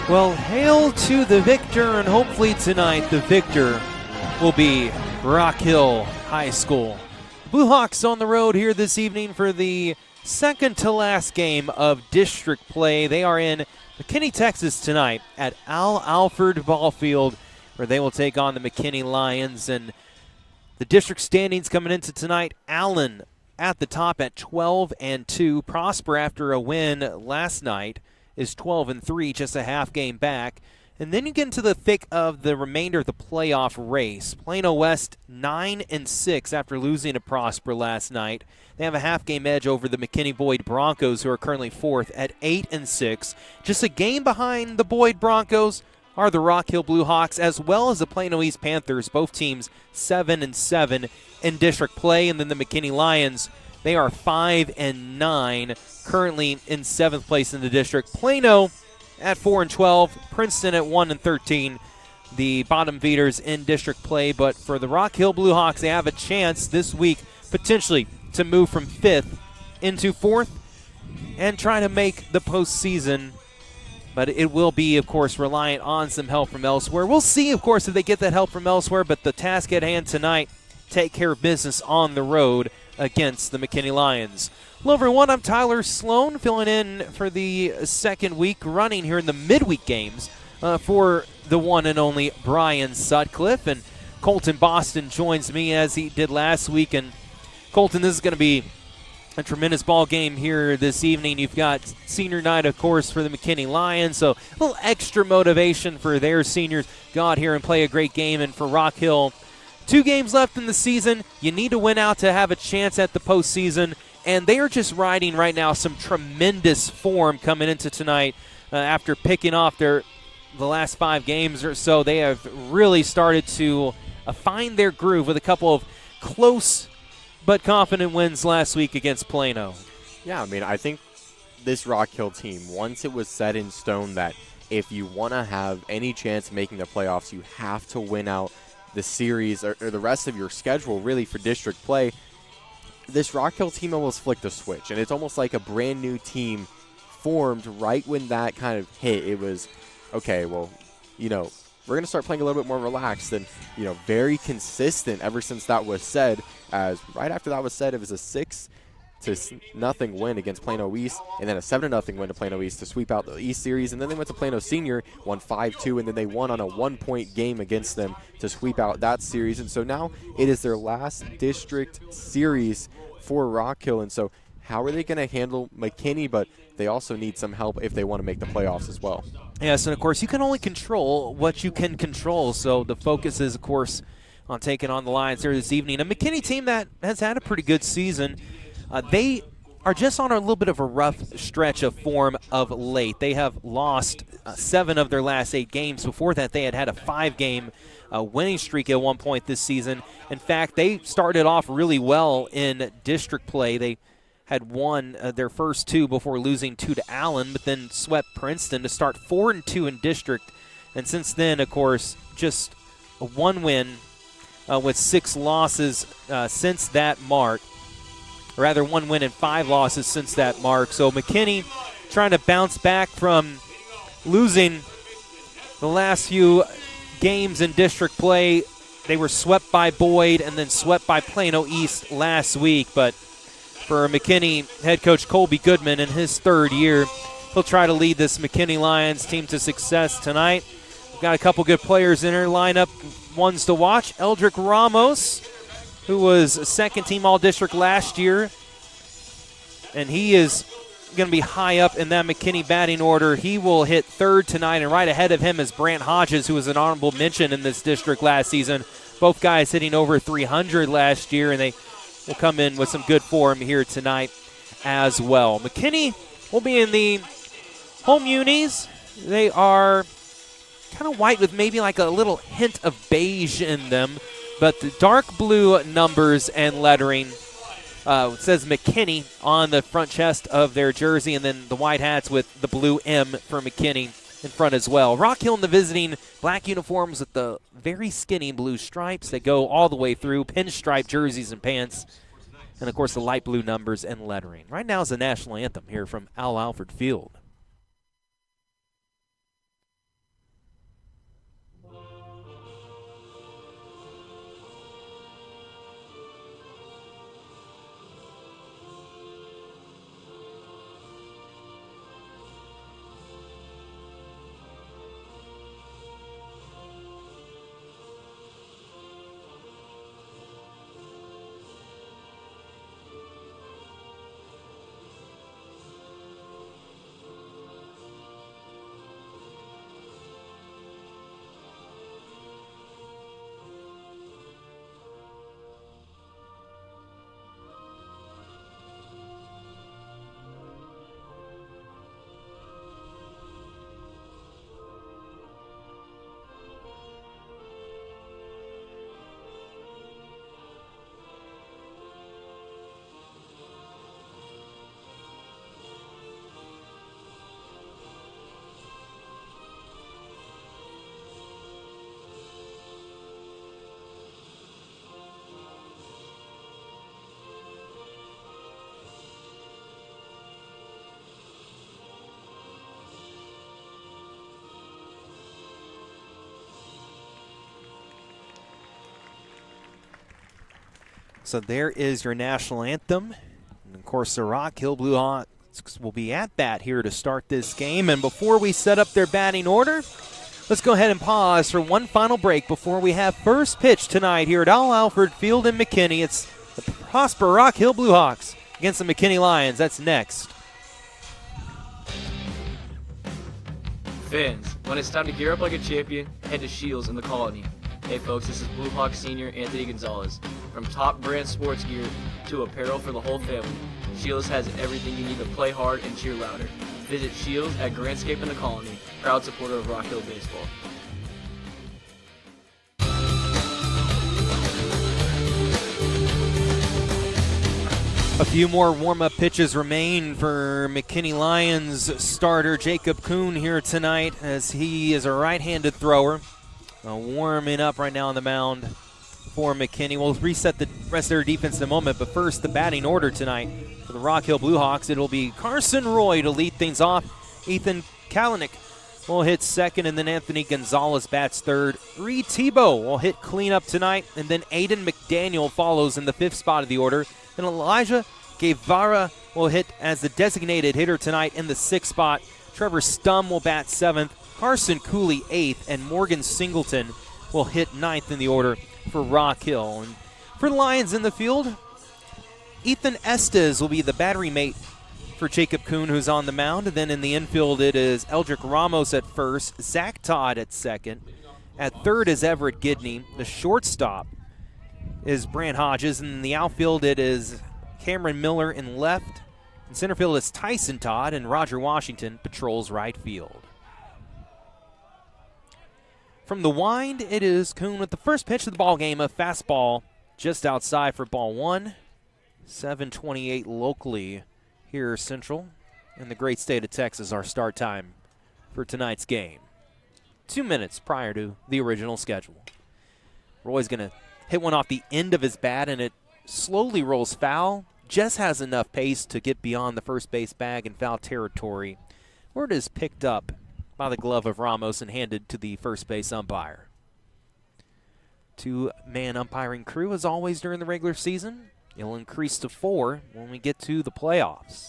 Well, hail to the victor, and hopefully tonight the victor will be Rock Hill High School. Blue Hawks on the road here this evening for the second to last game of district play. They are in McKinney, Texas tonight at Al Alford Ball Field, where they will take on the McKinney Lions. And the district standings coming into tonight, Allen at the top at 12-2. Prosper, after a win last night, is 12-3, just a half game back. And then you get into the thick of the remainder of the playoff race. Plano West 9-6 after losing to Prosper last night. They have a half game edge over the McKinney Boyd Broncos, who are currently fourth at 8-6. Just a game behind the Boyd Broncos are the Rock Hill Blue Hawks, as well as the Plano East Panthers, both teams 7-7 in district play. And then the McKinney Lions, they are 5-9, currently in 7th place in the district. Plano at 4-12, Princeton at 1-13, the bottom feeders in district play. But for the Rock Hill Blue Hawks, they have a chance this week potentially to move from 5th into 4th and try to make the postseason. But it will be, of course, reliant on some help from elsewhere. We'll see, of course, if they get that help from elsewhere. But the task at hand tonight, take care of business on the road against the McKinney Lions. Hello, everyone. I'm Tyler Sloan, filling in for the second week running here in the midweek games for the one and only Brian Sutcliffe. And Colton Boston joins me as he did last week. And Colton, this is going to be a tremendous ball game here this evening. You've got senior night, of course, for the McKinney Lions, so a little extra motivation for their seniors. Go out here and play a great game. And for Rock Hill, 2 games left in the season. You need to win out to have a chance at the postseason. And they are just riding right now some tremendous form coming into tonight after picking off the last 5 games or so. They have really started to find their groove with a couple of close but confident wins last week against Plano. Yeah, I mean, I think this Rock Hill team, once it was set in stone that if you want to have any chance of making the playoffs, you have to win out the series or the rest of your schedule really for district play. This Rock Hill team almost flicked a switch, and it's almost like a brand new team formed right when that kind of hit. It was, okay, well, we're going to start playing a little bit more relaxed and, very consistent ever since that was said, as right after that was said, it was a 6-0 win against Plano East, and then a 7-0 win to Plano East to sweep out the East Series. And then they went to Plano Senior, won 5-2, and then they won on a 1-point game against them to sweep out that series. And so now it is their last district series for Rock Hill. And so how are they going to handle McKinney? But they also need some help if they want to make the playoffs as well. Yes, and of course, you can only control what you can control. So the focus is, of course, on taking on the Lions here this evening. A McKinney team that has had a pretty good season. They are just on a little bit of a rough stretch of form of late. They have lost 7 of their last 8 games. Before that, they had a 5-game winning streak at one point this season. In fact, they started off really well in district play. They had won their first 2 before losing 2 to Allen, but then swept Princeton to start 4-2 in district. And since then, of course, just a 1 win with 6 losses since that mark. Or rather, 1 win and 5 losses since that mark. So McKinney trying to bounce back from losing the last few games in district play. They were swept by Boyd and then swept by Plano East last week. But for McKinney head coach Colby Goodman in his 3rd year, he'll try to lead this McKinney Lions team to success tonight. We've got a couple good players in their lineup, ones to watch. Eldrick Ramos, who was a 2nd-team All-District last year, and he is going to be high up in that McKinney batting order. He will hit 3rd tonight, and right ahead of him is Brant Hodges, who was an honorable mention in this district last season. Both guys hitting over 300 last year, and they will come in with some good form here tonight as well. McKinney will be in the home unis. They are kind of white with maybe like a little hint of beige in them. But the dark blue numbers and lettering says McKinney on the front chest of their jersey, and then the white hats with the blue M for McKinney in front as well. Rock Hill in the visiting black uniforms with the very skinny blue stripes that go all the way through, pinstripe jerseys and pants, and, of course, the light blue numbers and lettering. Right now is the national anthem here from Al Alford Field. So there is your national anthem. And of course, the Rock Hill Blue Hawks will be at bat here to start this game. And before we set up their batting order, let's go ahead and pause for one final break before we have first pitch tonight here at Al Alford Field in McKinney. It's the Prosper Rock Hill Blue Hawks against the McKinney Lions. That's next. Fans, when it's time to gear up like a champion, head to Shields in the Colony. Hey folks, this is Blue Hawk Senior Anthony Gonzalez. From top brand sports gear to apparel for the whole family, Shields has everything you need to play hard and cheer louder. Visit Shields at Grandscape in the Colony, proud supporter of Rock Hill Baseball. A few more warm-up pitches remain for McKinney Lions starter Jacob Kuhn here tonight, as he is a right-handed thrower. Warming up right now on the mound for McKinney. We'll reset the rest of their defense in a moment, but first the batting order tonight for the Rock Hill Blue Hawks. It'll be Carson Roy to lead things off. Ethan Kalanick will hit second, and then Anthony Gonzalez bats third. Reed Tebow will hit cleanup tonight, and then Aiden McDaniel follows in the fifth spot of the order. And Elijah Guevara will hit as the designated hitter tonight in the sixth spot. Trevor Stum will bat seventh. Carson Cooley eighth, and Morgan Singleton will hit ninth in the order for Rock Hill. And for the Lions in the field, Ethan Estes will be the battery mate for Jacob Kuhn, who's on the mound. And then in the infield, it is Eldrick Ramos at first, Zach Todd at second. At third is Everett Gidney. The shortstop is Brant Hodges. And in the outfield, it is Cameron Miller in left. In center field is Tyson Todd, and Roger Washington patrols right field. From the wind, it is Kuhn with the first pitch of the ball game, a fastball just outside for ball one. 7:28 locally here central in the great state of Texas, our start time for tonight's game. 2 minutes prior to the original schedule. Roy's going to hit one off the end of his bat, and it slowly rolls foul. Just has enough pace to get beyond the first base bag in foul territory, where it is picked up by the glove of Ramos and handed to the first base umpire. Two-man umpiring crew, as always during the regular season. It'll increase to 4 when we get to the playoffs.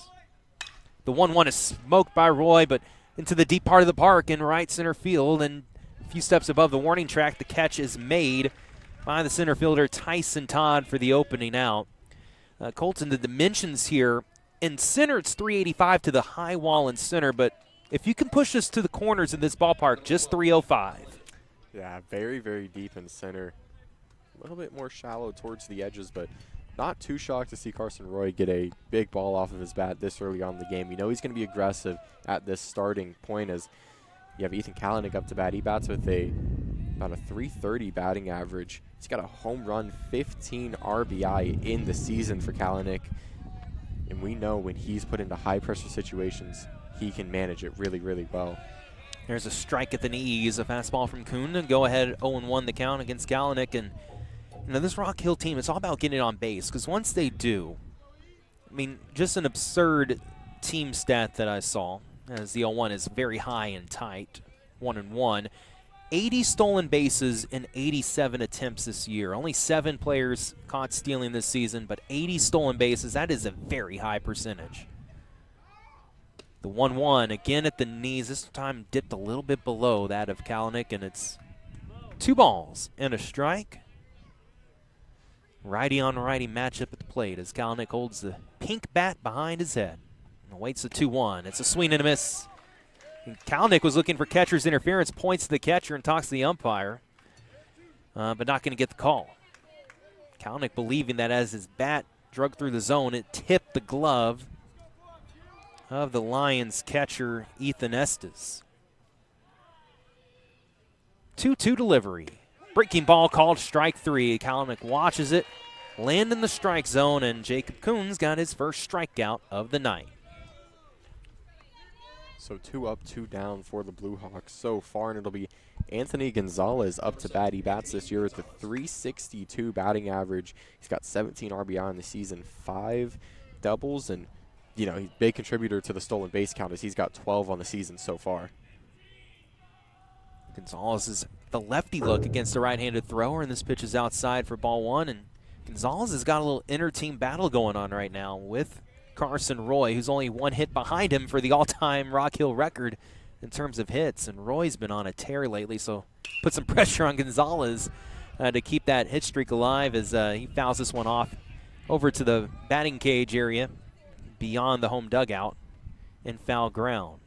The 1-1 is smoked by Roy, but into the deep part of the park in right center field, and a few steps above the warning track, the catch is made by the center fielder Tyson Todd for the opening out. Colton, the dimensions here, in center it's 385 to the high wall in center, but if you can push this to the corners in this ballpark, just 305. Yeah, very, very deep in center. A little bit more shallow towards the edges, but not too shocked to see Carson Roy get a big ball off of his bat this early on in the game. You know he's going to be aggressive at this starting point, as you have Ethan Kalanick up to bat. He bats with about a 330 batting average. He's got a home run, 15 RBI in the season for Kalanick. And we know when he's put into high-pressure situations, he can manage it really, really well. There's a strike at the knees, a fastball from Kuhn, and go ahead 0-1 the count against Kalanick. And you know, this Rock Hill team, it's all about getting on base, because once they do, I mean, just an absurd team stat that I saw, as the 0-1 is very high and tight, 1-1. 80 stolen bases in 87 attempts this year. Only 7 players caught stealing this season, but 80 stolen bases, that is a very high percentage. The 1-1, again at the knees, this time dipped a little bit below that of Kalanick, and it's 2 balls and a strike. Righty on righty matchup at the plate as Kalanick holds the pink bat behind his head and awaits the 2-1. It's a swing and a miss. And Kalanick was looking for catcher's interference, points to the catcher and talks to the umpire, but not going to get the call. Kalanick believing that as his bat drug through the zone, it tipped the glove of the Lions catcher, Ethan Estes. 2-2 delivery. Breaking ball called strike 3. Kalanick watches it, land in the strike zone, and Jacob Kuhn's got his first strikeout of the night. So 2 up, 2 down for the Blue Hawks so far, and it'll be Anthony Gonzalez up to bat. He bats this year with a 362 batting average. He's got 17 RBI in the season, 5 doubles, and you know, he's a big contributor to the stolen base count as he's got 12 on the season so far. Gonzalez is the lefty look against the right-handed thrower, and this pitch is outside for ball 1, and Gonzalez has got a little inter-team battle going on right now with Carson Roy, who's only one hit behind him for the all-time Rock Hill record in terms of hits. And Roy's been on a tear lately, so put some pressure on Gonzalez to keep that hit streak alive as he fouls this one off over to the batting cage area beyond the home dugout in foul ground.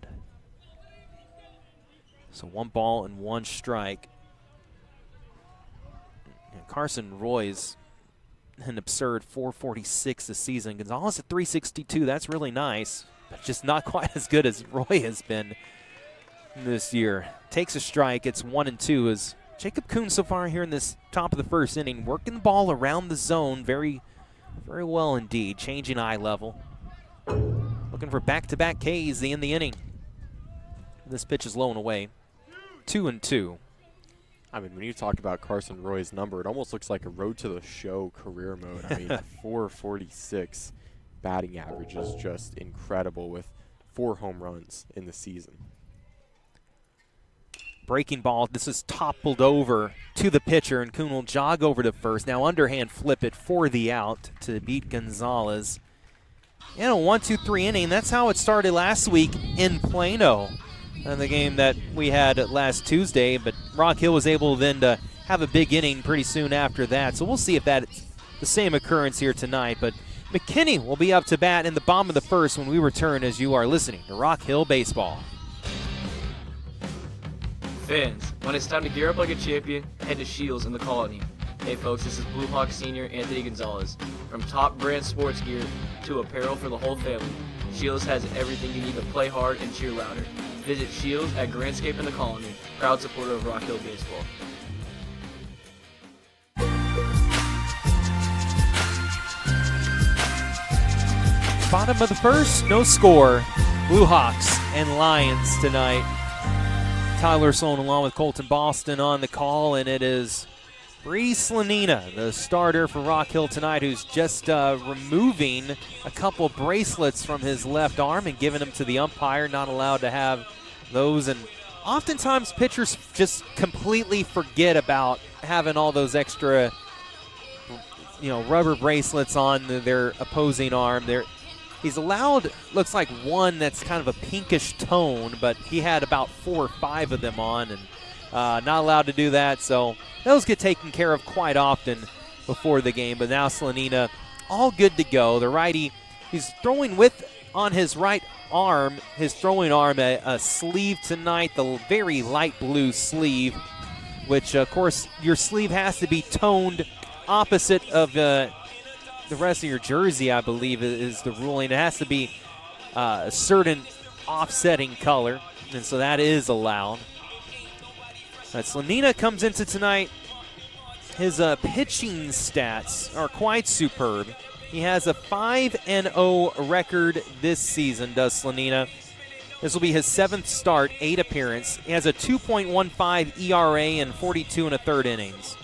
So 1 ball and 1 strike. And Carson Roy's an absurd 446 this season. Gonzalez at 362. That's really nice, but just not quite as good as Roy has been this year. Takes a strike. It's 1-2 as Jacob Kuhn so far here in this top of the first inning, working the ball around the zone very, very well indeed. Changing eye level. Looking for back-to-back Ks in the inning. This pitch is low and away. 2-2. I mean, when you talk about Carson Roy's number, it almost looks like a road to the show career mode. I mean, 446 batting average is just incredible with 4 home runs in the season. Breaking ball. This is toppled over to the pitcher, and Kuhn will jog over to first. Now underhand flip it for the out to beat Gonzalez. In a 1-2-3 inning, that's how it started last week in Plano. The game that we had last Tuesday, but Rock Hill was able then to have a big inning pretty soon after that. So we'll see if that's the same occurrence here tonight. But McKinney will be up to bat in the bottom of the first when we return, as you are listening to Rock Hill Baseball. Fans, when it's time to gear up like a champion, head to Shields in the Colony. Hey folks, this is Blue Hawk Senior Anthony Gonzalez. From top brand sports gear to apparel for the whole family, Shields has everything you need to play hard and cheer louder. Visit Shields at Grandscape in the Colony, proud supporter of Rock Hill Baseball. Bottom of the first, no score. Blue Hawks and Lions tonight. Tyler Sloan along with Colton Boston on the call, and it is Bree Slanina, the starter for Rock Hill tonight, who's just removing a couple bracelets from his left arm and giving them to the umpire. Not allowed to have those, and oftentimes pitchers just completely forget about having all those extra, rubber bracelets on their opposing arm. He's allowed, looks like one that's kind of a pinkish tone, but he had about 4 or 5 of them on, and not allowed to do that. So those get taken care of quite often before the game. But now Slanina, all good to go. The righty, he's throwing with, on his right arm, his throwing arm, a sleeve tonight, the very light blue sleeve, which, of course, your sleeve has to be toned opposite of the rest of your jersey, I believe, is the ruling. It has to be a certain offsetting color, and so that is allowed. Slanina comes into tonight. His pitching stats are quite superb. He has a 5-0 record this season, does Slanina. This will be his 7th start, 8 appearance. He has a 2.15 ERA in 42 1/3 innings.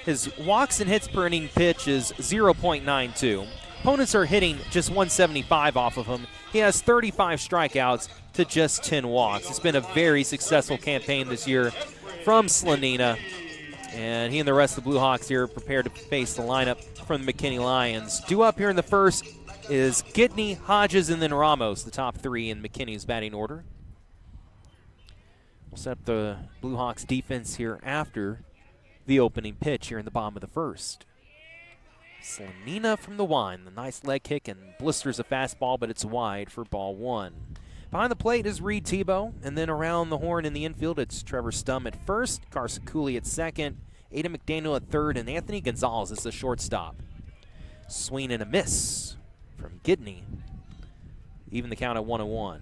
His walks and hits per inning pitch is 0.92. Opponents are hitting just 175 off of him. He has 35 strikeouts to just 10 walks. It's been a very successful campaign this year from Slanina. And he and the rest of the Blue Hawks here are prepared to face the lineup from the McKinney Lions. Due up here in the first is Gidney, Hodges, and then Ramos, the top 3 in McKinney's batting order. We'll set up the Blue Hawks defense here after the opening pitch here in the bottom of the first. Slanina from the one. The nice leg kick and blisters a fastball, but it's wide for ball 1. Behind the plate is Reed Tebow, and then around the horn in the infield, it's Trevor Stum at first, Carson Cooley at second, Aiden McDaniel at third, and Anthony Gonzalez is the shortstop. Swing and a miss from Gidney. Even the count at 1-1.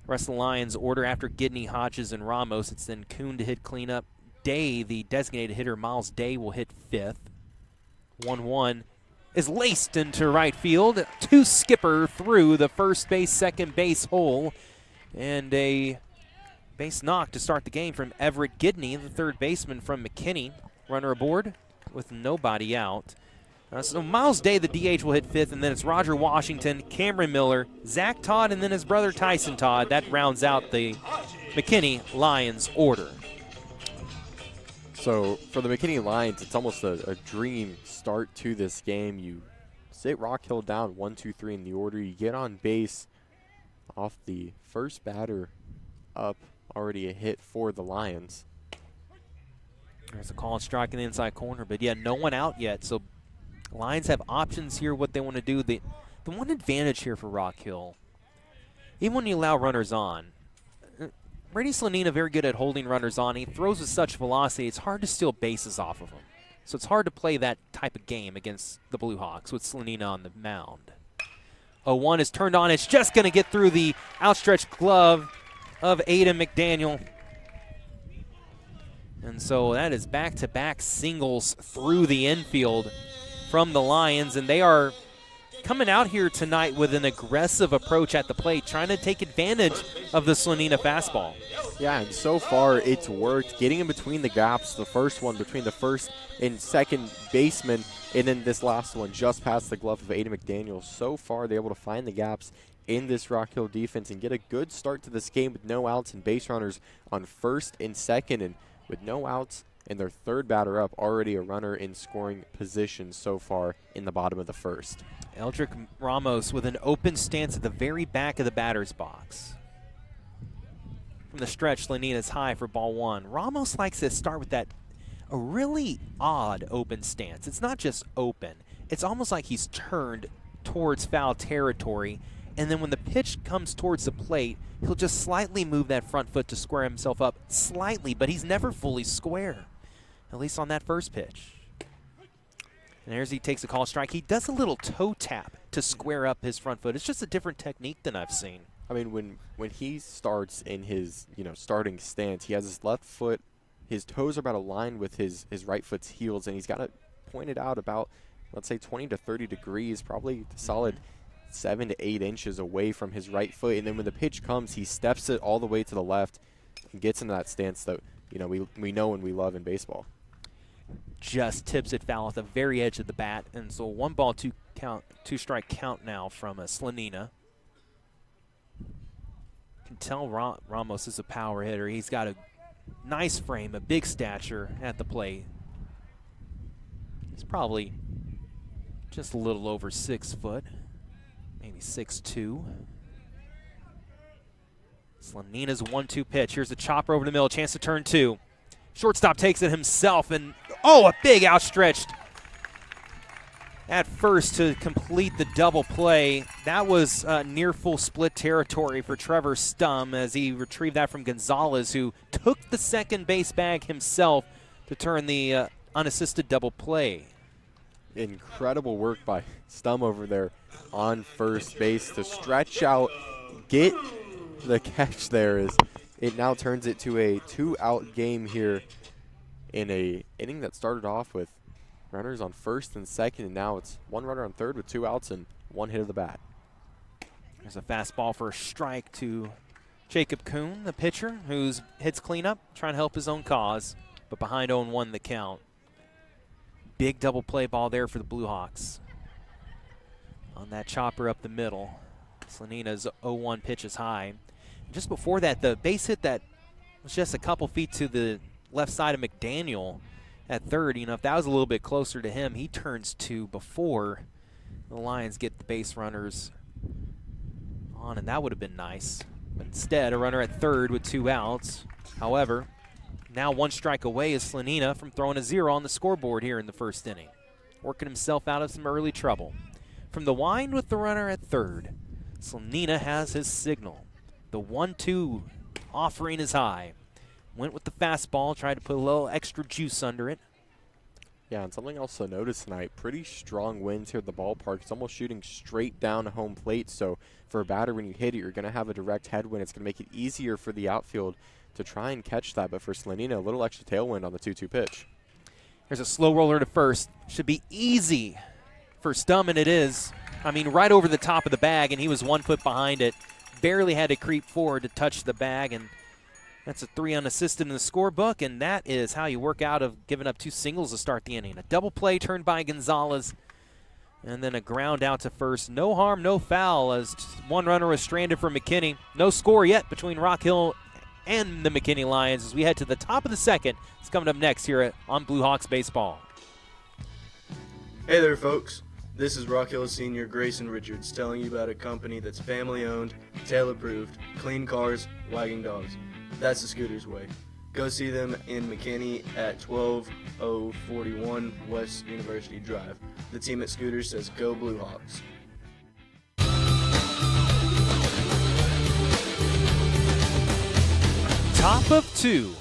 Rest of the Lions order after Gidney, Hodges, and Ramos. It's then Kuhn to hit cleanup. Day, the designated hitter, Miles Day, will hit 5th. 1-1 is laced into right field. To Skipper through the first base, second base hole. And a base knock to start the game from Everett Gidney, the third baseman from McKinney. Runner aboard with nobody out. So Miles Day, the DH, will hit 5th, and then it's Roger Washington, Cameron Miller, Zach Todd, and then his brother Tyson Todd. That rounds out the McKinney Lions order. So for the McKinney Lions, it's almost a dream start to this game. You sit Rock Hill down 1-2-3 in the order. You get on base off the first batter up. Already a hit for the Lions. There's a call and strike in the inside corner, but yeah, no one out yet. So Lions have options here, what they want to do. The one advantage here for Rock Hill, even when you allow runners on, Brady Slanina very good at holding runners on. He throws with such velocity, it's hard to steal bases off of him. So it's hard to play that type of game against the Blue Hawks with Slanina on the mound. 0-1 is turned on. It's just going to get through the outstretched glove of Aiden McDaniel. And so that is back-to-back singles through the infield from the Lions, and they are coming out here tonight with an aggressive approach at the plate, trying to take advantage of the Slanina fastball. Yeah, and so far it's worked, getting in between the gaps, the first one between the first and second baseman, and then this last one just past the glove of Aiden McDaniel. So far they're able to find the gaps in this Rock Hill defense and get a good start to this game with no outs and base runners on first and second, and with no outs and their third batter up, already a runner in scoring position so far in the bottom of the first. Eldrick Ramos with an open stance at the very back of the batter's box. From the stretch, Slanina's high for ball one. Ramos likes to start with a really odd open stance. It's not just open. It's almost like he's turned towards foul territory, and then when the pitch comes towards the plate, he'll just slightly move that front foot to square himself up slightly, but he's never fully square, at least on that first pitch. And there's he takes a call strike. He does a little toe tap to square up his front foot. It's just a different technique than I've seen. I mean, when he starts in his starting stance, he has his left foot, his toes are about aligned with his right foot's heels, and he's got it pointed out about, let's say, 20 to 30 degrees, probably a solid 7 to 8 inches away from his right foot. And then when the pitch comes, he steps it all the way to the left and gets into that stance that we know and we love in baseball. Just tips it foul at the very edge of the bat, and so 1 ball, 2 strike count now from Slanina. Can tell Ramos is a power hitter. He's got a nice frame, a big stature at the plate. He's probably just a little over 6 foot, maybe 6'2". Slanina's 1-2 pitch. Here's a chopper over the middle, chance to turn 2. Shortstop takes it himself, and a big outstretched at first to complete the double play. That was near full split territory for Trevor Stum as he retrieved that from Gonzalez, who took the second base bag himself to turn the unassisted double play. Incredible work by Stum over there on first base to stretch out, get the catch there. Is it now turns it to a 2-out game here in a inning that started off with runners on first and second, and now it's 1 runner on third with 2 outs and 1 hit of the bat. There's a fastball for a strike to Jacob Kuhn, the pitcher, who's hits cleanup, trying to help his own cause, but behind 0-1 the count. Big double play ball there for the Blue Hawks. On that chopper up the middle, Slanina's 0-1 pitch is high. Just before that, the base hit that was just a couple feet to the left side of McDaniel at third. If that was a little bit closer to him, he turns 2 before the Lions get the base runners on, and that would have been nice. But instead, a runner at third with 2 outs. However, now 1 strike away is Slanina from throwing a 0 on the scoreboard here in the first inning, working himself out of some early trouble. From the wind with the runner at third, Slanina has his signal. The 1-2 offering is high. Went with the fastball, tried to put a little extra juice under it. Yeah, and something else to notice tonight, pretty strong winds here at the ballpark. It's almost shooting straight down to home plate, so for a batter, when you hit it, you're going to have a direct headwind. It's going to make it easier for the outfield to try and catch that, but for Slanina, a little extra tailwind on the 2-2 pitch. There's a slow roller to first. Should be easy for Stum, and it is. I mean, right over the top of the bag, and he was 1 foot behind it. Barely had to creep forward to touch the bag, and that's a 3 unassisted in the scorebook, and that is how you work out of giving up 2 singles to start the inning. A double play turned by Gonzalez, and then a ground out to first. No harm, no foul, as 1 runner was stranded for McKinney. No score yet between Rock Hill and the McKinney Lions as we head to the top of the second. It's coming up next here on Blue Hawks Baseball. Hey there, folks. This is Rock Hill Senior Grayson Richards telling you about a company that's family-owned, tail-approved, clean cars, wagging dogs. That's the Scooters way. Go see them in McKinney at 12041 West University Drive. The team at Scooters says go Blue Hawks. Top of 2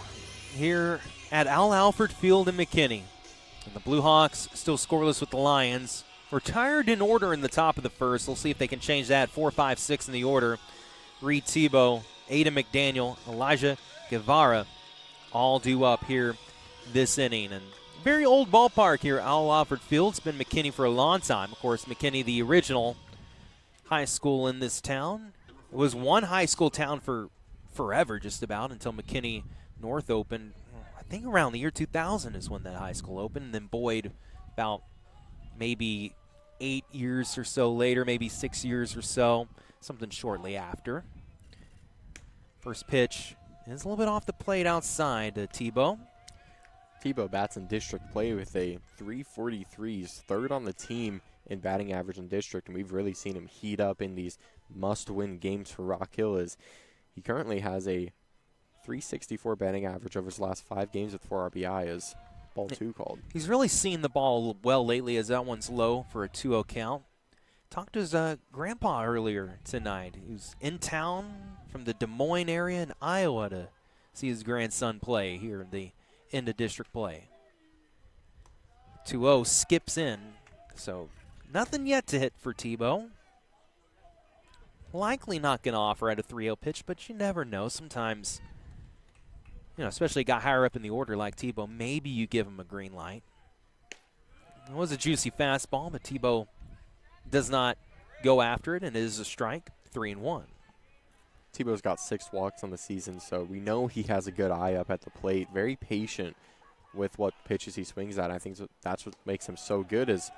here at Al Alford Field in McKinney. And the Blue Hawks still scoreless with the Lions. Retired in order in the top of the first. We'll see if they can change that. 4, 5, 6 in the order. Reed Tebow, Ada McDaniel, Elijah Guevara all due up here this inning. And very old ballpark here, Al Alford Field. It's been McKinney for a long time. Of course, McKinney, the original high school in this town. It was one high school town for forever, just about, until McKinney North opened. I think around the year 2000 is when that high school opened. And then Boyd about maybe 8 years or so later, maybe 6 years or so, something shortly after. First pitch is a little bit off the plate outside to Tebow. Tebow bats in district play with a 343. He's third on the team in batting average in district, and we've really seen him heat up in these must-win games for Rock Hill. As he currently has a 364 batting average over his last 5 games with 4 RBI as ball 2 called. He's really seen the ball well lately as that one's low for a 2-0 count. Talked to his grandpa earlier tonight. He was in town from the Des Moines area in Iowa to see his grandson play here in the end of district play. 2-0 skips in, so nothing yet to hit for Tebow. Likely not going to offer at a 3-0 pitch, but you never know. Sometimes, especially a guy higher up in the order like Tebow, maybe you give him a green light. It was a juicy fastball, but Tebow does not go after it, and it is a strike, 3-1. Tebow's got 6 walks on the season, so we know he has a good eye up at the plate. Very patient with what pitches he swings at. I think that's what makes him so good is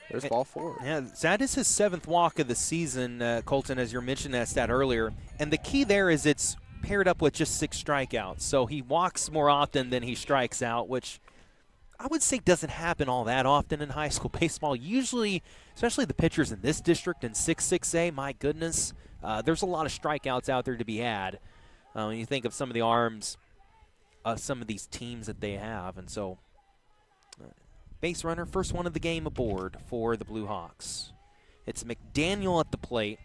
there's ball 4. Yeah, that is his 7th walk of the season, Colton, as you mentioned that stat earlier. And the key there is it's paired up with just 6 strikeouts. So he walks more often than he strikes out, which I would say doesn't happen all that often in high school baseball. Usually, especially the pitchers in this district in 6-6A, my goodness, there's a lot of strikeouts out there to be had when you think of some of the arms of some of these teams that they have. And so base runner, first one of the game aboard for the Blue Hawks. It's McDaniel at the plate.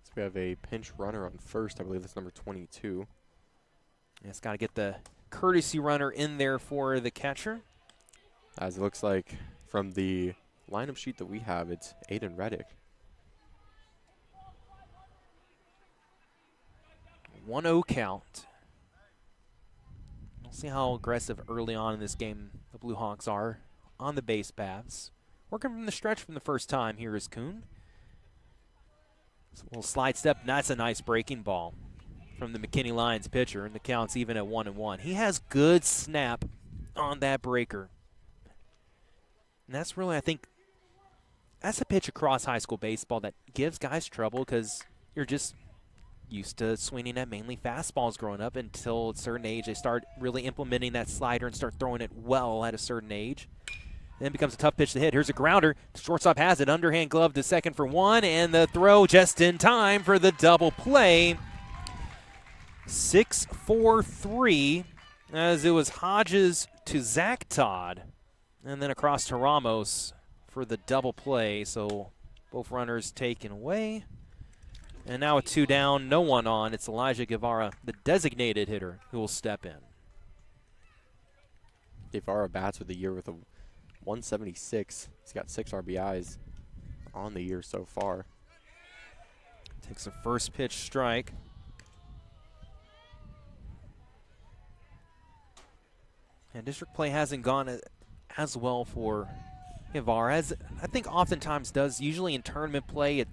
So we have a pinch runner on first. I believe that's number 22. It's got to get the courtesy runner in there for the catcher. As it looks like from the lineup sheet that we have, it's Aiden Reddick. 1-0 count. We'll see how aggressive early on in this game the Blue Hawks are on the base paths. Working from the stretch from the first time here is Kuhn. So a little slide step, and that's a nice breaking ball from the McKinney Lions pitcher, and the count's even at 1-1. He has good snap on that breaker. And that's really, I think, that's a pitch across high school baseball that gives guys trouble because you're just used to swinging at mainly fastballs growing up until at a certain age they start really implementing that slider and start throwing it well at a certain age. Then it becomes a tough pitch to hit. Here's a grounder. The shortstop has it. Underhand glove to second for 1, and the throw just in time for the double play. 6-4-3 as it was Hodges to Zach Todd, and then across to Ramos for the double play. So both runners taken away. And now with 2 down, no one on. It's Elijah Guevara, the designated hitter, who will step in. Guevara bats with the year with a 176. He's got 6 RBIs on the year so far. Takes a first pitch strike. And district play hasn't gone as well for Guevara as I think oftentimes does. Usually in tournament play,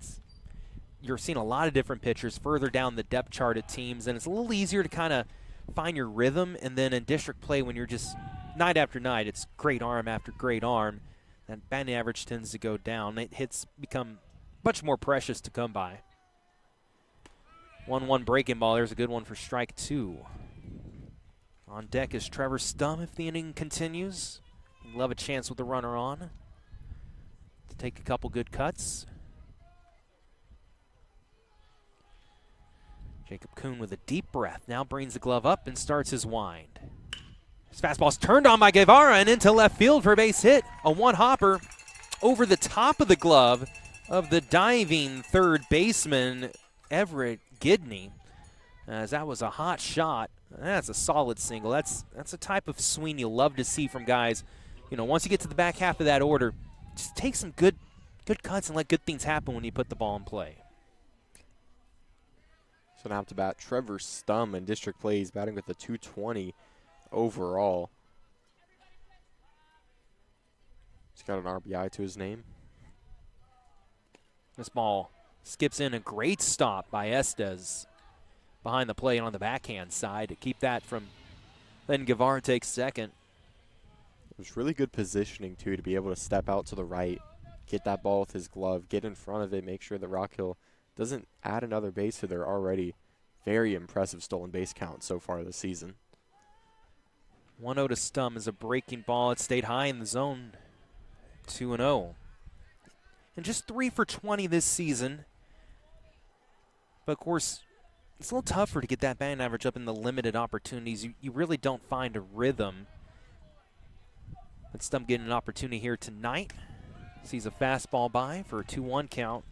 you're seeing a lot of different pitchers further down the depth chart of teams, and it's a little easier to kind of find your rhythm. And then in district play, when you're just night after night, it's great arm after great arm, that batting average tends to go down. Hits become much more precious to come by. 1-1 breaking ball. There's a good one for strike 2. On deck is Trevor Stum if the inning continues. He'd love a chance with the runner on to take a couple good cuts. Jacob Kuhn with a deep breath now brings the glove up and starts his wind. His fastball's turned on by Guevara and into left field for a base hit. A one-hopper over the top of the glove of the diving third baseman, Everett Gidney, as that was a hot shot. That's a solid single. That's a type of swing you love to see from guys. You know, once you get to the back half of that order, just take some good cuts and let good things happen when you put the ball in play. So now up to bat, Trevor Stum in district play. He's batting with a 220 overall. He's got an RBI to his name. This ball skips in, a great stop by Estes behind the plate on the backhand side to keep that from letting Guevara take second. It was really good positioning, too, to be able to step out to the right, get that ball with his glove, get in front of it, make sure that Rock Hill doesn't add another base to their already very impressive stolen base count so far this season. 1-0 to Stum is a breaking ball. It stayed high in the zone. 2-0. And just 3 for 20 this season. But, of course, it's a little tougher to get that batting average up in the limited opportunities. You really don't find a rhythm. But Stum getting an opportunity here tonight. Sees a fastball by for a 2-1 count.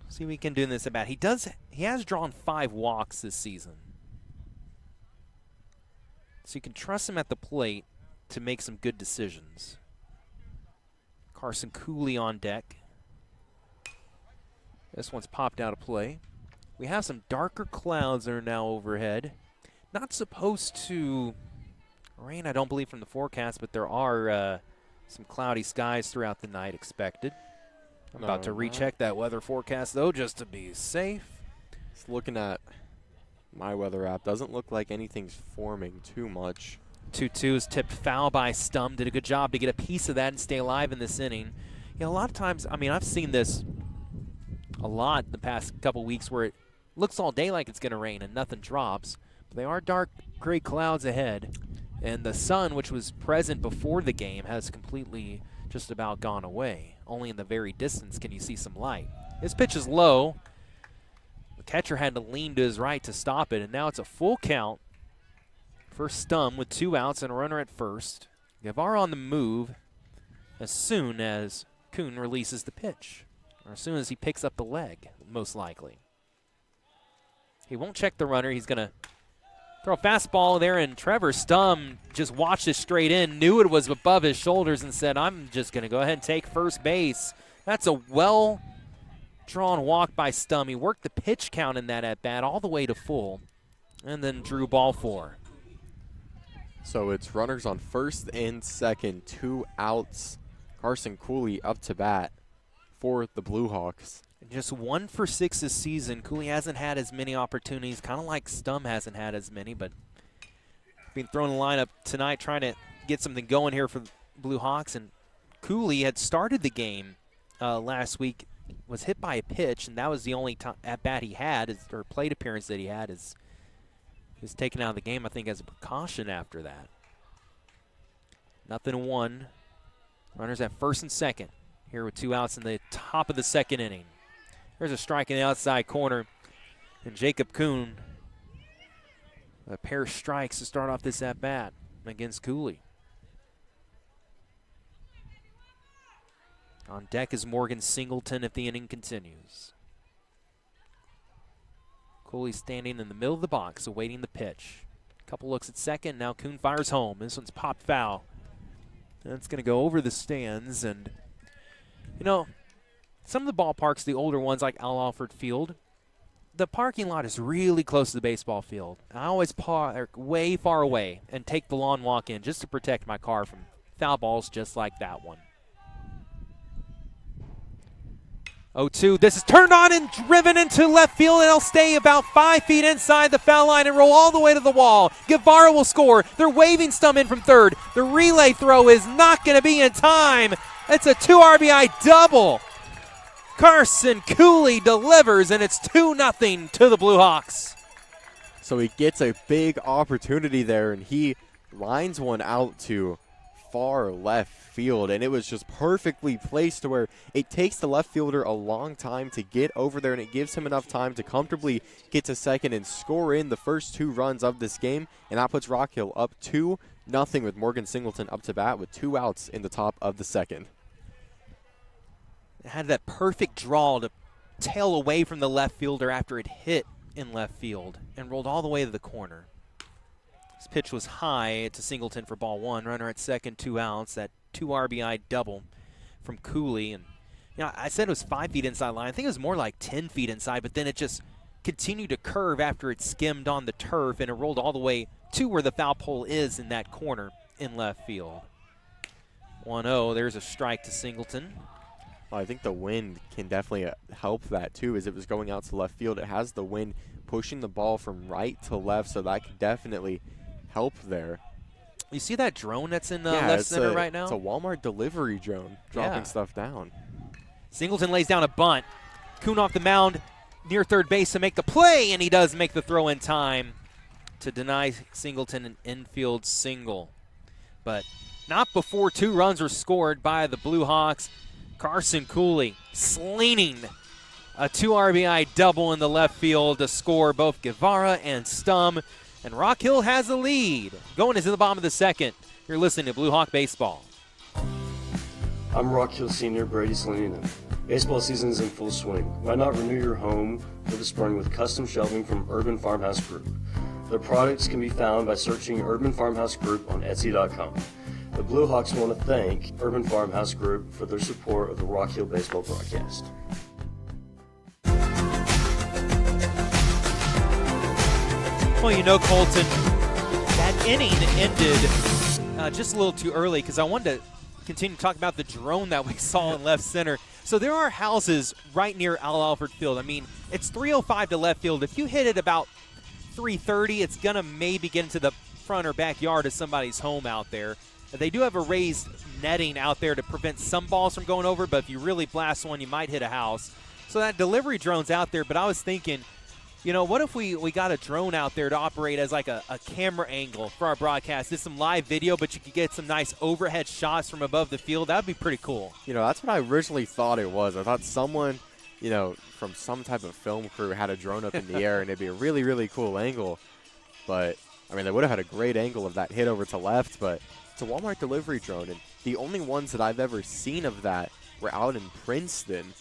See what he can do in this at bat. He has drawn 5 walks this season. So you can trust him at the plate to make some good decisions. Carson Cooley on deck. This one's popped out of play. We have some darker clouds that are now overhead. Not supposed to rain, I don't believe, from the forecast, but there are some cloudy skies throughout the night expected. I'm about to recheck that weather forecast, though, just to be safe. Just looking at my weather app, doesn't look like anything's forming too much. 2-2 is tipped foul by Stum. Did a good job to get a piece of that and stay alive in this inning. You know, a lot of times, I mean, I've seen this a lot the past couple weeks where it looks all day like it's going to rain and nothing drops. But they are dark gray clouds ahead. And the sun, which was present before the game, has completely just about gone away. Only in the very distance can you see some light. His pitch is low. The catcher had to lean to his right to stop it, and now it's a full count for Stum with 2 outs and a runner at first. Guevara on the move as soon as Kuhn releases the pitch, or as soon as he picks up the leg, most likely. He won't check the runner. He's going to throw a fastball there, and Trevor Stum just watched it straight in, knew it was above his shoulders, and said, I'm just going to go ahead and take first base. That's a well-drawn walk by Stum. He worked the pitch count in that at-bat all the way to full, and then drew ball 4. So it's runners on first and second, 2 outs. Carson Cooley up to bat for the Blue Hawks. Just 1 for 6 this season. Cooley hasn't had as many opportunities, kind of like Stum hasn't had as many, but being thrown in the lineup tonight trying to get something going here for the Blue Hawks. And Cooley had started the game last week, was hit by a pitch, and that was the only at-bat he had, or plate appearance that he had. He was taken out of the game, I think, as a precaution after that. 0-1. Runners at first and second here with 2 outs in the top of the second inning. There's a strike in the outside corner, and Jacob Kuhn, a pair of strikes to start off this at-bat against Cooley. On deck is Morgan Singleton if the inning continues. Cooley standing in the middle of the box awaiting the pitch. Couple looks at second, now Kuhn fires home. This one's popped foul. That's going to go over the stands, and, you know, some of the ballparks, the older ones like Al Alford Field, the parking lot is really close to the baseball field. I always park way far away and take the lawn walk in just to protect my car from foul balls just like that one. 0-2. This is turned on and driven into left field, and it'll stay about 5 feet inside the foul line and roll all the way to the wall. Guevara will score. They're waving Stum in from third. The relay throw is not going to be in time. It's a 2 RBI double Carson Cooley delivers, and it's 2-0 to the Blue Hawks. So he gets a big opportunity there, and he lines one out to far left field, and it was just perfectly placed to where it takes the left fielder a long time to get over there, and it gives him enough time to comfortably get to second and score in the first 2 runs of this game, and that puts Rock Hill up 2-0 with Morgan Singleton up to bat with 2 outs in the top of the second. It had that perfect draw to tail away from the left fielder after it hit in left field and rolled all the way to the corner. This pitch was high to Singleton for ball 1. Runner at second, 2 outs. That 2 RBI double from Cooley. And I said it was 5 feet inside line. I think it was more like 10 feet inside, but then it just continued to curve after it skimmed on the turf, and it rolled all the way to where the foul pole is in that corner in left field. 1-0. There's a strike to Singleton. Well, I think the wind can definitely help that too, as it was going out to left field. It has the wind pushing the ball from right to left, so that could definitely help there. You see that drone that's in left center right now? It's a Walmart delivery drone dropping stuff down. Singleton lays down a bunt. Kuhn off the mound near third base to make the play, and he does make the throw in time to deny Singleton an infield single. But not before 2 runs were scored by the Blue Hawks. Carson Cooley slinging a 2 RBI double in the left field to score both Guevara and Stum. And Rock Hill has a lead. Going into the bottom of the second. You're listening to Blue Hawk Baseball. I'm Rock Hill senior Brady Slanina. Baseball season is in full swing. Why not renew your home for the spring with custom shelving from Urban Farmhouse Group? Their products can be found by searching Urban Farmhouse Group on Etsy.com. The Blue Hawks want to thank Urban Farmhouse Group for their support of the Rock Hill baseball broadcast. Well, you know, Colton, that inning ended just a little too early because I wanted to continue to talk about the drone that we saw in left center. So there are houses right near Al Alford Field. I mean, it's 305 to left field. If you hit it about 330, it's going to maybe get into the front or backyard of somebody's home out there. They do have a raised netting out there to prevent some balls from going over, but if you really blast one, you might hit a house. So that delivery drone's out there, but I was thinking, you know, what if we got a drone out there to operate as like a camera angle for our broadcast? It's some live video, but you could get some nice overhead shots from above the field. That would be pretty cool. You know, that's what I originally thought it was. I thought someone, you know, from some type of film crew had a drone up in the air, and it'd be a really, really cool angle. But, I mean, they would have had a great angle of that hit over to left, but it's a Walmart delivery drone, and the only ones that I've ever seen of that were out in Princeton.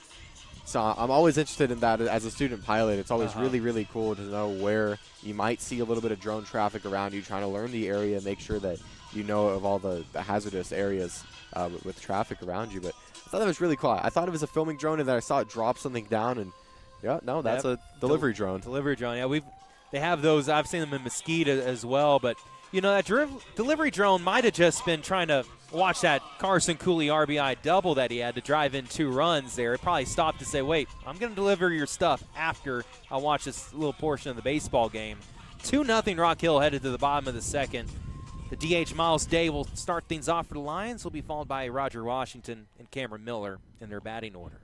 So I'm always interested in that as a student pilot. It's always really, really cool to know where you might see a little bit of drone traffic around you, trying to learn the area, make sure that you know of all the hazardous areas with traffic around you. But I thought that was really cool. I thought it was a filming drone, and then I saw it drop something down, and yeah, no, that's a delivery drone. Delivery drone, yeah. They have those. I've seen them in Mesquite as well, but you know, that delivery drone might have just been trying to watch that Carson Cooley RBI double that he had to drive in 2 runs there. It probably stopped to say, wait, I'm going to deliver your stuff after I watch this little portion of the baseball game. 2-0 Rock Hill headed to the bottom of the second. The DH Miles Day will start things off for the Lions. Will be followed by Roger Washington and Cameron Miller in their batting order.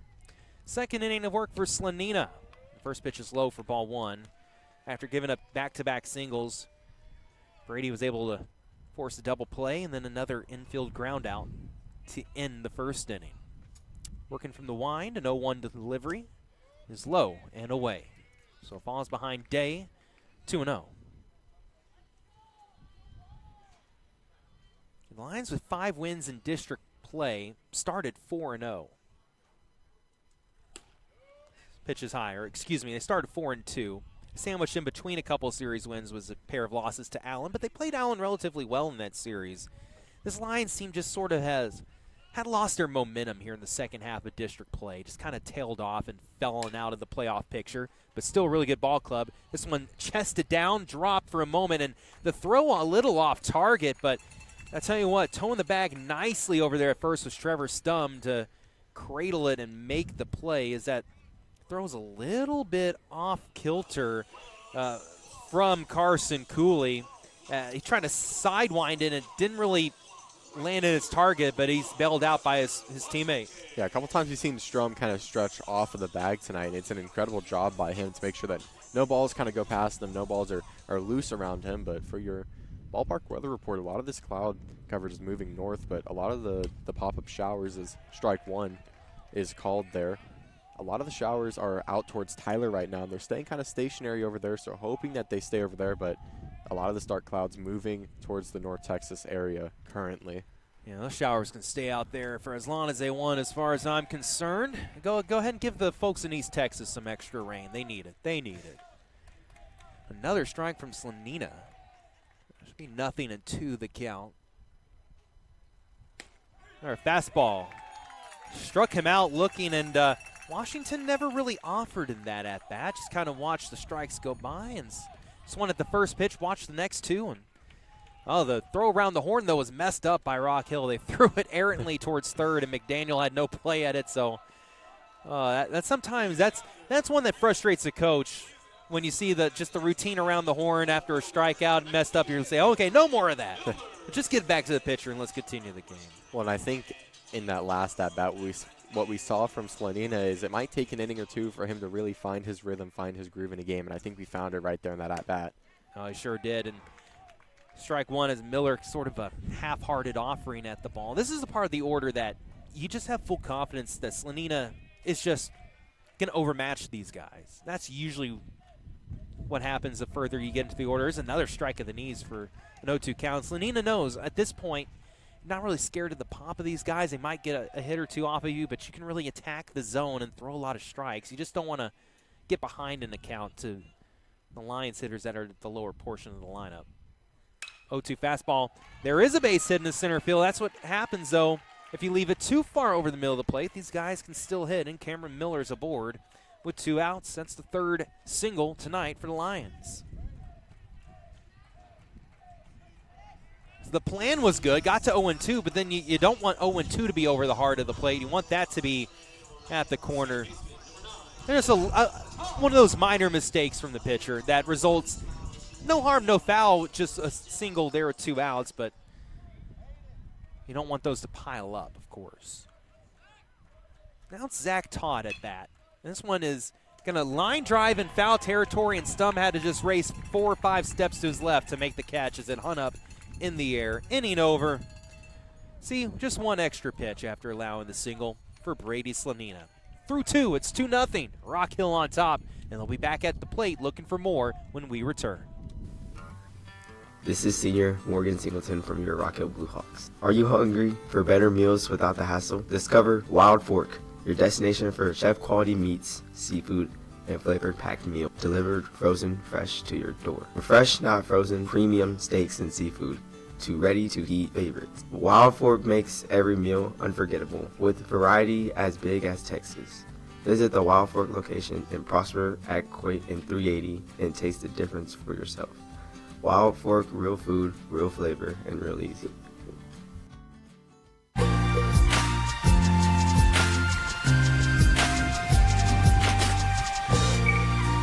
Second inning of work for Slanina. The first pitch is low for ball 1. After giving up back-to-back singles, Brady was able to force a double play and then another infield ground out to end the first inning. Working from the wind, an 0-1 delivery is low and away. So falls behind Day, 2-0. The Lions with 5 wins in district play started 4-0. Pitch is high, or excuse me, they started 4-2. Sandwiched in between a couple series wins was a pair of losses to Allen, but they played Allen relatively well in that series. This Lions team just sort of had lost their momentum here in the second half of district play, just kind of tailed off and fallen out of the playoff picture, but still a really good ball club. This one chested down, dropped for a moment, and the throw a little off target, but I tell you what, towing the bag nicely over there at first was Trevor Stum to cradle it and make the play. Is that throws a little bit off kilter from Carson Cooley. He tried to sidewind it and didn't really landed its target, but he's bailed out by his teammate. Yeah, a couple times we've seen Strum kind of stretch off of the bag tonight, and it's an incredible job by him to make sure that no balls kind of go past them, no balls are loose around him. But for your ballpark weather report, a lot of this cloud coverage is moving north, but a lot of the pop-up showers, as strike one is called there, a lot of the showers are out towards Tyler right now, and they're staying kind of stationary over there, so hoping that they stay over there, but a lot of the dark clouds moving towards the North Texas area currently. Yeah, those showers can stay out there for as long as they want, as far as I'm concerned. Go ahead and give the folks in East Texas some extra rain. They need it. They need it. Another strike from Slanina. Should be 0-2 the count. Our fastball struck him out looking, and Washington never really offered in that at-bat. Just kind of watched the strikes go by and swung at the first pitch, watched the next two, and the throw around the horn, though, was messed up by Rock Hill. They threw it errantly towards third, and McDaniel had no play at it. So sometimes that's one that frustrates the coach when you see just the routine around the horn after a strikeout and messed up. You're going to say, okay, no more of that. Just get back to the pitcher and let's continue the game. Well, and I think in that last at-bat, what we saw from Slanina is it might take an inning or two for him to really find his rhythm, find his groove in a game, and I think we found it right there in that at-bat. Oh, he sure did. And strike one is Miller, sort of a half-hearted offering at the ball. This is the part of the order that you just have full confidence that Slanina is just going to overmatch these guys. That's usually what happens the further you get into the order. There's another strike of the knees for an 0-2 count. Slanina knows at this point, not really scared of the pop of these guys. They might get a hit or two off of you, but you can really attack the zone and throw a lot of strikes. You just don't want to get behind in the count to the Lions hitters that are at the lower portion of the lineup. 0-2 fastball. There is a base hit in the center field. That's what happens, though. If you leave it too far over the middle of the plate, these guys can still hit, and Cameron Miller's aboard with 2 outs. That's the third single tonight for the Lions. The plan was good, got to 0-2, but then you don't want 0-2 to be over the heart of the plate. You want that to be at the corner. There's one of those minor mistakes from the pitcher that results no harm, no foul, just a single there with 2 outs, but you don't want those to pile up, of course. Now it's Zach Todd at bat. This one is going to line drive in foul territory, and Stum had to just race 4 or 5 steps to his left to make the catch as it hung up in the air. Inning over. See, just one extra pitch after allowing the single for Brady Slanina. Through 2, it's 2-0. Rock Hill on top, and they'll be back at the plate looking for more when we return. This is senior Morgan Singleton from your Rock Hill Bluehawks. Are you hungry for better meals without the hassle? Discover Wild Fork, your destination for chef-quality meats, seafood, and flavored packed meal delivered frozen fresh to your door. From fresh, not frozen, premium steaks and seafood to ready-to-eat favorites. Wild Fork makes every meal unforgettable with variety as big as Texas. Visit the Wild Fork location in Prosper, Aquate, and 380 and taste the difference for yourself. Wild Fork, real food, real flavor, and real easy.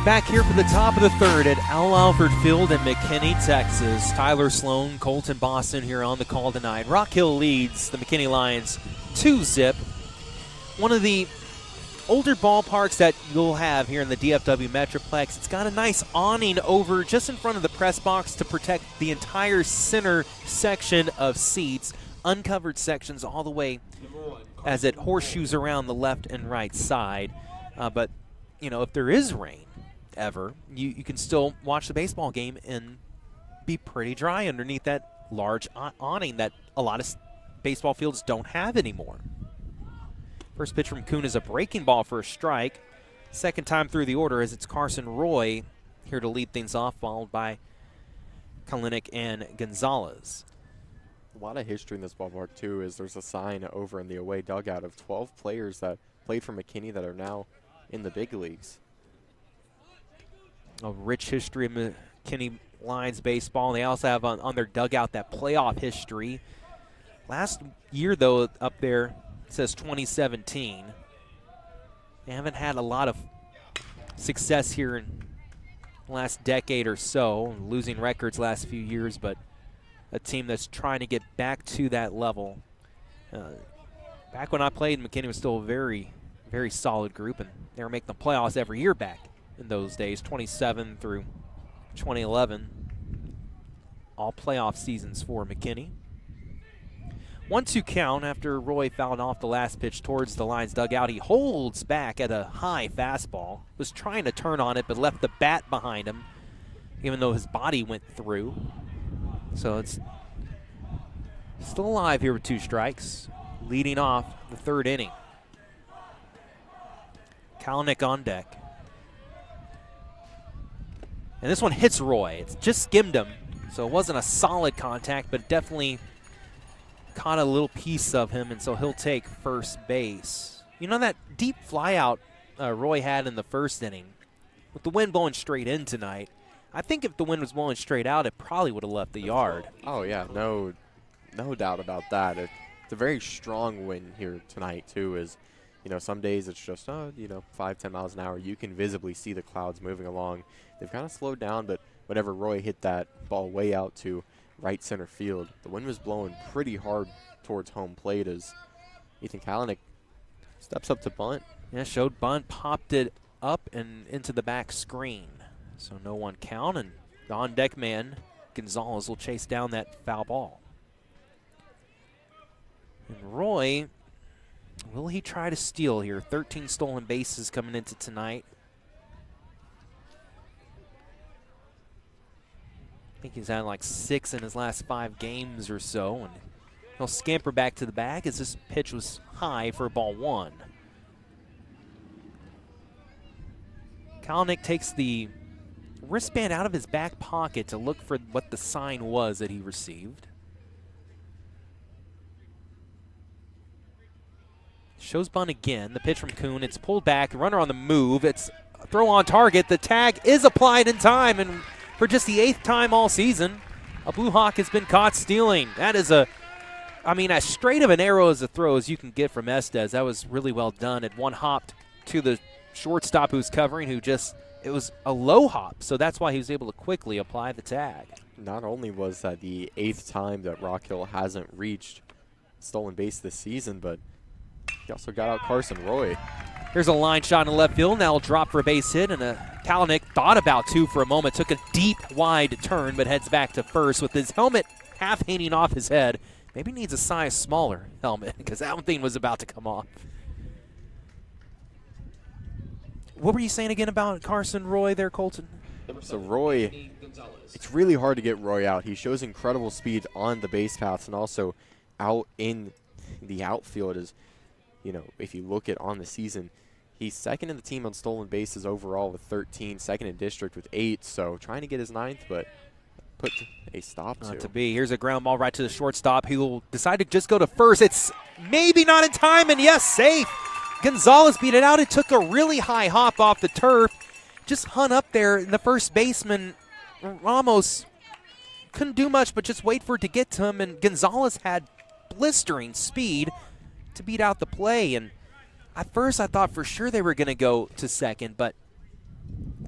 Back here for the top of the third at Al Alford Field in McKinney, Texas. Tyler Sloan, Colton Boston here on the call tonight. Rock Hill leads the McKinney Lions 2-0. One of the older ballparks that you'll have here in the DFW Metroplex. It's got a nice awning over just in front of the press box to protect the entire center section of seats. Uncovered sections all the way as it horseshoes around the left and right side. But, you know, if there is rain ever, you can still watch the baseball game and be pretty dry underneath that large awning that a lot of baseball fields don't have anymore. First pitch from Kuhn is a breaking ball for a strike. Second time through the order as it's Carson Roy here to lead things off, followed by Kalinick and Gonzalez. A lot of history in this ballpark, too, is there's a sign over in the away dugout of 12 players that played for McKinney that are now in the big leagues. A rich history of McKinney Lions baseball. They also have on their dugout that playoff history. Last year, though, up there, it says 2017. They haven't had a lot of success here in the last decade or so, losing records last few years, but a team that's trying to get back to that level. Back when I played, McKinney was still a very, very solid group, and they were making the playoffs every year back in those days, 27 through 2011. All playoff seasons for McKinney. 1-2 count after Roy fouled off the last pitch towards the Lions dugout. He holds back at a high fastball. Was trying to turn on it, but left the bat behind him, even though his body went through. So it's still alive here with 2 strikes, leading off the 3rd inning. Kalanick on deck. And this one hits Roy. It's just skimmed him, so it wasn't a solid contact, but definitely caught a little piece of him, and so he'll take first base. You know that deep flyout Roy had in the 1st inning, with the wind blowing straight in tonight, I think if the wind was blowing straight out, it probably would have left the yard. Oh, yeah, no doubt about that. It's a very strong wind here tonight, too, as, you know, some days it's just, 5-10 miles an hour. You can visibly see the clouds moving along. They've kind of slowed down, but whenever Roy hit that ball way out to right center field, the wind was blowing pretty hard towards home plate as Ethan Kalanick steps up to bunt. Yeah, showed bunt, popped it up and into the back screen. So no 1 count, and the on-deck man, Gonzalez, will chase down that foul ball. And Roy, will he try to steal here? 13 stolen bases coming into tonight. I think he's had like 6 in his last 5 games or so, and he'll scamper back to the bag as this pitch was high for ball 1. Kalanick takes the wristband out of his back pocket to look for what the sign was that he received. Shows bunt again. The pitch from Kuhn. It's pulled back. Runner on the move. It's a throw on target. The tag is applied in time, and for just the 8th time all season, a Blue Hawk has been caught stealing. That is as straight of an arrow as a throw as you can get from Estes. That was really well done. It one hopped to the shortstop who's covering, it was a low hop, so that's why he was able to quickly apply the tag. Not only was that the 8th time that Rock Hill hasn't reached stolen base this season, but he also got out Carson Roy. Here's a line shot in left field. Now will drop for a base hit, and Kalanick thought about 2 for a moment, took a deep, wide turn, but heads back to first with his helmet half hanging off his head. Maybe needs a size smaller helmet because that thing was about to come off. What were you saying again about Carson Roy there, Colton? So Roy, it's really hard to get Roy out. He shows incredible speed on the base paths and also out in the outfield. As you know, if you look at on the season, he's 2nd in the team on stolen bases overall with 13, 2nd in district with 8. So trying to get his 9th, but put a stop to. Not to be. Here's a ground ball right to the shortstop. He will decide to just go to first. It's maybe not in time, and yes, safe. Gonzalez beat it out. It took a really high hop off the turf. Just hung up there, and the first baseman, Ramos, couldn't do much but just wait for it to get to him, and Gonzalez had blistering speed to beat out the play. And at first I thought for sure they were going to go to second, but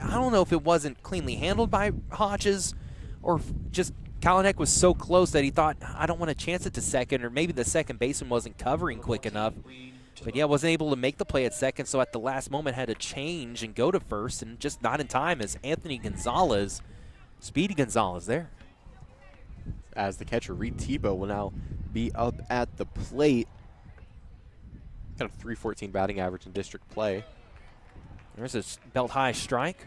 I don't know if it wasn't cleanly handled by Hodges or if just Kalanick was so close that he thought, I don't want to chance it to second, or maybe the second baseman wasn't covering quick enough. But, yeah, wasn't able to make the play at second, so at the last moment had to change and go to first, and just not in time as Anthony Gonzalez, Speedy Gonzalez there. As the catcher, Reed Tebow, will now be up at the plate. Kind of .314 batting average in district play. There's a belt-high strike.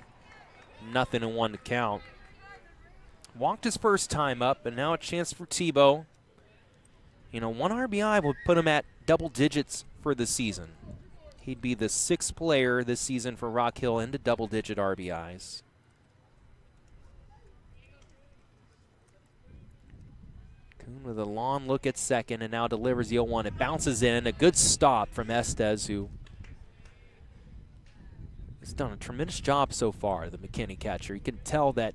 Nothing in 1 to count. Walked his first time up, and now a chance for Tebow. 1 RBI would put him at double digits for the season. He'd be the 6th player this season for Rock Hill into double-digit RBIs. Kuhn with a long look at second and now delivers the 0-1. It bounces in. A good stop from Estes, who has done a tremendous job so far, the McKinney catcher. You can tell that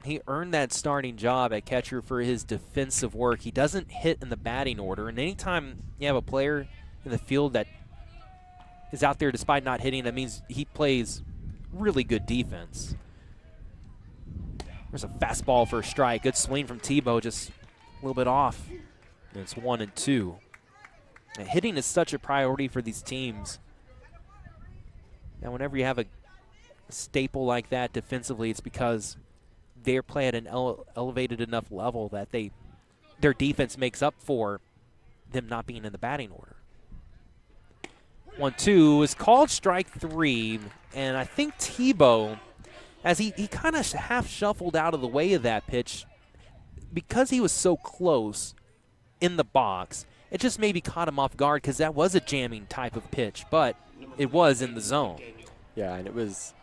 he earned that starting job at catcher for his defensive work. He doesn't hit in the batting order, and anytime you have a player in the field that is out there despite not hitting, that means he plays really good defense. There's a fastball for a strike. Good swing from Tebow, just a little bit off. And it's 1-2. And hitting is such a priority for these teams. Now, whenever you have a staple like that defensively, it's because they're playing at an elevated enough level that their defense makes up for them not being in the batting order. 1-2 is called strike 3, and I think Tebow, as he kind of half shuffled out of the way of that pitch, because he was so close in the box, it just maybe caught him off guard because that was a jamming type of pitch, but it was in the zone. Yeah, and it was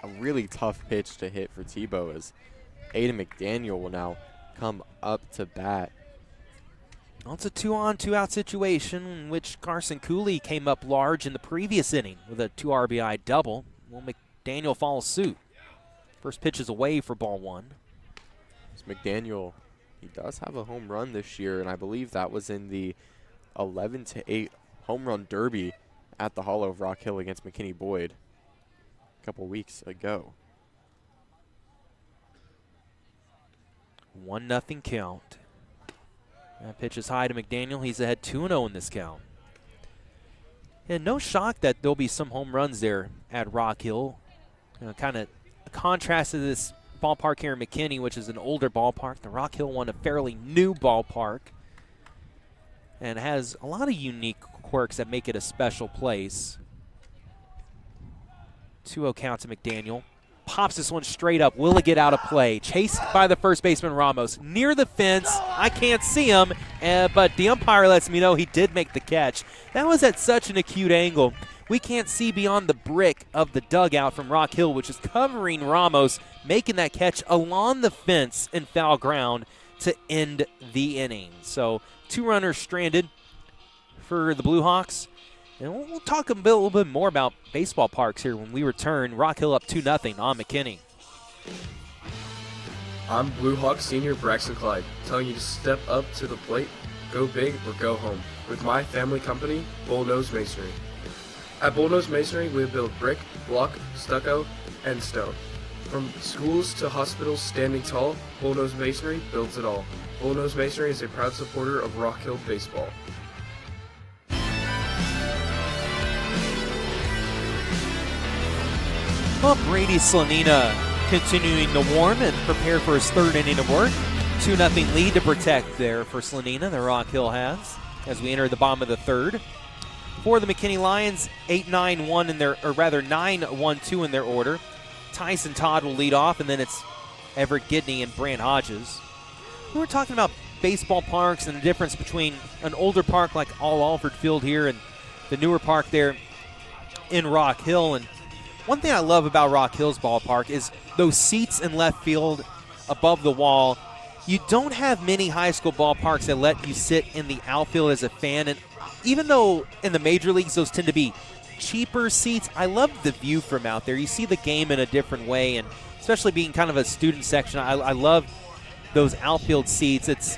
a really tough pitch to hit for Tebow, as Aiden McDaniel will now come up to bat. Well, it's a 2-on, 2-out situation in which Carson Cooley came up large in the previous inning with a 2 RBI double. Well, McDaniel follows suit. First pitch is away for ball 1. McDaniel, he does have a home run this year, and I believe that was in the 11-8 home run derby at the Hollow of Rock Hill against McKinney Boyd a couple weeks ago. 1-0 count. That pitch is high to McDaniel. He's ahead 2-0 in this count. And no shock that there'll be some home runs there at Rock Hill. Kind of a contrast to this ballpark here in McKinney, which is an older ballpark. The Rock Hill one, a fairly new ballpark, and has a lot of unique quirks that make it a special place. 2-0 count to McDaniel. Pops this one straight up. Will it get out of play? Chased by the first baseman Ramos. Near the fence. I can't see him, but the umpire lets me know he did make the catch. That was at such an acute angle. We can't see beyond the brick of the dugout from Rock Hill, which is covering Ramos, making that catch along the fence in foul ground to end the inning. So 2 runners stranded for the Blue Hawks. And we'll talk a little bit more about baseball parks here when we return. Rock Hill up 2-0 on McKinney. I'm Blue Hawk senior Braxton Clyde, telling you to step up to the plate, go big, or go home with my family company, Bullnose Masonry. At Bullnose Masonry, we build brick, block, stucco, and stone. From schools to hospitals standing tall, Bullnose Masonry builds it all. Bullnose Masonry is a proud supporter of Rock Hill baseball. Well, Brady Slanina continuing to warm and prepare for his 3rd inning of work. 2-0 lead to protect there for Slanina, the Rock Hill has, as we enter the bottom of the 3rd. For the McKinney Lions, 8-9-1 in their, or rather 9-1-2 in their order. Tyson Todd will lead off, and then it's Everett Gidney and Brant Hodges. We were talking about baseball parks and the difference between an older park like All Alford Field here and the newer park there in Rock Hill. And one thing I love about Rock Hill's ballpark is those seats in left field above the wall. You don't have many high school ballparks that let you sit in the outfield as a fan. And even though in the major leagues those tend to be cheaper seats, I love the view from out there. You see the game in a different way, and especially being kind of a student section, I love those outfield seats. It's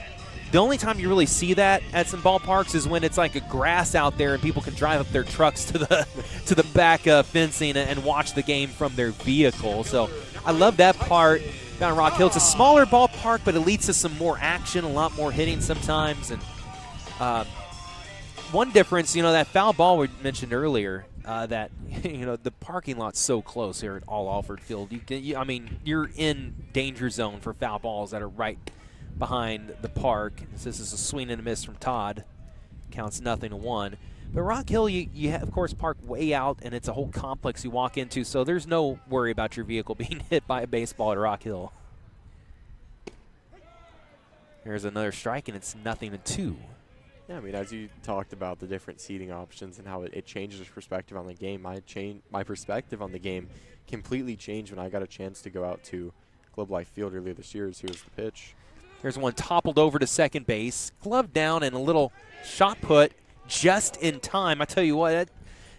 the only time you really see that at some ballparks is when it's like a grass out there and people can drive up their trucks to the back fencing and watch the game from their vehicle. So I love that part down Rock Hill. It's a smaller ballpark, but it leads to some more action, a lot more hitting sometimes. And one difference, that foul ball we mentioned earlier, that the parking lot's so close here at All Alford Field. You're in danger zone for foul balls that are right behind the park. This is a swing and a miss from Todd. Counts 0-1. But Rock Hill, you have, of course, park way out, and it's a whole complex you walk into, so there's no worry about your vehicle being hit by a baseball at Rock Hill. There's another strike, and it's 0-2. Yeah, as you talked about the different seating options and how it changes perspective on the game, my perspective on the game completely changed when I got a chance to go out to Globe Life Field earlier this year. Here's the pitch. There's one toppled over to second base. Glove down and a little shot put just in time. I tell you what,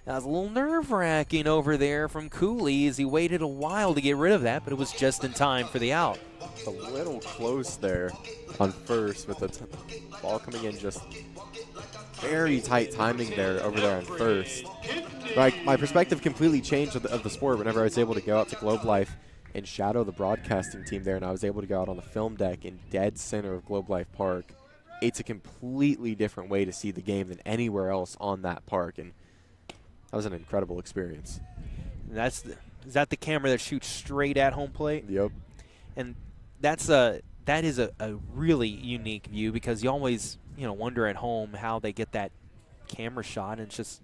that was a little nerve-wracking over there from Cooley as he waited a while to get rid of that, but it was just in time for the out. A little close there on first with the ball coming in, just very tight timing there over there on first. My perspective completely changed of the sport whenever I was able to go out to Globe Life and shadow the broadcasting team there, and I was able to go out on the film deck in dead center of Globe Life Park. It's a completely different way to see the game than anywhere else on that park, and that was an incredible experience. Is that the camera that shoots straight at home plate? Yep. And that is a really unique view, because you always wonder at home how they get that camera shot, and it's just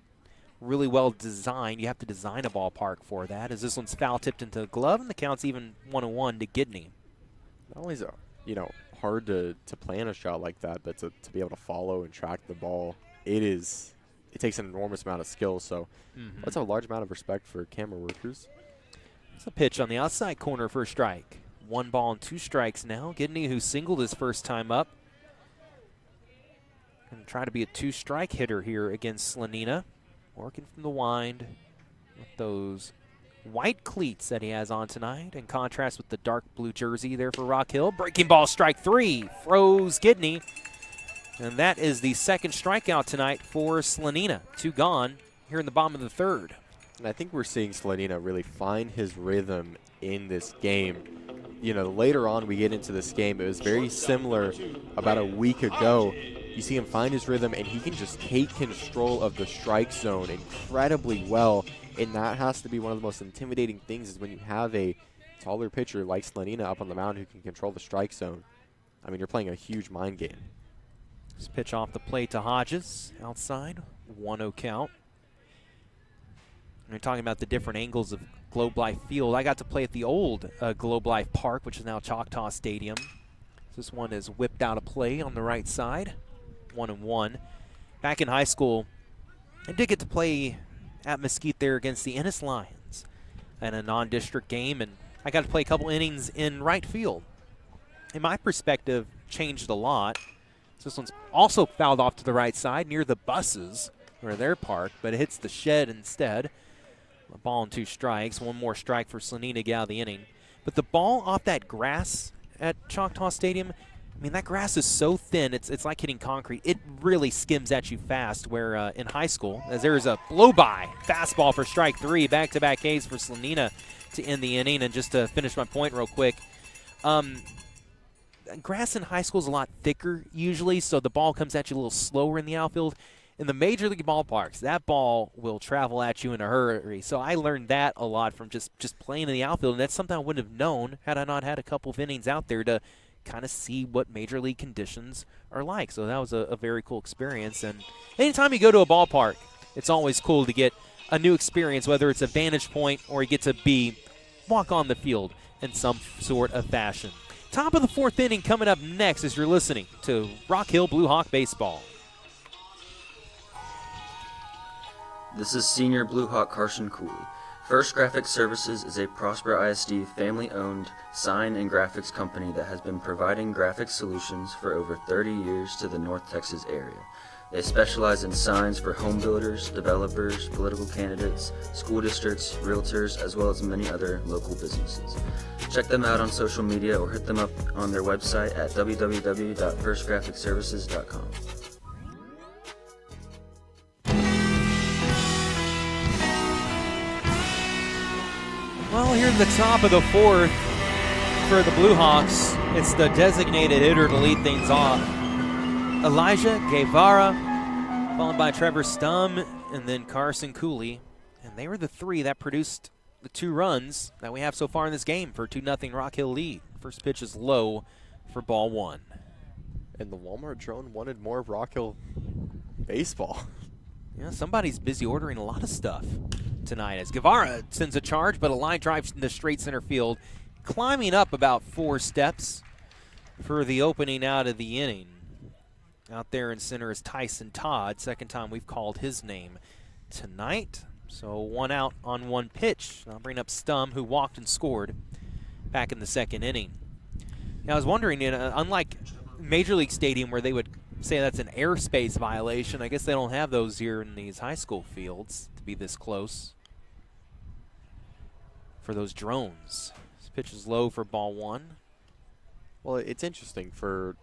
really well designed. You have to design a ballpark for that, as this one's foul tipped into the glove, and the count's even 1-1 to McKinney. Not only is it hard to plan a shot like that, but to be able to follow and track the ball, it takes an enormous amount of skill. So that's a large amount of respect for camera workers. It's a pitch on the outside corner for a strike. 1 ball and 2 strikes now. McKinney, who singled his first time up, going to try to be a 2-strike hitter here against Slanina. Working from the wind with those white cleats that he has on tonight, in contrast with the dark blue jersey there for Rock Hill. Breaking ball, strike 3, froze McKinney. And that is the second strikeout tonight for Slanina. 2 gone here in the bottom of the 3rd. And I think we're seeing Slanina really find his rhythm in this game. Later on we get into this game, it was very similar about a week ago. You see him find his rhythm, and he can just take control of the strike zone incredibly well. And that has to be one of the most intimidating things, is when you have a taller pitcher like Slanina up on the mound who can control the strike zone. I mean, you're playing a huge mind game. This pitch off the plate to Hodges, outside, 1-0 count. We're talking about the different angles of Globe Life Field. I got to play at the old Globe Life Park, which is now Choctaw Stadium. This one is whipped out of play on the right side. 1-1. Back in high school, I did get to play at Mesquite there against the Ennis Lions in a non-district game, and I got to play a couple innings in right field. And my perspective changed a lot. So this one's also fouled off to the right side near the buses where they're parked, but it hits the shed instead. A ball and 2 strikes. 1 more strike for Slanina to get out of the inning. But the ball off that grass at Choctaw Stadium, I mean, that grass is so thin, it's like hitting concrete. It really skims at you fast, where in high school, as there is a blow-by fastball for strike 3, back-to-back Ks for Slanina to end the inning. And just to finish my point real quick, grass in high school is a lot thicker usually, so the ball comes at you a little slower in the outfield. In the major league ballparks, that ball will travel at you in a hurry. So I learned that a lot from just playing in the outfield, and that's something I wouldn't have known had I not had a couple of innings out there to kind of see what major league conditions are like. So that was a very cool experience. And anytime you go to a ballpark, it's always cool to get a new experience, whether it's a vantage point or you get to walk on the field in some sort of fashion. Top of the 4th inning coming up next as you're listening to Rock Hill Blue Hawk Baseball. This is Senior Blue Hawk Carson Cooley. First Graphic Services is a Prosper ISD family-owned sign and graphics company that has been providing graphic solutions for over 30 years to the North Texas area. They specialize in signs for home builders, developers, political candidates, school districts, realtors, as well as many other local businesses. Check them out on social media or hit them up on their website at www.firstgraphicservices.com. Well, here at the top of the 4th for the Blue Hawks, it's the designated hitter to lead things off. Elijah Guevara, followed by Trevor Stum, and then Carson Cooley. And they were the 3 that produced the 2 runs that we have so far in this game for a 2-0 Rock Hill lead. First pitch is low for ball 1. And the Walmart drone wanted more of Rock Hill baseball. Yeah, somebody's busy ordering a lot of stuff tonight, as Guevara sends a charge, but a line drive into straight center field, climbing up about 4 steps for the opening out of the inning. Out there in center is Tyson Todd. Second time we've called his name tonight. So 1 out on 1 pitch. I'll bring up Stum, who walked and scored back in the 2nd inning. Now, I was wondering, unlike Major League Stadium where they would say that's an airspace violation, I guess they don't have those here in these high school fields to be this close for those drones. This pitch is low for ball 1. Well, it's interesting. For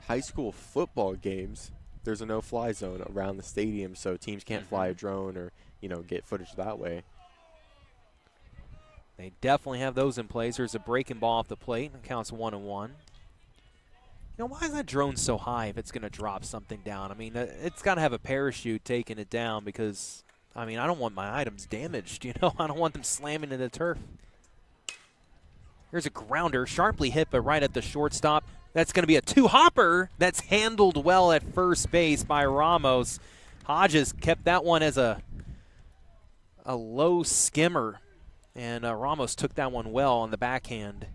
high school football games, there's a no-fly zone around the stadium, so teams can't fly a drone or, get footage that way. They definitely have those in place. There's a breaking ball off the plate. It counts 1-1. Why is that drone so high if it's going to drop something down? I mean, it's got to have a parachute taking it down because, I don't want my items damaged, I don't want them slamming into the turf. Here's a grounder, sharply hit, but right at the shortstop. That's going to be a two-hopper that's handled well at first base by Ramos. Hodges kept that one as a low skimmer, and Ramos took that one well on the backhand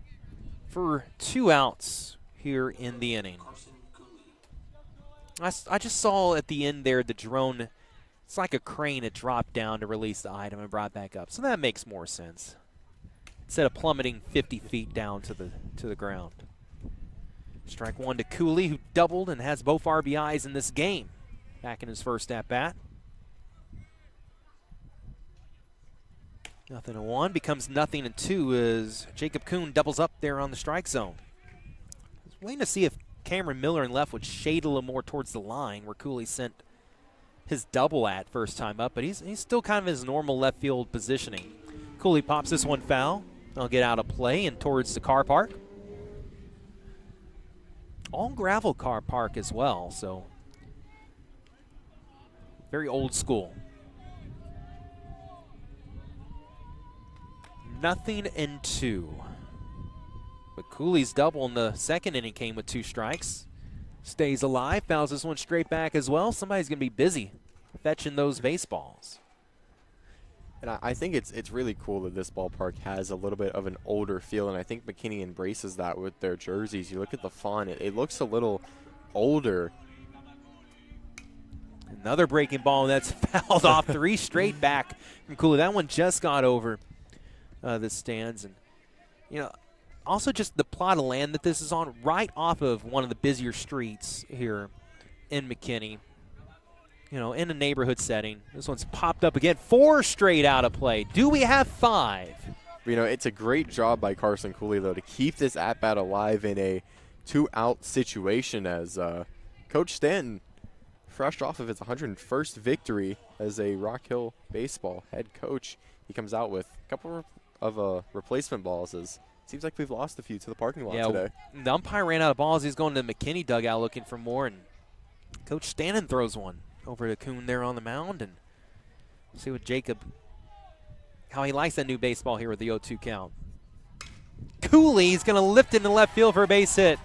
for 2 outs here in the inning. I just saw at the end there the drone, it's like a crane. It dropped down to release the item and brought back up. So that makes more sense. Instead of plummeting 50 feet down to the ground. Strike one to Cooley, who doubled and has both RBIs in this game. Back in his first at-bat. 0-1 becomes 0-2 as Jacob Kuhn doubles up there on the strike zone. Waiting to see if Cameron Miller in left would shade a little more towards the line where Cooley sent his double at first time up, but he's still kind of his normal left field positioning. Cooley pops this one foul. I'll get out of play and towards the car park. All gravel car park as well, so very old school. 0-2. But Cooley's double in the second inning came with 2 strikes. Stays alive, fouls this one straight back as well. Somebody's going to be busy fetching those baseballs. And I think it's really cool that this ballpark has a little bit of an older feel, and I think McKinney embraces that with their jerseys. You look at the font, it looks a little older. Another breaking ball that's fouled off 3 straight back from Cooley. That one just got over the stands. And, also just the plot of land that this is on, right off of one of the busier streets here in McKinney. In a neighborhood setting. This one's popped up again. 4 straight out of play. Do we have 5? It's a great job by Carson Cooley, though, to keep this at-bat alive in a 2-out situation as Coach Stanton, fresh off of his 101st victory as a Rock Hill baseball head coach, he comes out with a couple of replacement balls as it seems like we've lost a few to the parking lot today. The umpire ran out of balls. He's going to the McKinney dugout looking for more, and Coach Stanton throws one over to Kuhn there on the mound, and see what Jacob, how he likes that new baseball here with the 0-2 count. Cooley's going to lift into left field for a base hit.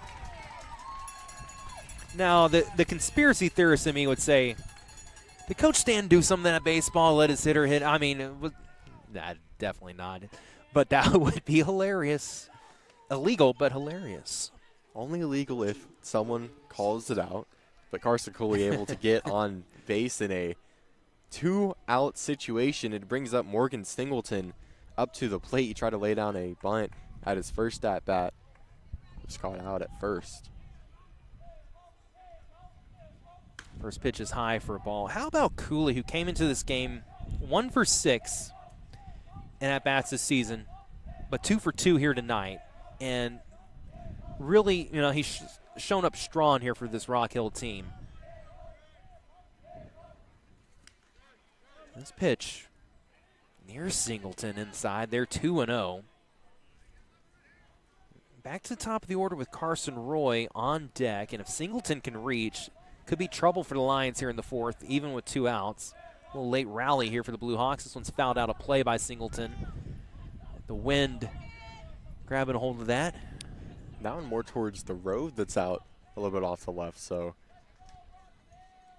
Now, the conspiracy theorist in me would say, did Coach Stan do something at baseball, let his hitter hit? Definitely not. But that would be hilarious. Illegal, but hilarious. Only illegal if someone calls it out. But Carson Cooley able to get on base in a 2-out situation. It brings up Morgan Singleton up to the plate. He tried to lay down a bunt at his first at-bat. Was caught out at first. First pitch is high for a ball. How about Cooley, who came into this game 1 for 6 in at-bats this season, but 2 for 2 here tonight. And really, he's shown up strong here for this Rock Hill team. This pitch near Singleton inside. They're 2-0. Back to the top of the order with Carson Roy on deck. And if Singleton can reach, could be trouble for the Lions here in the 4th, even with 2 outs. A little late rally here for the Blue Hawks. This one's fouled out of play by Singleton. The wind grabbing a hold of that. Now more towards the road that's out a little bit off the left, so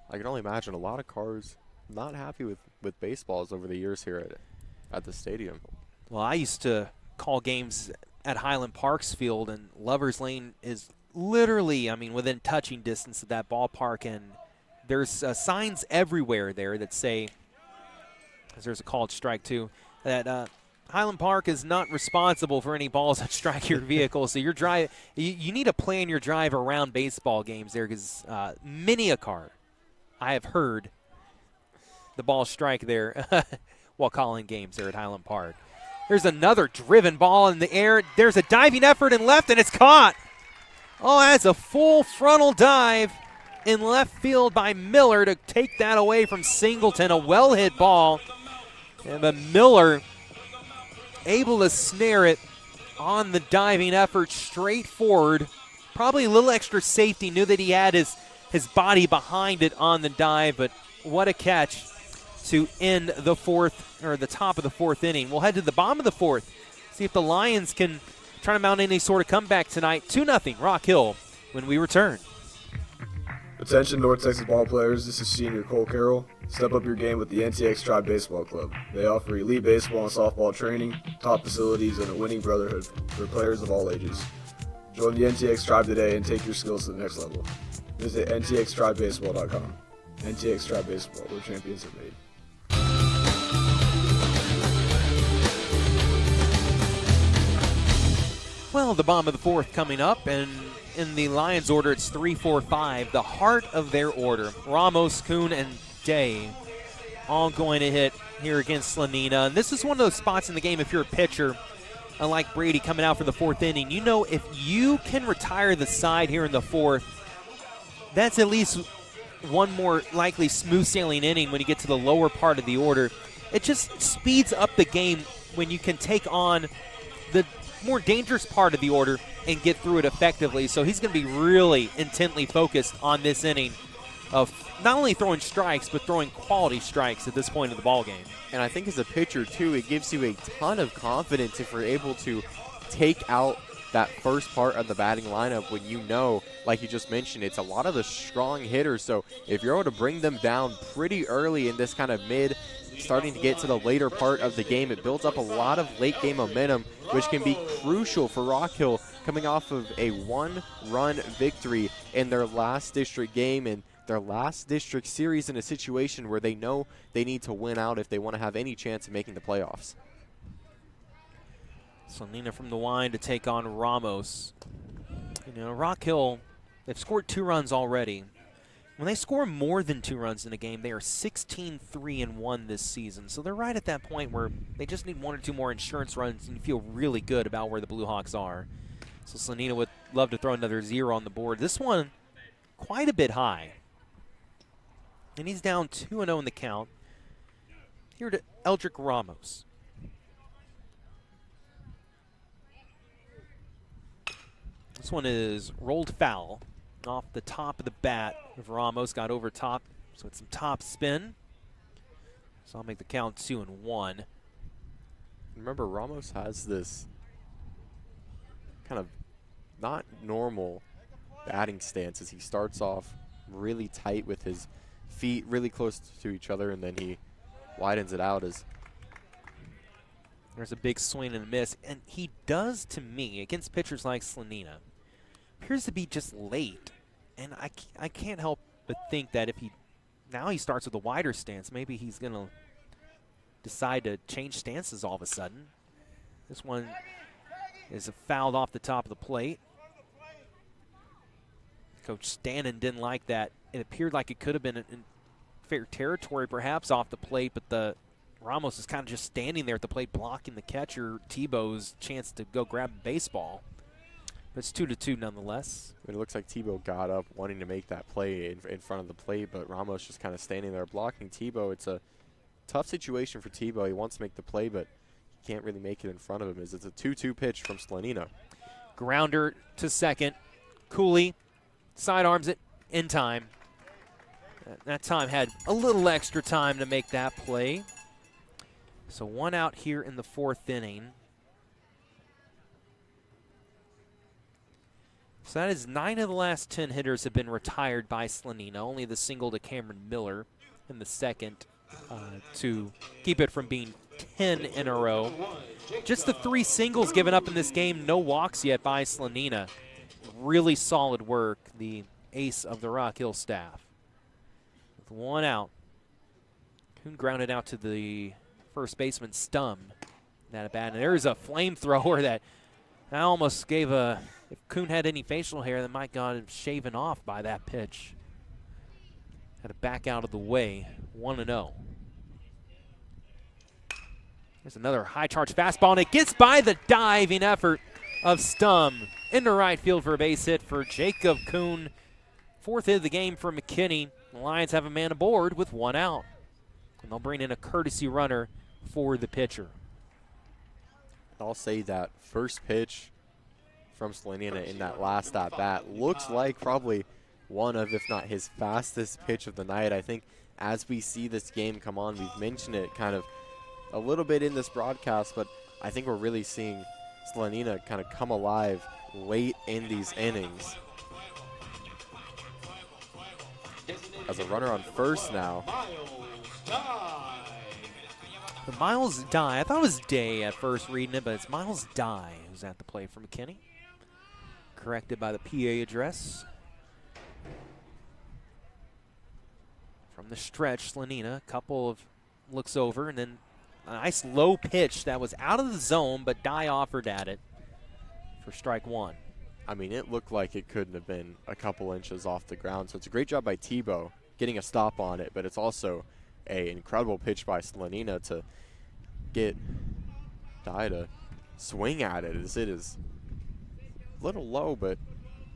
I can only imagine a lot of cars not happy with baseballs over the years here at the stadium. Well, I used to call games at Highland Parks Field, and Lover's Lane is literally, within touching distance of that ballpark, and there's signs everywhere there that say, as there's a called strike too, that Highland Park is not responsible for any balls that strike your vehicle. So your drive, you need to plan your drive around baseball games there, because many a car I have heard the ball strike there while calling games there at Highland Park. There's another driven ball in the air. There's a diving effort in left, and it's caught. Oh, that's a full frontal dive in left field by Miller to take that away from Singleton. A well-hit ball. But Miller able to snare it on the diving effort straight forward. Probably a little extra safety, knew that he had his body behind it on the dive, but what a catch to end the top of the fourth inning. We'll head to the bottom of the fourth, see if the Lions can try to mount any sort of comeback tonight. 2-0 Rock Hill when we return. Attention North Texas ball players, this is senior Cole Carroll. Step up your game with the NTX Tribe Baseball Club. They offer elite baseball and softball training, top facilities, and a winning brotherhood for players of all ages. Join the NTX Tribe today and take your skills to the next level. Visit ntxtribebaseball.com. NTX Tribe Baseball, where champions are made. Well, the bottom of the fourth coming up, and in the Lions order, it's 3-4-5, the heart of their order. Ramos, Kuhn, and Day all going to hit here against Slanina. And this is one of those spots in the game, if you're a pitcher, unlike Brady coming out for the fourth inning, you know if you can retire the side here in the fourth, that's at least one more likely smooth sailing inning when you get to the lower part of the order. It just speeds up the game when you can take on the more dangerous part of the order and get through it effectively. So he's going to be really intently focused on this inning of not only throwing strikes, but throwing quality strikes at this point of the ball game. And I think as a pitcher, too, it gives you a ton of confidence if you're able to take out that first part of the batting lineup when you know, like you just mentioned, it's a lot of the strong hitters. So if you're able to bring them down pretty early in this kind of starting to get to the later part of the game, it builds up a lot of late game momentum, which can be crucial for Rock Hill coming off of a one-run victory in their last district game and their last district series in a situation where they know they need to win out if they want to have any chance of making the playoffs. Slanina from the line to take on Ramos. You know, Rock Hill, they've scored 2 runs already. When they score more than 2 runs in a game, they are 16-3-1 this season. So they're right at that point where they just need 1 or 2 more insurance runs and you feel really good about where the Blue Hawks are. So Slanina would love to throw another 0 on the board. This one, quite a bit high. And he's down 2-0 in the count. Here to Eldrick Ramos. This one is rolled foul off the top of the bat of Ramos. Got over top, so it's some top spin. So I'll make the count 2-1. Remember, Ramos has this kind of not normal batting stance as he starts off really tight with his feet really close to each other, and then he widens it out as there's a big swing and a miss. And he does, to me, against pitchers like Slanina, appears to be just late. And I can't help but think that if now he starts with a wider stance, maybe he's going to decide to change stances all of a sudden. This one is fouled off the top of the plate. Coach Stannon didn't like that. It appeared like it could have been in fair territory perhaps off the plate, but the Ramos is kind of just standing there at the plate blocking the catcher Tebow's chance to go grab a baseball. But it's 2-2 nonetheless. It looks like Tebow got up wanting to make that play in front of the plate, but Ramos just kind of standing there blocking Tebow. It's a tough situation for Tebow. He wants to make the play, but he can't really make it in front of him. It's a 2-2 pitch from Slanina. Grounder to second. Cooley sidearms it in time. That time had a little extra time to make that play. So 1 out here in the 4th inning. So that is 9 of the last 10 hitters have been retired by Slanina. Only the single to Cameron Miller in the second to keep it from being 10 in a row. Just the 3 singles given up in this game. No walks yet by Slanina. Really solid work, the ace of the Rock Hill staff. With 1 out. Kuhn grounded out to the first baseman Stum. That at bat. And there's a flamethrower that I almost gave a, if Kuhn had any facial hair, that might got him shaven off by that pitch. Had to back out of the way. 1-0. There's another high charge fastball, and it gets by the diving effort of Stum into right field for a base hit for Jacob Kuhn. 4th hit of the game for McKinney. The Lions have a man aboard with 1 out. And they'll bring in a courtesy runner for the pitcher. I'll say that first pitch from Slanina in that last at-bat looks like probably one of, if not his fastest pitch of the night. I think as we see this game come on, we've mentioned it kind of a little bit in this broadcast, but I think we're really seeing Slanina kind of come alive late in these innings. As a runner on first now. The Miles Dye. I thought it was Day at first reading it, but it's Miles Dye who's at the plate for McKinney. Corrected by the PA address. From the stretch, Slanina, a couple of looks over, and then a nice low pitch that was out of the zone, but Dye offered at it for strike one. I mean, it looked like it couldn't have been a couple inches off the ground. So it's a great job by Tebow getting a stop on it, but it's also an incredible pitch by Slanina to get Dye to swing at it, as it is a little low, but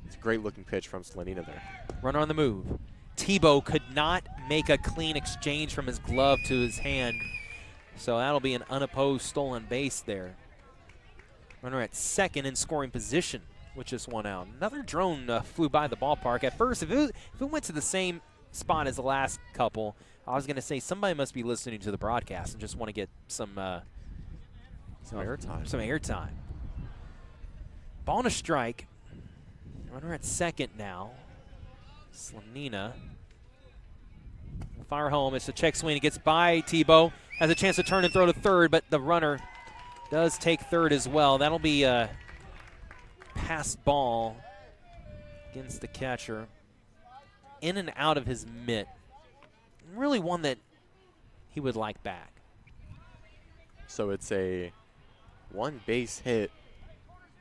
it's a great looking pitch from Slanina there. Runner on the move. Tebow could not make a clean exchange from his glove to his hand, so that'll be an unopposed stolen base there. Runner at second in scoring position with just one out. Another drone flew by the ballpark. At first, if it went to the same spot as the last couple, I was going to say somebody must be listening to the broadcast and just want to get some airtime. Some airtime. Ball and a strike. Runner at second now. Slanina will fire home. It's a check swing. It gets by Tebow. Has a chance to turn and throw to third, but the runner does take third as well. That'll be a passed ball against the catcher. In and out of his mitt. Really one that he would like back. So it's a one base hit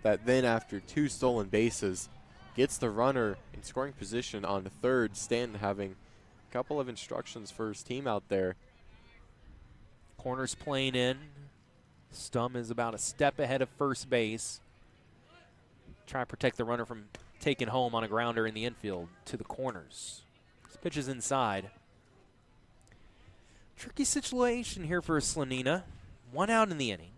that then, after two stolen bases, gets the runner in scoring position on the third. Stanton having a couple of instructions for his team out there. Corner's playing in. Stum is about a step ahead of first base. Try to protect the runner from taking home on a grounder in the infield to the corners. This pitch is inside. Tricky situation here for Slanina. One out in the inning.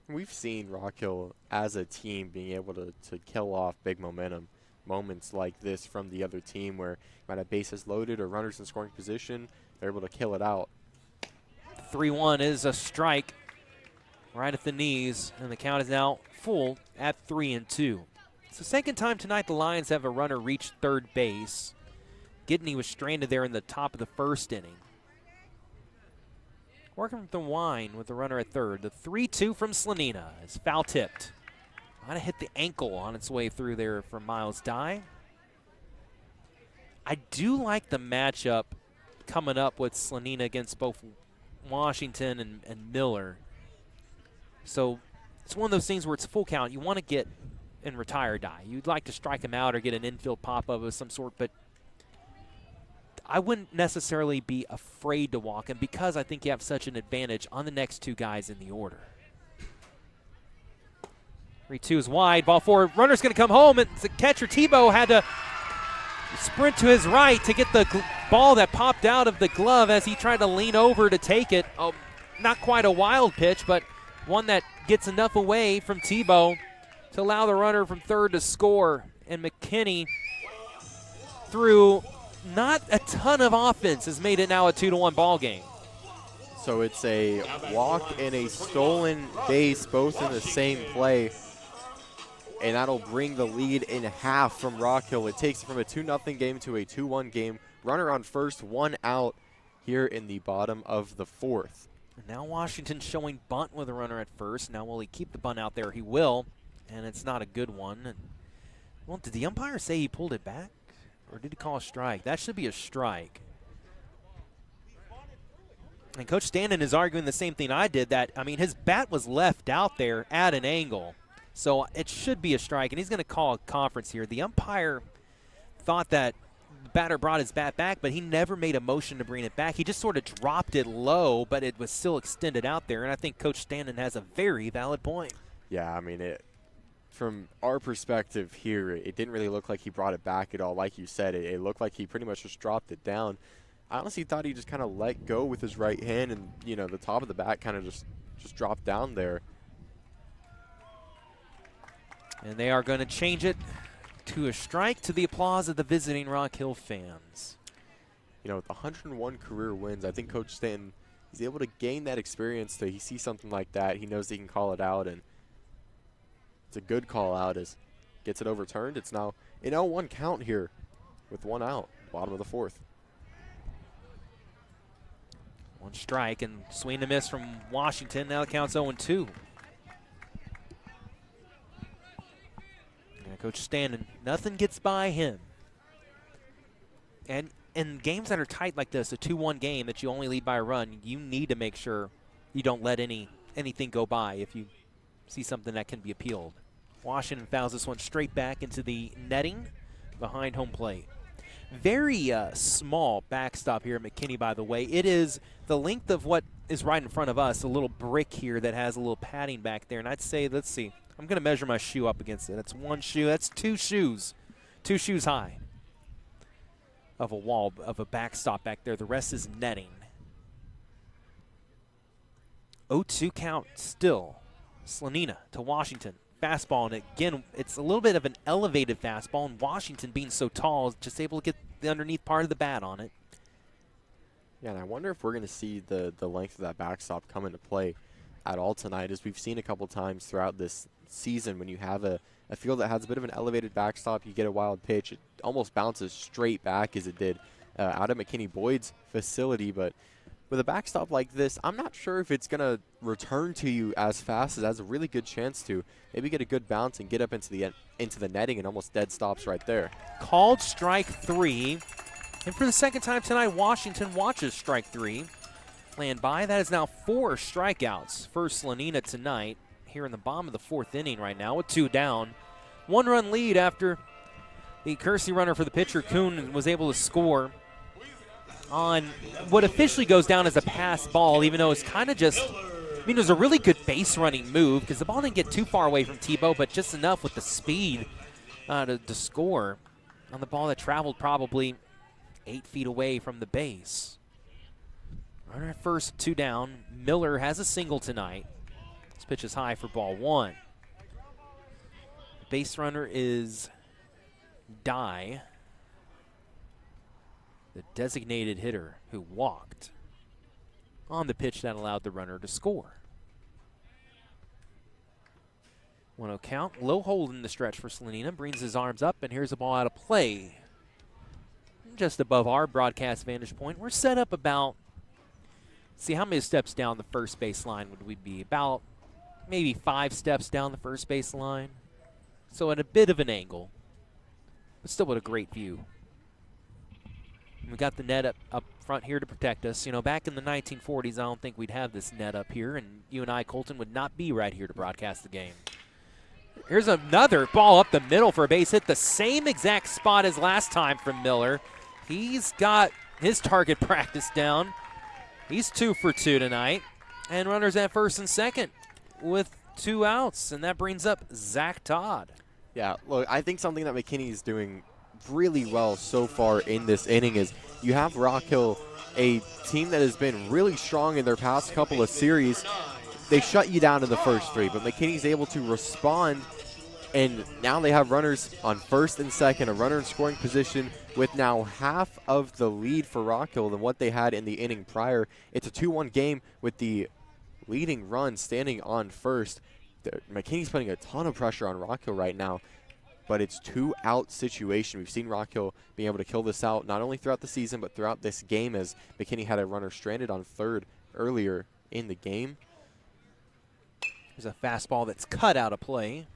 We've seen Rock Hill as a team being able to kill off big momentum moments like this from the other team, where might have bases loaded or runners in scoring position. They're able to kill it out. 3-1 is a strike right at the knees, and the count is now full at 3-2. It's the second time tonight the Lions have a runner reach third base. Gidney was stranded there in the top of the first inning. Working from the wine with the runner at third. The 3-2 from Slanina is foul tipped. Might have hit the ankle on its way through there from Miles Dye. I do like the matchup coming up with Slanina against both Washington and Miller. So it's one of those things where it's a full count. You want to get and retire Dye. You'd like to strike him out or get an infield pop-up of some sort, but I wouldn't necessarily be afraid to walk him because I think you have such an advantage on the next two guys in the order. 3-2 is wide. Ball forward. Runner's going to come home, and the catcher Tebow had to sprint to his right to get the ball that popped out of the glove as he tried to lean over to take it. Oh, not quite a wild pitch, but one that gets enough away from Tebow to allow the runner from third to score. And McKinney, through not a ton of offense, has made it now a 2-1 ball game. So it's a walk and a stolen base, both in the same play. And that'll bring the lead in half from Rock Hill. It takes it from a 2-0 game to a 2-1 game. Runner on first, one out here in the bottom of the fourth. And now Washington showing bunt with a runner at first. Now will he keep the bunt out there? He will, and it's not a good one. And, well, did the umpire say he pulled it back, or did he call a strike? That should be a strike. And Coach Stanton is arguing the same thing I did, that, I mean, his bat was left out there at an angle. So it should be a strike, and he's going to call a conference here. The umpire thought that the batter brought his bat back, but he never made a motion to bring it back. He just sort of dropped it low, but it was still extended out there, and I think Coach Stanton has a very valid point. Yeah, I mean, from our perspective here, it didn't really look like he brought it back at all. Like you said, it looked like he pretty much just dropped it down. I honestly thought he just kind of let go with his right hand, and, you know, the top of the bat kind of just dropped down there. And they are going to change it to a strike to the applause of the visiting Rock Hill fans. You know, with 101 career wins, I think Coach Stanton is able to gain that experience. He sees something like that, he knows he can call it out, and it's a good call out as gets it overturned. It's now an 0-1 count here with 1 out, bottom of the 4th. 1 strike and swing and a miss from Washington. Now the count's 0-2. Yeah, Coach Stanton, nothing gets by him. And in games that are tight like this, a 2-1 game that you only lead by a run, you need to make sure you don't let anything go by if you see something that can be appealed. Washington fouls this one straight back into the netting behind home plate. Very small backstop here at McKinney, by the way. It is the length of what is right in front of us, a little brick here that has a little padding back there. And I'd say, let's see, I'm going to measure my shoe up against it. That's 1 shoe. That's 2 shoes. 2 shoes high of a wall, of a backstop back there. The rest is netting. 0-2 count still. Slanina to Washington. Fastball, and again, it's a little bit of an elevated fastball, and Washington being so tall is just able to get the underneath part of the bat on it. Yeah, and I wonder if we're going to see the length of that backstop come into play at all tonight, as we've seen a couple times throughout this season. When you have a field that has a bit of an elevated backstop, you get a wild pitch, it almost bounces straight back as it did out of McKinney Boyd's facility. But with a backstop like this, I'm not sure if it's going to return to you as fast. It has a really good chance to maybe get a good bounce and get up into the netting, and almost dead stops right there. Called strike 3. And for the second time tonight, Washington watches strike 3 land by. That is now 4 strikeouts for Slanina tonight here in the bottom of the 4th inning right now with 2 down. 1-run lead after the Kersey runner for the pitcher, Kuhn, was able to score on what officially goes down as a pass ball, even though it's kind of just, I mean, it was a really good base running move because the ball didn't get too far away from Tebow, but just enough with the speed to score on the ball that traveled probably 8 feet away from the base. Runner at first, 2 down. Miller has a single tonight. This pitch is high for ball 1. The base runner is Dye, the designated hitter who walked on the pitch that allowed the runner to score. 1-0 count. Low hold in the stretch for Slanina. Brings his arms up, and here's a ball out of play. Just above our broadcast vantage point. We're set up about, see, how many steps down the first base line would we be? About maybe 5 steps down the first base line. So at a bit of an angle, but still with a great view. We got the net up front here to protect us. You know, back in the 1940s, I don't think we'd have this net up here, and you and I, Colton, would not be right here to broadcast the game. Here's another ball up the middle for a base hit, the same exact spot as last time from Miller. He's got his target practice down. He's 2 for 2 tonight, and runners at first and second with 2 outs, and that brings up Zach Todd. Yeah, look, I think something that McKinney is doing really well so far in this inning is you have Rock Hill, a team that has been really strong in their past couple of series. They shut you down in the first 3, but McKinney's able to respond, and now they have runners on first and second, a runner in scoring position with now half of the lead for Rock Hill than what they had in the inning prior. It's a 2-1 game with the leading run standing on first. McKinney's putting a ton of pressure on Rock Hill right now, but it's 2-out situation. We've seen Rock Hill being able to kill this out not only throughout the season but throughout this game, as McKinney had a runner stranded on third earlier in the game. There's a fastball that's cut out of play.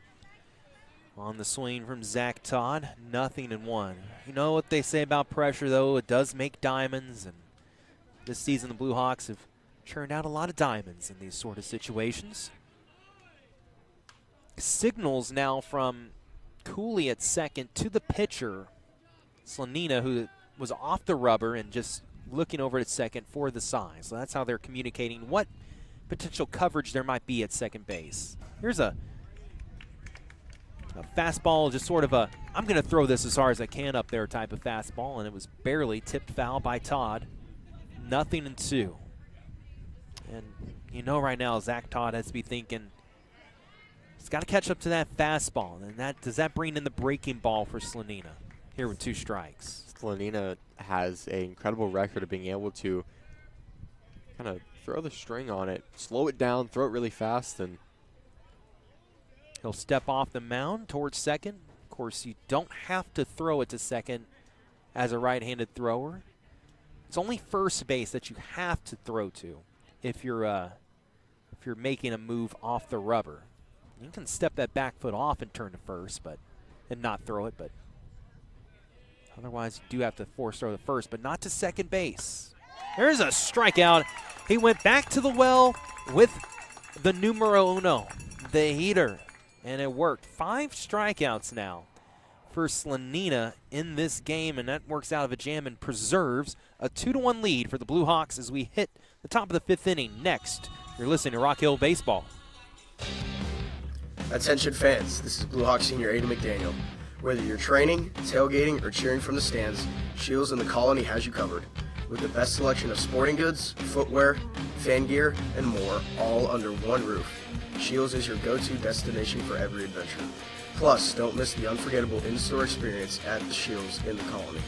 On the swing from Zach Todd, 0-1. You know what they say about pressure, though? It does make diamonds, and this season the Blue Hawks have churned out a lot of diamonds in these sort of situations. Signals now from Cooley at second to the pitcher, Slanina, who was off the rubber and just looking over at second for the sign. So that's how they're communicating what potential coverage there might be at second base. Here's a fastball, just sort of a, I'm going to throw this as hard as I can up there type of fastball, and it was barely tipped foul by Todd. 0-2. And you know right now Zach Todd has to be thinking, He's got to catch up to that fastball. And does that bring in the breaking ball for Slanina here with 2 strikes? Slanina has an incredible record of being able to kind of throw the string on it, slow it down, throw it really fast, and he'll step off the mound towards second. Of course, you don't have to throw it to second as a right-handed thrower. It's only first base that you have to throw to if you're making a move off the rubber. You can step that back foot off and turn to first, and not throw it, but otherwise you do have to force throw to first, but not to second base. There's a strikeout. He went back to the well with the numero uno, the heater, and it worked. 5 strikeouts now for Slanina in this game, and that works out of a jam and preserves a 2-1 lead for the Blue Hawks as we hit the top of the 5th inning. Next, you're listening to Rock Hill Baseball. Attention fans, this is Blue Hawk Senior Aiden McDaniel. Whether you're training, tailgating, or cheering from the stands, Shields in the Colony has you covered. With the best selection of sporting goods, footwear, fan gear, and more, all under one roof. Shields is your go-to destination for every adventure. Plus, don't miss the unforgettable in-store experience at the Shields in the Colony.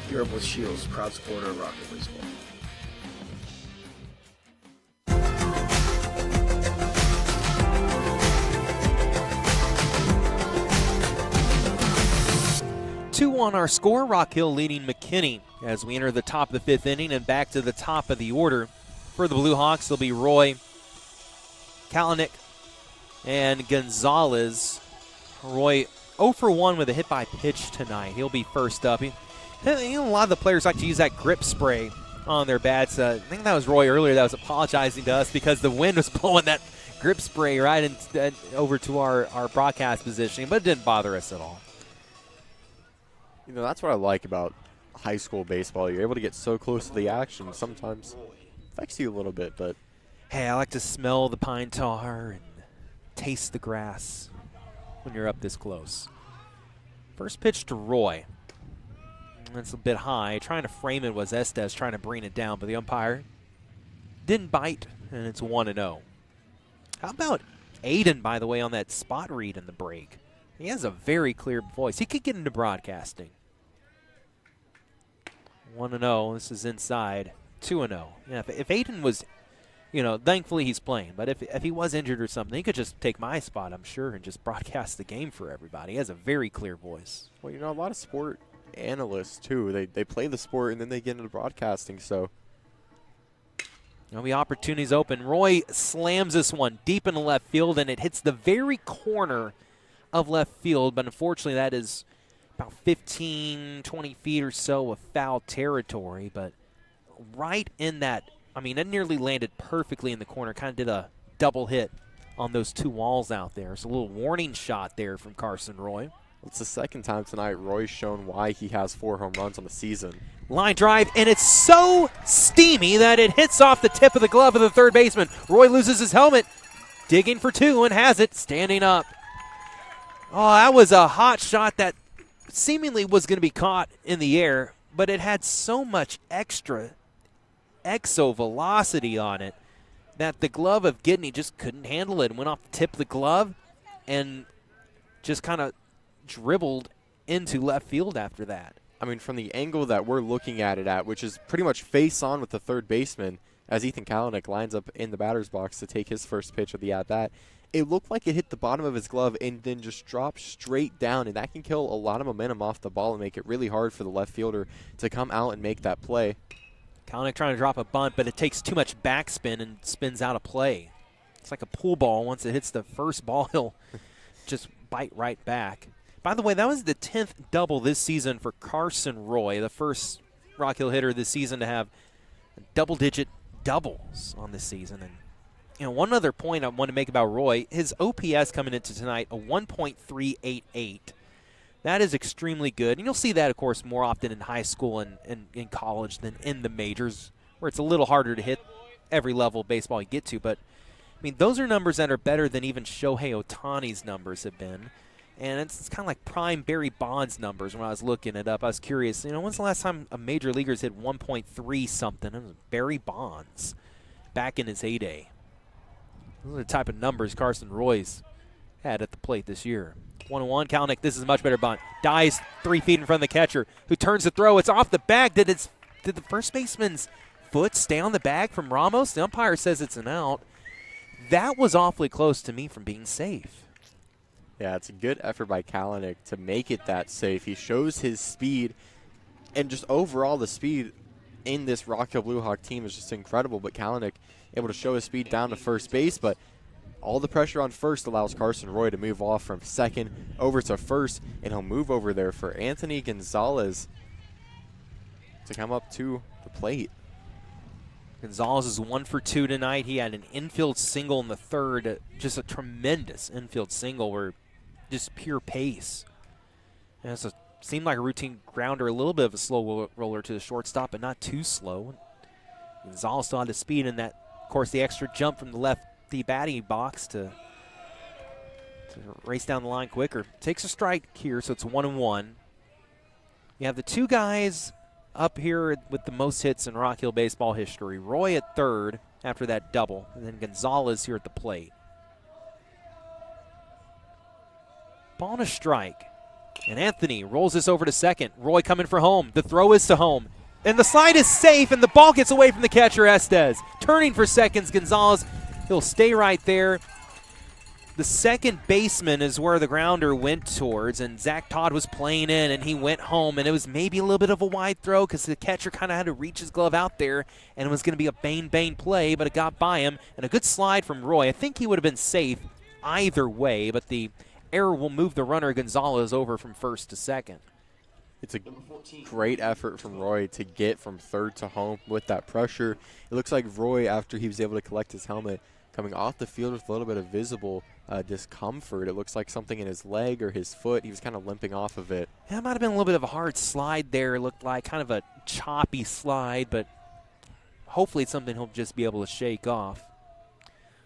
Gear up with Shields, proud supporter of Rock Hill Baseball. 2-1 our score. Rock Hill leading McKinney as we enter the top of the 5th inning and back to the top of the order. For the Blue Hawks, there'll be Roy, Kalanick, and Gonzalez. Roy 0 for 1 with a hit by pitch tonight. He'll be first up. A lot of the players like to use that grip spray on their bats. I think that was Roy earlier that was apologizing to us because the wind was blowing that grip spray right over to our broadcast position, but it didn't bother us at all. You know, that's what I like about high school baseball. You're able to get so close to the action. Sometimes affects you a little bit, but hey, I like to smell the pine tar and taste the grass when you're up this close. First pitch to Roy. That's a bit high. Trying to frame it was Estes trying to bring it down, but the umpire didn't bite, and it's 1-0. How about Aiden, by the way, on that spot read in the break? He has a very clear voice. He could get into broadcasting. 1-0. This is inside. 2-0. Yeah, if Aiden was, thankfully he's playing. But if he was injured or something, he could just take my spot, I'm sure, and just broadcast the game for everybody. He has a very clear voice. Well, a lot of sport analysts, too, they play the sport and then they get into broadcasting, so. There'll be opportunities open. Roy slams this one deep into left field, and it hits the very corner of left field, but unfortunately that is about 15, 20 feet or so of foul territory, but right in that, it nearly landed perfectly in the corner, kind of did a double hit on those 2 walls out there. It's a little warning shot there from Carson Roy. It's the second time tonight Roy's shown why he has 4 home runs on the season. Line drive, and it's so steamy that it hits off the tip of the glove of the third baseman. Roy loses his helmet, digging for 2 and has it, standing up. Oh, that was a hot shot that seemingly was going to be caught in the air, but it had so much extra exo velocity on it that the glove of Gidney just couldn't handle it and went off the tip of the glove and just kind of dribbled into left field after that. From the angle that we're looking at it at, which is pretty much face on with the third baseman, as Ethan Kalanick lines up in the batter's box to take his first pitch of the at-bat, it looked like it hit the bottom of his glove and then just dropped straight down, and that can kill a lot of momentum off the ball and make it really hard for the left fielder to come out and make that play. Kalanick trying to drop a bunt, but it takes too much backspin and spins out of play. It's like a pool ball. Once it hits the first ball, he'll just bite right back. By the way, that was the 10th double this season for Carson Roy, the first Rock Hill hitter this season to have double-digit doubles on this season. And one other point I want to make about Roy, his OPS coming into tonight, a 1.388. That is extremely good. And you'll see that, of course, more often in high school and in college than in the majors, where it's a little harder to hit every level of baseball you get to. But, those are numbers that are better than even Shohei Ohtani's numbers have been. And it's kind of like prime Barry Bonds numbers when I was looking it up. I was curious, when's the last time a major leaguer's hit 1.3 something? It was Barry Bonds back in his heyday. Those are the type of numbers Carson Roy's had at the plate this year. 1-1, Kalanick, this is a much better bunt. Dies 3 feet in front of the catcher, who turns the throw. It's off the bag. Did the first baseman's foot stay on the bag from Ramos? The umpire says it's an out. That was awfully close to me from being safe. Yeah, it's a good effort by Kalanick to make it that safe. He shows his speed, and just overall the speed in this Rock Hill Blue Hawk team is just incredible. But Kalanick able to show his speed down to first base, but all the pressure on first allows Carson Roy to move off from second over to first, and he'll move over there for Anthony Gonzalez to come up to the plate. Gonzalez is 1 for 2 tonight. He had an infield single in the third, just a tremendous infield single where just pure pace. And it seemed like a routine grounder, a little bit of a slow roller to the shortstop, but not too slow. Gonzalez still had the speed in that, of course, the extra jump from the lefty batting box to race down the line quicker. Takes a strike here, so it's 1-1. You have the two guys up here with the most hits in Rock Hill baseball history. Roy at third after that double, and then Gonzalez here at the plate. Ball and a strike. And Anthony rolls this over to second. Roy coming for home. The throw is to home. And the slide is safe, and the ball gets away from the catcher, Estes. Turning for seconds, Gonzalez. He'll stay right there. The second baseman is where the grounder went towards, and Zach Todd was playing in, and he went home, and it was maybe a little bit of a wide throw because the catcher kind of had to reach his glove out there, and it was going to be a bang play, but it got by him, and a good slide from Roy. I think he would have been safe either way, but the error will move the runner Gonzalez over from first to second. It's a great effort from Roy to get from third to home with that pressure. It looks like Roy, after he was able to collect his helmet, coming off the field with a little bit of visible discomfort. It looks like something in his leg or his foot. He was kind of limping off of it. Yeah, it might have been a little bit of a hard slide there. It looked like kind of a choppy slide, but hopefully it's something he'll just be able to shake off.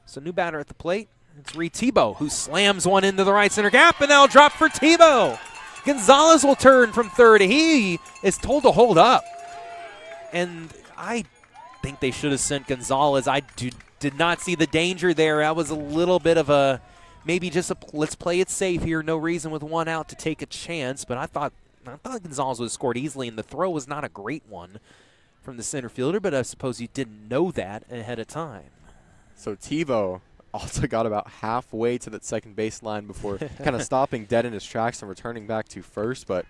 So new batter at the plate. It's Reed Tebow, who slams one into the right center gap, and that'll drop for Tebow. Gonzalez will turn from third. He is told to hold up. And I think they should have sent Gonzalez. I did not see the danger there. That was a little bit of a, maybe just a, let's play it safe here. No reason with one out to take a chance. But I thought Gonzalez would have scored easily, and the throw was not a great one from the center fielder, but I suppose you didn't know that ahead of time. So Tebow also got about halfway to that second baseline before kind of stopping dead in his tracks and returning back to first. But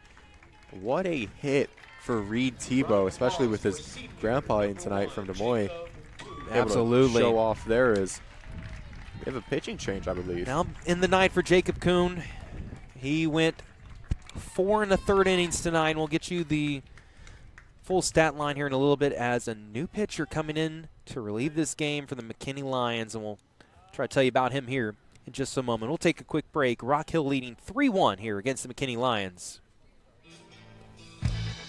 what a hit for Reed Tebow, especially with his grandpa in tonight from Des Moines. Absolutely. Show off there is we have a pitching change, I believe. Now in the night for Jacob Kuhn. He went 4 1/3 innings tonight, and we'll get you the full stat line here in a little bit as a new pitcher coming in to relieve this game for the McKinney Lions, and we'll try to tell you about him here in just a moment. We'll take a quick break. Rock Hill leading 3-1 here against the McKinney Lions.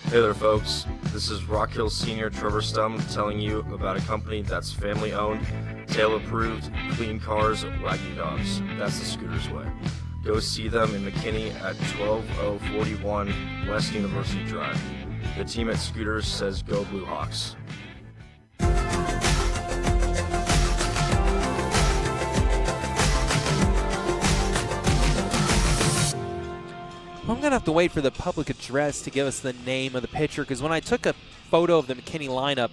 Hey there, folks. This is Rock Hill Senior Trevor Stum telling you about a company that's family-owned, tail-approved, clean cars, wagging dogs. That's the Scooters way. Go see them in McKinney at 12041 West University Drive. The team at Scooters says go Blue Hawks. I'm going to have to wait for the public address to give us the name of the pitcher, because when I took a photo of the McKinney lineup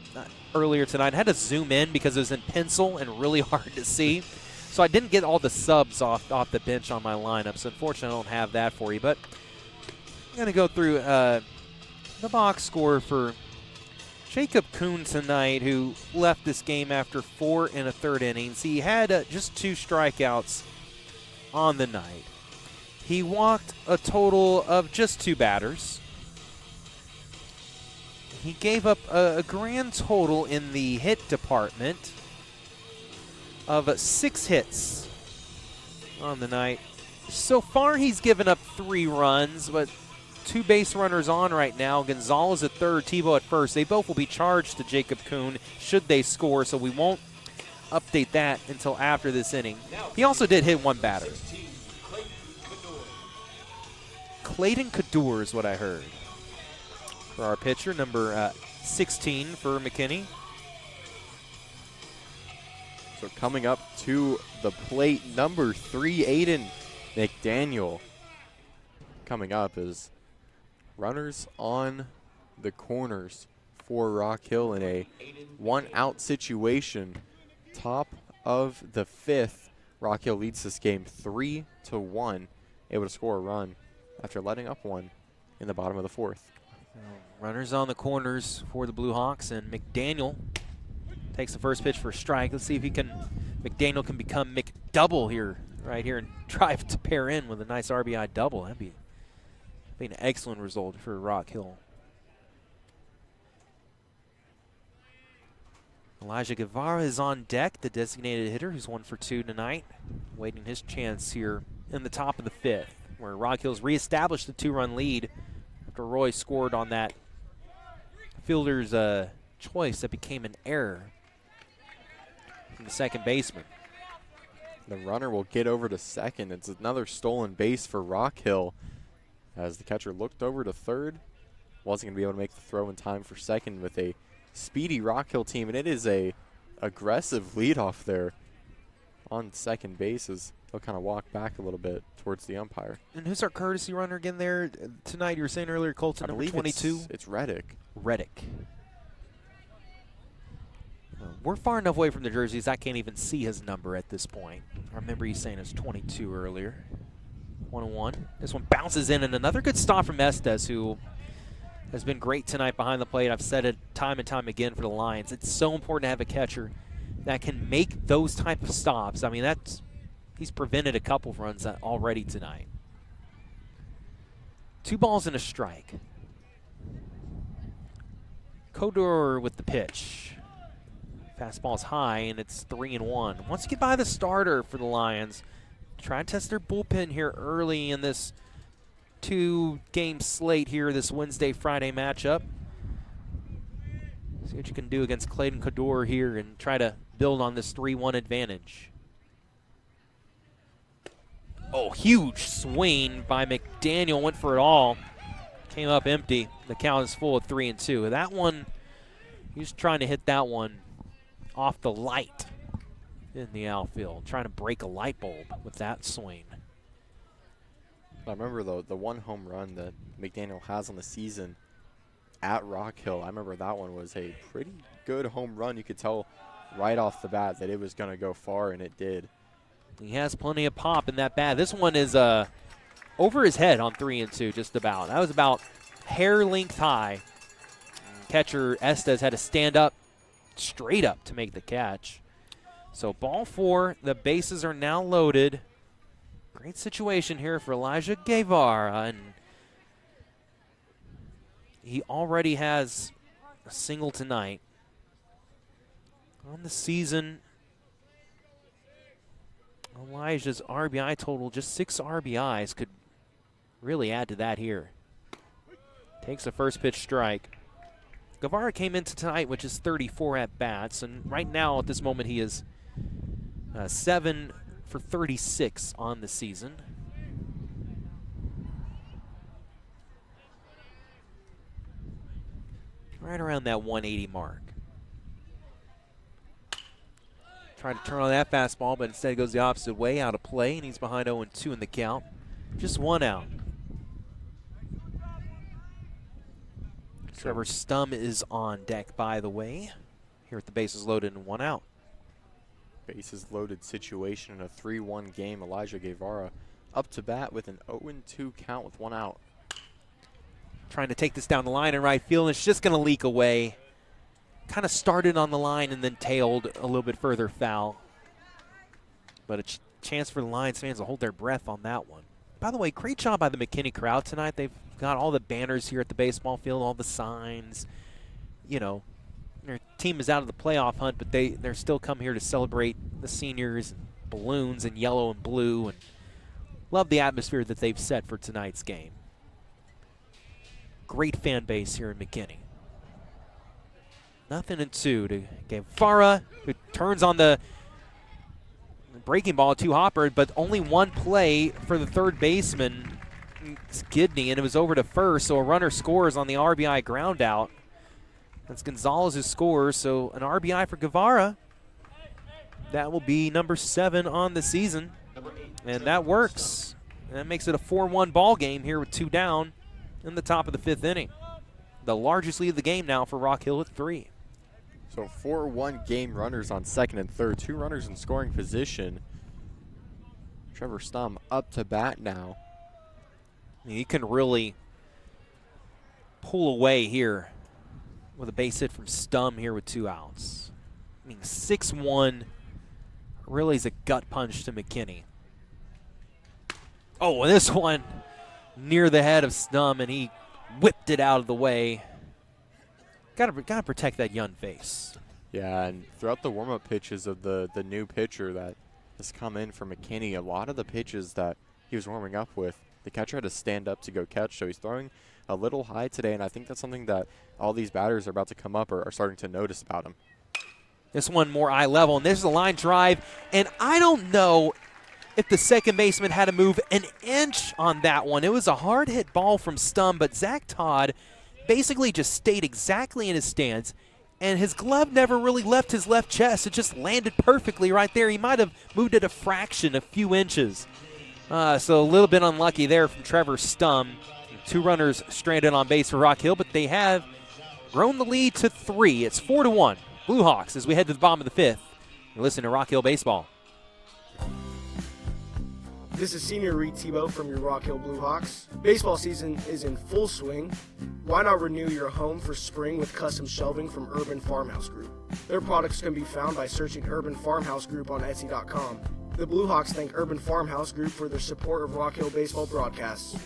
earlier tonight, I had to zoom in because it was in pencil and really hard to see. So I didn't get all the subs off the bench on my lineup, so unfortunately I don't have that for you. But I'm going to go through the box score for Jacob Kuhn tonight, who left this game after 4 1/3 innings. He had just 2 strikeouts on the night. He walked a total of just 2 batters. He gave up a grand total in the hit department of 6 hits on the night. So far, he's given up 3 runs, but 2 base runners on right now. Gonzalez at third, Tebow at first. They both will be charged to Jacob Kuhn should they score, so we won't update that until after this inning. He also did hit 1 batter. Clayton Kadur is what I heard for our pitcher, number 16 for McKinney. So coming up to the plate, number 3, Aiden McDaniel coming up is runners on the corners for Rock Hill in a 1-out situation. Top of the 5th, Rock Hill leads this game 3-1, able to score a run after letting up one in the bottom of the 4th. Runners on the corners for the Blue Hawks, and McDaniel takes the first pitch for a strike. Let's see if McDaniel can become McDouble here, right here, and drive to pair in with a nice RBI double. That'd be an excellent result for Rock Hill. Elijah Guevara is on deck, the designated hitter, who's 1 for 2 tonight, waiting his chance here in the top of the 5th, where Rock Hill's reestablished the 2-run lead after Roy scored on that fielder's choice that became an error from the second baseman. The runner will get over to second. It's another stolen base for Rock Hill as the catcher looked over to third. Wasn't going to be able to make the throw in time for second with a speedy Rock Hill team, and it is a aggressive leadoff there on second base as he'll kind of walk back a little bit towards the umpire. And who's our courtesy runner again there tonight? You were saying earlier, Colton, number 22? It's Reddick. Reddick. We're far enough away from the jerseys I can't even see his number at this point. I remember you saying it's 22 earlier. 1-1. This one bounces in, and another good stop from Estes, who has been great tonight behind the plate. I've said it time and time again for the Lions. It's so important to have a catcher that can make those type of stops. I mean, he's prevented a couple of runs already tonight. 2 balls and a strike. Kodor with the pitch. Fastball's high, and it's 3-1. Once you get by the starter for the Lions, try and test their bullpen here early in this 2-game slate here, this Wednesday-Friday matchup. See what you can do against Clayton Kodor here and try to build on this 3-1 advantage. Oh, huge swing by McDaniel. Went for it all. Came up empty. The count is full of 3-2. That one, he was trying to hit that one off the light in the outfield, trying to break a light bulb with that swing. I remember the one home run that McDaniel has on the season at Rock Hill. I remember that one was a pretty good home run. You could tell right off the bat that it was going to go far, and it did. He has plenty of pop in that bat. This one is over his head on 3-2, just about. That was about hair length high. Catcher Estes had to stand up, straight up, to make the catch. So ball 4, the bases are now loaded. Great situation here for Elijah Guevara, and he already has a single tonight. On the season, Elijah's RBI total, just 6 RBIs, could really add to that here. Takes a first pitch strike. Guevara came into tonight with just 34 at-bats, and right now at this moment he is 7 for 36 on the season. Right around that 180 mark. Trying to turn on that fastball, but instead it goes the opposite way, out of play, and he's behind 0-2 in the count. Just 1 out. Trevor Stum is on deck, by the way. Here with the bases loaded and 1 out. Bases loaded situation in a 3-1 game. Elijah Guevara up to bat with an 0-2 count with 1 out. Trying to take this down the line in right field, and it's just going to leak away. Kind of started on the line and then tailed a little bit further foul. But a chance for the Lions fans to hold their breath on that one. By the way, great job by the McKinney crowd tonight. They've got all the banners here at the baseball field, all the signs. You know, their team is out of the playoff hunt, but they're still come here to celebrate the seniors, and balloons and yellow and blue, and love the atmosphere that they've set for tonight's game. Great fan base here in McKinney. 0-2 to Guevara, who turns on the breaking ball to Hopper, but only 1 play for the third baseman, Gidney, and it was over to first, so a runner scores on the RBI ground out. That's Gonzalez who scores, so an RBI for Guevara. That will be number 7 on the season, and that works. And that makes it a 4-1 ball game here with 2 down in the top of the 5th inning. The largest lead of the game now for Rock Hill at 3. So 4-1 game runners on second and third. 2 runners in scoring position. Trevor Stum up to bat now. He can really pull away here with a base hit from Stum here with 2 outs. I mean, 6-1 really is a gut punch to McKinney. Oh, and this one near the head of Stum, and he whipped it out of the way. Gotta protect that young face. Yeah, and throughout the warm-up pitches of the new pitcher that has come in for McKinney, a lot of the pitches that he was warming up with, the catcher had to stand up to go catch, so he's throwing a little high today, and I think that's something that all these batters are about to come up are starting to notice about him. This one more eye level, and this is a line drive, and I don't know if the second baseman had to move an inch on that one. It was a hard hit ball from Stum, but Zach Todd basically just stayed exactly in his stance, and his glove never really left his left chest. It just landed perfectly right there. He might have moved it a fraction, a few inches. So a little bit unlucky there from Trevor Stum. 2 runners stranded on base for Rock Hill, but they have grown the lead to 3. It's 4-1. Blue Hawks as we head to the bottom of the 5th. You listen to Rock Hill Baseball. This is Senior Reed Tebow from your Rock Hill Blue Hawks. Baseball season is in full swing. Why not renew your home for spring with custom shelving from Urban Farmhouse Group? Their products can be found by searching Urban Farmhouse Group on Etsy.com. The Blue Hawks thank Urban Farmhouse Group for their support of Rock Hill baseball broadcasts.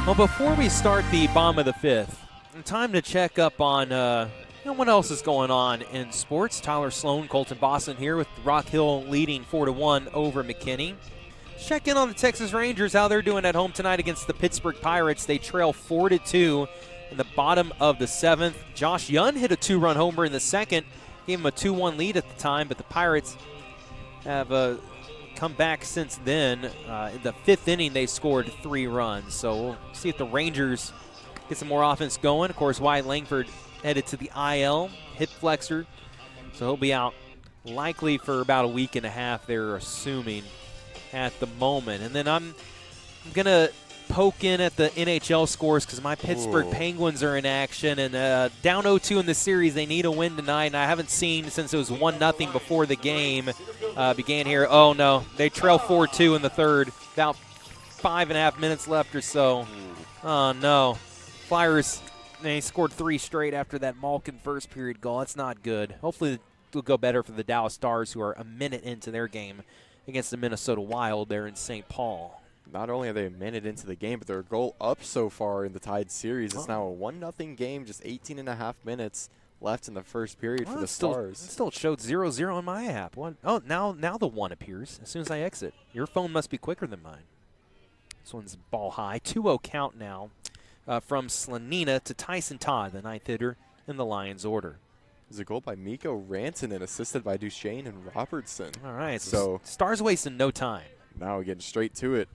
Well, before we start the bottom of the 5th, time to check up on what else is going on in sports. Tyler Sloan, Colton Boston here with Rock Hill leading 4-1 over McKinney. Check in on the Texas Rangers, how they're doing at home tonight against the Pittsburgh Pirates. They trail 4-2 in the bottom of the 7th. Josh Young hit a 2-run homer in the second, gave him a 2-1 lead at the time, but the Pirates have come back since then. In the 5th inning, they scored 3 runs. So we'll see if the Rangers get some more offense going. Of course, Wyatt Langford headed to the IL, hip flexor. So he'll be out likely for about a week and a half, they're assuming at the moment. And then I'm going to poke in at the NHL scores because my Pittsburgh Penguins are in action, and down 0-2 in the series. They need a win tonight, and I haven't seen since it was 1-0 before the game began here. Oh, no. They trail 4-2 in the third. About 5.5 minutes left or so. Oh, no. Flyers, they scored 3 straight after that Malkin first period goal. That's not good. Hopefully it'll go better for the Dallas Stars, who are a minute into their game against the Minnesota Wild there in St. Paul. Not only are they a minute into the game, but they're a goal up so far in the tied series. It's now a 1-0 game, just 18.5 minutes left in the first period for the Stars. It still showed 0-0 on my app. Now the 1 appears as soon as I exit. Your phone must be quicker than mine. This one's ball high. 2-0 count now from Slanina to Tyson Todd, the 9th hitter in the Lions order. There's a goal by Mikko Rantanen, assisted by Duchesne and Robertson. All right, so Stars wasting no time. Now getting straight to it.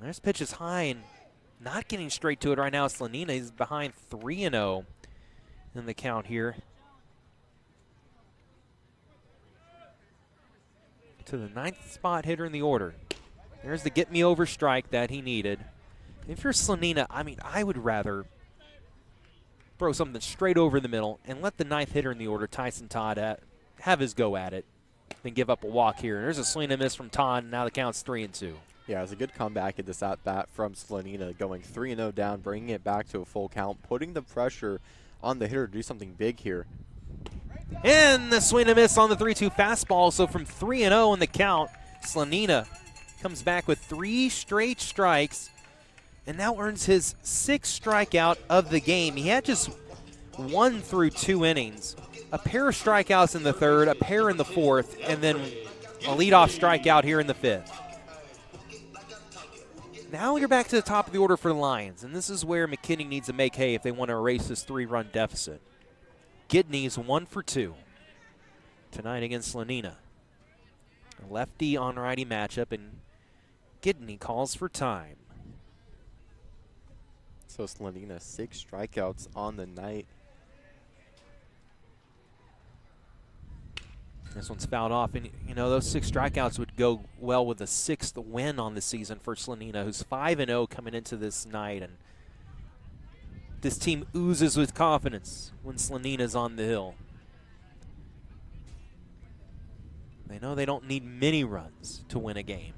This pitch is high and not getting straight to it right now. Slanina is behind 3-0 in the count here. To the 9th spot hitter in the order. There's the get me over strike that he needed. If you're Slanina, I mean, I would rather throw something straight over the middle and let the 9th hitter in the order, Tyson Todd, have his go at it than give up a walk here. There's a swing and miss from Todd, and now the count's 3-2. Yeah, it's a good comeback at this at-bat from Slanina, going 3-0 down, bringing it back to a full count, putting the pressure on the hitter to do something big here. And the swing and miss on the 3-2 fastball. So from 3-0 in the count, Slanina comes back with 3 straight strikes and now earns his 6th strikeout of the game. He had just 1 through 2 innings, a pair of strikeouts in the 3rd, a pair in the 4th, and then a leadoff strikeout here in the 5th. Now you're back to the top of the order for the Lions, and this is where McKinney needs to make hay if they want to erase this 3-run deficit. Gidney's 1 for 2 tonight against Slanina. A lefty on righty matchup, and Gidney calls for time. So Slanina, 6 strikeouts on the night. This one's fouled off, and you know those 6 strikeouts would go well with a 6th win on the season for Slanina, who's 5-0 coming into this night, and this team oozes with confidence when Slanina's on the hill. They know they don't need many runs to win a game.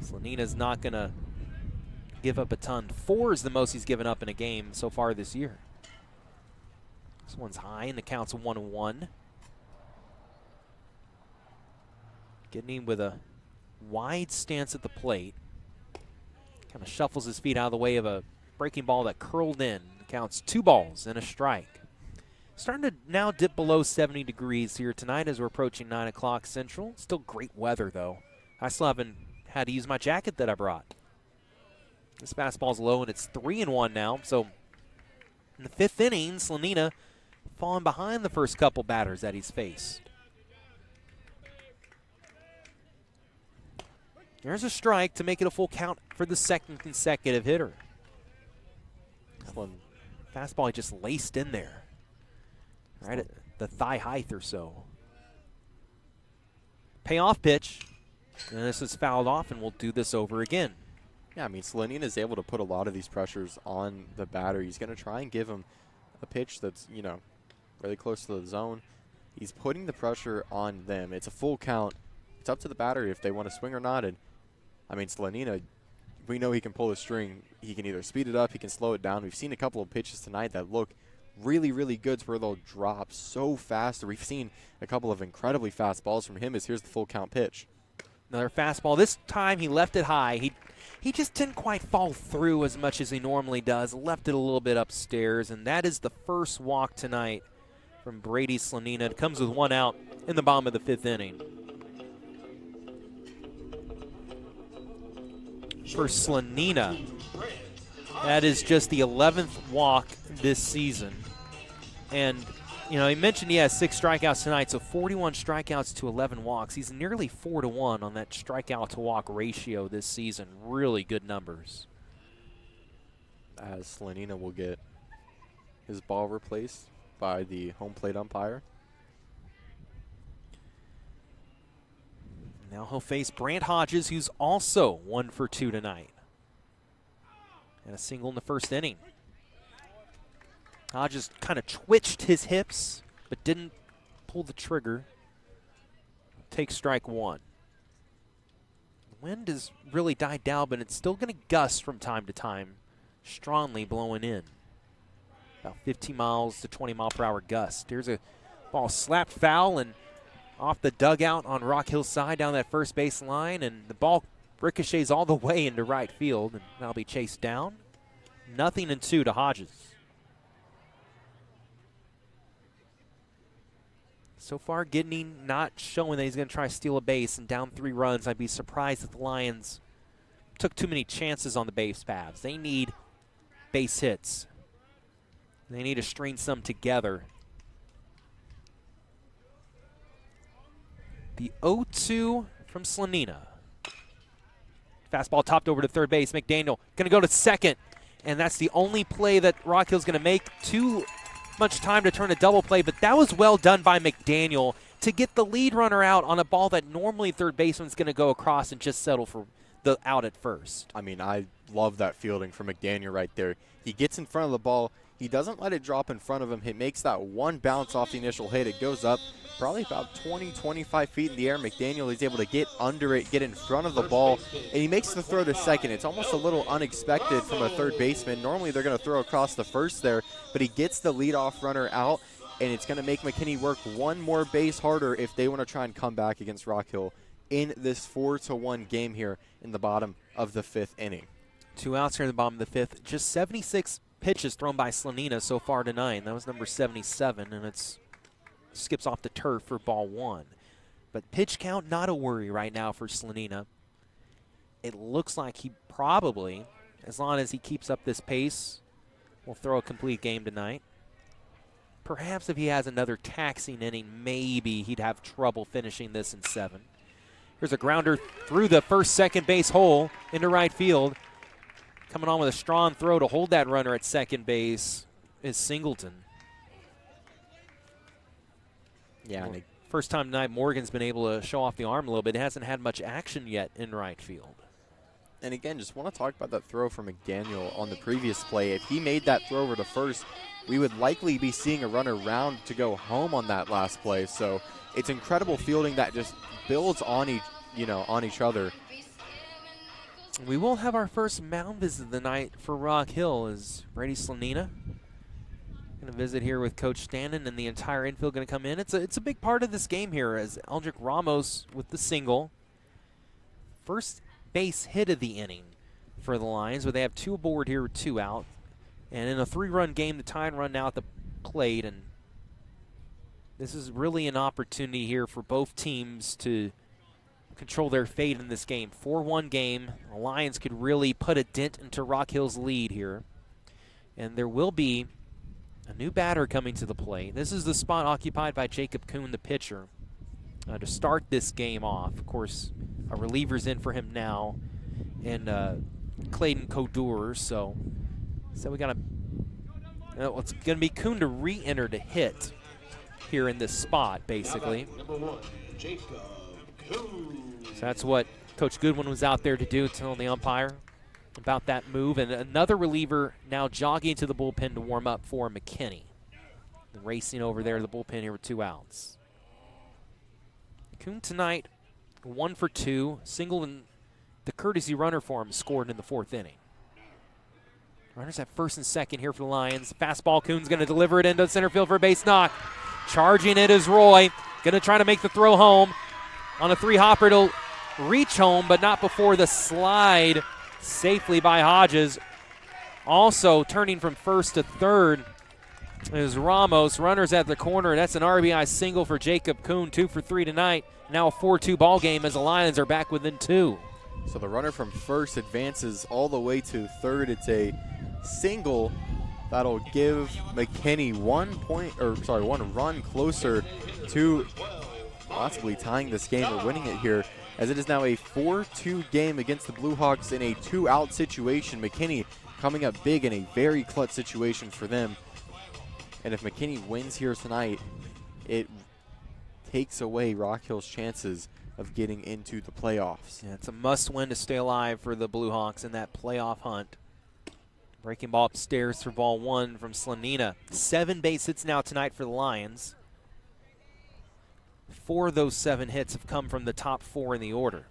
Slanina's not going to give up a ton. 4 is the most he's given up in a game so far this year. This one's high, and the count's 1-1. McKinney with a wide stance at the plate. Kind of shuffles his feet out of the way of a breaking ball that curled in. Counts 2 balls and a strike. Starting to now dip below 70 degrees here tonight as we're approaching 9 o'clock Central. Still great weather, though. I still haven't had to use my jacket that I brought. This fastball's low, and it's 3-1 now. So in the 5th inning, Slanina falling behind the first couple batters that he's faced. There's a strike to make it a full count for the 2nd consecutive hitter. Fastball he just laced in there, right at the thigh height or so. Payoff pitch, and this is fouled off, and we'll do this over again. Yeah, I mean, Slanina is able to put a lot of these pressures on the batter. He's going to try and give him a pitch that's, you know, really close to the zone. He's putting the pressure on them. It's a full count. It's up to the batter if they want to swing or not. And, I mean, Slanina, we know he can pull a string. He can either speed it up, he can slow it down. We've seen a couple of pitches tonight that look really, really good to where they'll drop so fast. We've seen a couple of incredibly fast balls from him as here's the full count pitch. Another fastball. This time he left it high. He just didn't quite fall through as much as he normally does. Left it a little bit upstairs, and that is the first walk tonight from Brady Slanina. It comes with 1 out in the bottom of the 5th inning. For Slanina, that is just the 11th walk this season. And, you know, he mentioned he has 6 strikeouts tonight, so 41 strikeouts to 11 walks. He's nearly 4-1 on that strikeout to walk ratio this season. Really good numbers. As Slanina will get his ball replaced by the home plate umpire. Now he'll face Brant Hodges, who's also 1 for 2 tonight. And a single in the 1st inning. Hodges kind of twitched his hips, but didn't pull the trigger. Takes strike 1. The wind has really died down, but it's still going to gust from time to time, strongly blowing in. About 15 miles to 20 mile per hour gust. Here's a ball slapped foul and off the dugout on Rock Hill's side down that first base line, and the ball ricochets all the way into right field, and that'll be chased down. 0-2 to Hodges. So far, Gidney not showing that he's going to try to steal a base, and down 3 runs. I'd be surprised if the Lions took too many chances on the base paths. They need base hits. They need to string some together. The 0-2 from Slanina. Fastball topped over to third base. McDaniel going to go to second, and that's the only play that Rock Hill's going to make. Too much time to turn a double play, but that was well done by McDaniel to get the lead runner out on a ball that normally third baseman's going to go across and just settle for the out at first. I mean, I love that fielding from McDaniel right there. He gets in front of the ball. He doesn't let it drop in front of him. He makes that one bounce off the initial hit. It goes up probably about 20, 25 feet in the air. McDaniel is able to get under it, get in front of the ball, and he makes the throw to second. It's almost a little unexpected from a third baseman. Normally they're going to throw across the first there, but he gets the leadoff runner out, and it's going to make McKinney work one more base harder if they want to try and come back against Rock Hill in this 4-1 game here in the bottom of the 5th inning. 2 outs here in the bottom of the 5th. Just 76 pitches thrown by Slanina so far tonight. That was number 77, and it's skips off the turf for ball 1. But pitch count, not a worry right now for Slanina. It looks like he probably, as long as he keeps up this pace, will throw a complete game tonight. Perhaps if he has another taxing inning, maybe he'd have trouble finishing this in 7. Here's a grounder through the first, second base hole into right field. Coming on with a strong throw to hold that runner at second base is Singleton. Yeah, Well, first time tonight Morgan's been able to show off the arm a little bit. Hasn't had much action yet in right field. and again, just want to talk about that throw from McDaniel on the previous play. If he made that throw over to first, we would likely be seeing a runner round to go home on that last play. So it's incredible fielding that just builds on each other. We will have our first mound visit of the night for Rock Hill as Brady Slanina going to visit here with Coach Stanton, and the entire infield going to come in. It's a big part of this game here as Eldrick Ramos with the single. First base hit of the inning for the Lions, but they have 2 aboard here with 2 out. And in a 3-run game, the tying run now at the plate, and this is really an opportunity here for both teams to control their fate in this game. 4-1 game. The Lions could really put a dent into Rock Hill's lead here. And there will be a new batter coming to the plate. This is the spot occupied by Jacob Kuhn, the pitcher, to start this game off. Of course, a reliever's in for him now, and Clayton Codur. So we got it's going to be Kuhn to re-enter to hit here in this spot, basically. Number 1, Jacob Kuhn. So that's what Coach Goodwin was out there to do, tell the umpire about that move. And another reliever now jogging to the bullpen to warm up for McKinney. Racing over there to the bullpen here with 2 outs. Kuhn tonight, 1 for 2. Single and the courtesy runner for him scored in the 4th inning. Runners at first and second here for the Lions. Fastball, Kuhn's going to deliver it into center field for a base knock. Charging it is Roy. Going to try to make the throw home. On a 3-hopper, it'll reach home, but not before the slide safely by Hodges. Also turning from first to third is Ramos. Runners at the corner. That's an RBI single for Jacob Kuhn. 2 for 3 tonight. Now a 4-2 ball game as the Lions are back within 2. So the runner from first advances all the way to third. It's a single that'll give McKinney 1 run closer to possibly tying this game or winning it here, as it is now a 4-2 game against the Blue Hawks in a 2-out situation. McKinney coming up big in a very clutch situation for them. And if McKinney wins here tonight, it takes away Rock Hill's chances of getting into the playoffs. Yeah, it's a must-win to stay alive for the Blue Hawks in that playoff hunt. Breaking ball upstairs for ball 1 from Slanina. 7 base hits now tonight for the Lions. 4 of those 7 hits have come from the top 4 in the order.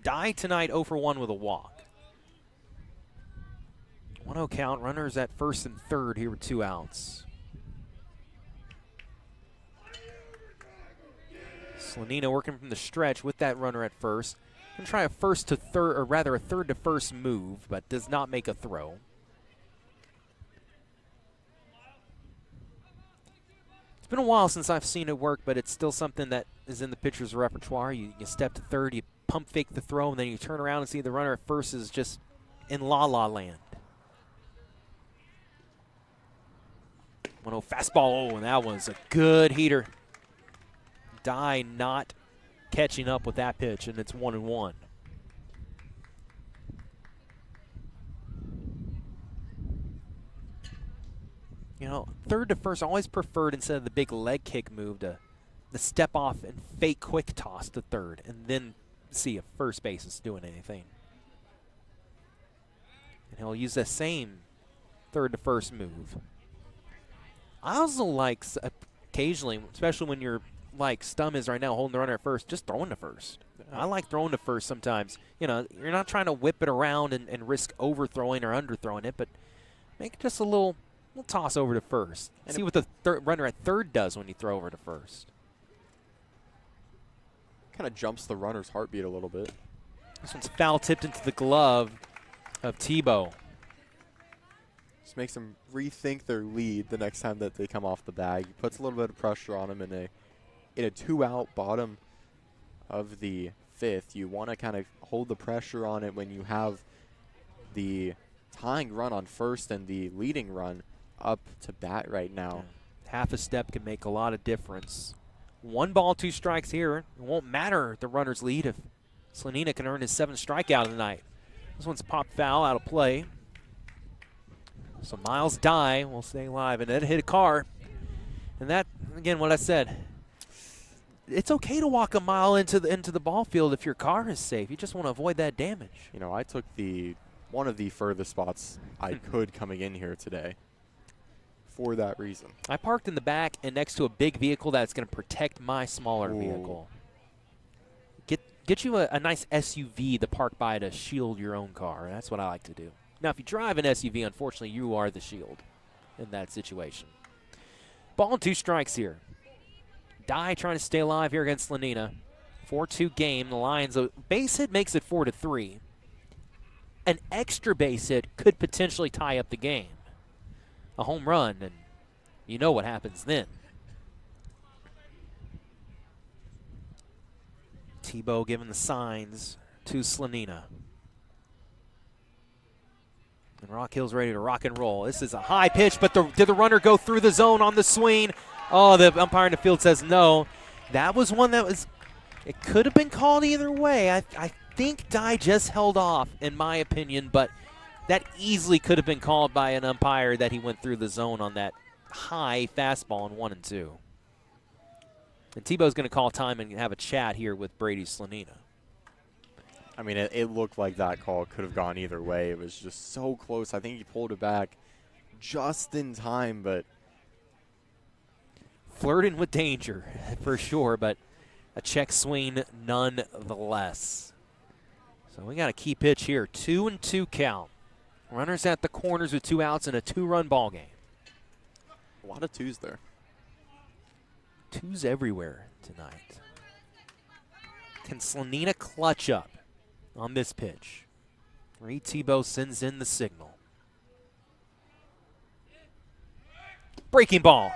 Dye tonight 0 for 1 with a walk. 1-0 count. Runners at first and third here with 2 outs. Slanina working from the stretch with that runner at first. Going to try a first to third, or rather a third to first move, but does not make a throw. It's been a while since I've seen it work, but it's still something that is in the pitcher's repertoire. You step to third, you pump fake the throw, and then you turn around and see the runner at first is just in la-la land. 1-0 fastball. Oh, and that was a good heater. Dye not catching up with that pitch, and it's 1-1. You know, third to first, always preferred instead of the big leg kick move to the step off and fake quick toss to third, and then see if first base is doing anything. And he'll use the same third to first move. I also like occasionally, especially when you're like Stum is right now, holding the runner at first, just throwing to first. I like throwing to first sometimes. You know, you're not trying to whip it around and risk overthrowing or underthrowing it, but make just a little toss over to first. And see what the runner at third does when you throw over to first. Kind of jumps the runner's heartbeat a little bit. This one's foul tipped into the glove of Tebow. Just makes them rethink their lead the next time that they come off the bag. Puts a little bit of pressure on them in a 2-out bottom of the 5th. You want to kind of hold the pressure on it when you have the tying run on first and the leading run up to bat right now. Yeah. Half a step can make a lot of difference. 1 ball, 2 strikes here. It won't matter the runner's lead if Slanina can earn his 7th strikeout of the night. This one's pop foul out of play. So Miles Dye will stay alive, and that hit a car. And that, again, what I said, it's okay to walk a mile into the ball field if your car is safe. You just want to avoid that damage. You know, I took one of the furthest spots I could coming in here today for that reason. I parked in the back and next to a big vehicle that's going to protect my smaller vehicle. Get you a nice SUV to park by to shield your own car. That's what I like to do. Now, if you drive an SUV, unfortunately, you are the shield in that situation. Ball and 2 strikes here. Dye trying to stay alive here against Lenina. 4-2 game. The Lions, a base hit makes it 4-3. An extra base hit could potentially tie up the game. A home run, and you know what happens then. Tebow giving the signs to Slanina. And Rock Hill's ready to rock and roll. This is a high pitch, but did the runner go through the zone on the swing? Oh, the umpire in the field says no. That was one that was, it could have been called either way. I think Dye just held off, in my opinion, but that easily could have been called by an umpire that he went through the zone on that high fastball in 1 and 2. And Tebow's going to call time and have a chat here with Brady Slanina. I mean, it looked like that call could have gone either way. It was just so close. I think he pulled it back just in time, but flirting with danger for sure, but a check swing nonetheless. So we got a key pitch here. 2-2 count. Runners at the corners with 2 outs in a 2-run ball game. A lot of 2s there. 2s everywhere tonight. Can Slanina clutch up on this pitch? Reed Tebow sends in the signal. Breaking ball.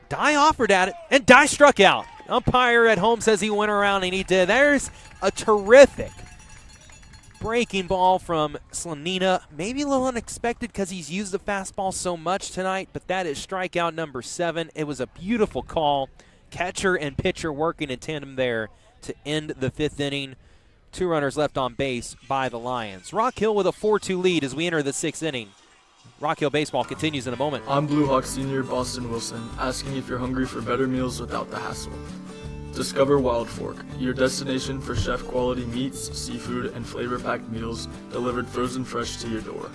Dye offered at it, and Dye struck out. Umpire at home says he went around, and he did. There's a terrific breaking ball from Slanina. Maybe a little unexpected because he's used the fastball so much tonight, but that is strikeout number 7. It was a beautiful call. Catcher and pitcher working in tandem there to end the 5th inning. 2 runners left on base by the Lions. Rock Hill with a 4-2 lead as we enter the 6th inning. Rock Hill baseball continues in a moment. I'm Blue Hawk Senior Boston Wilson, asking if you're hungry for better meals without the hassle. Discover Wild Fork, your destination for chef-quality meats, seafood, and flavor-packed meals delivered frozen fresh to your door.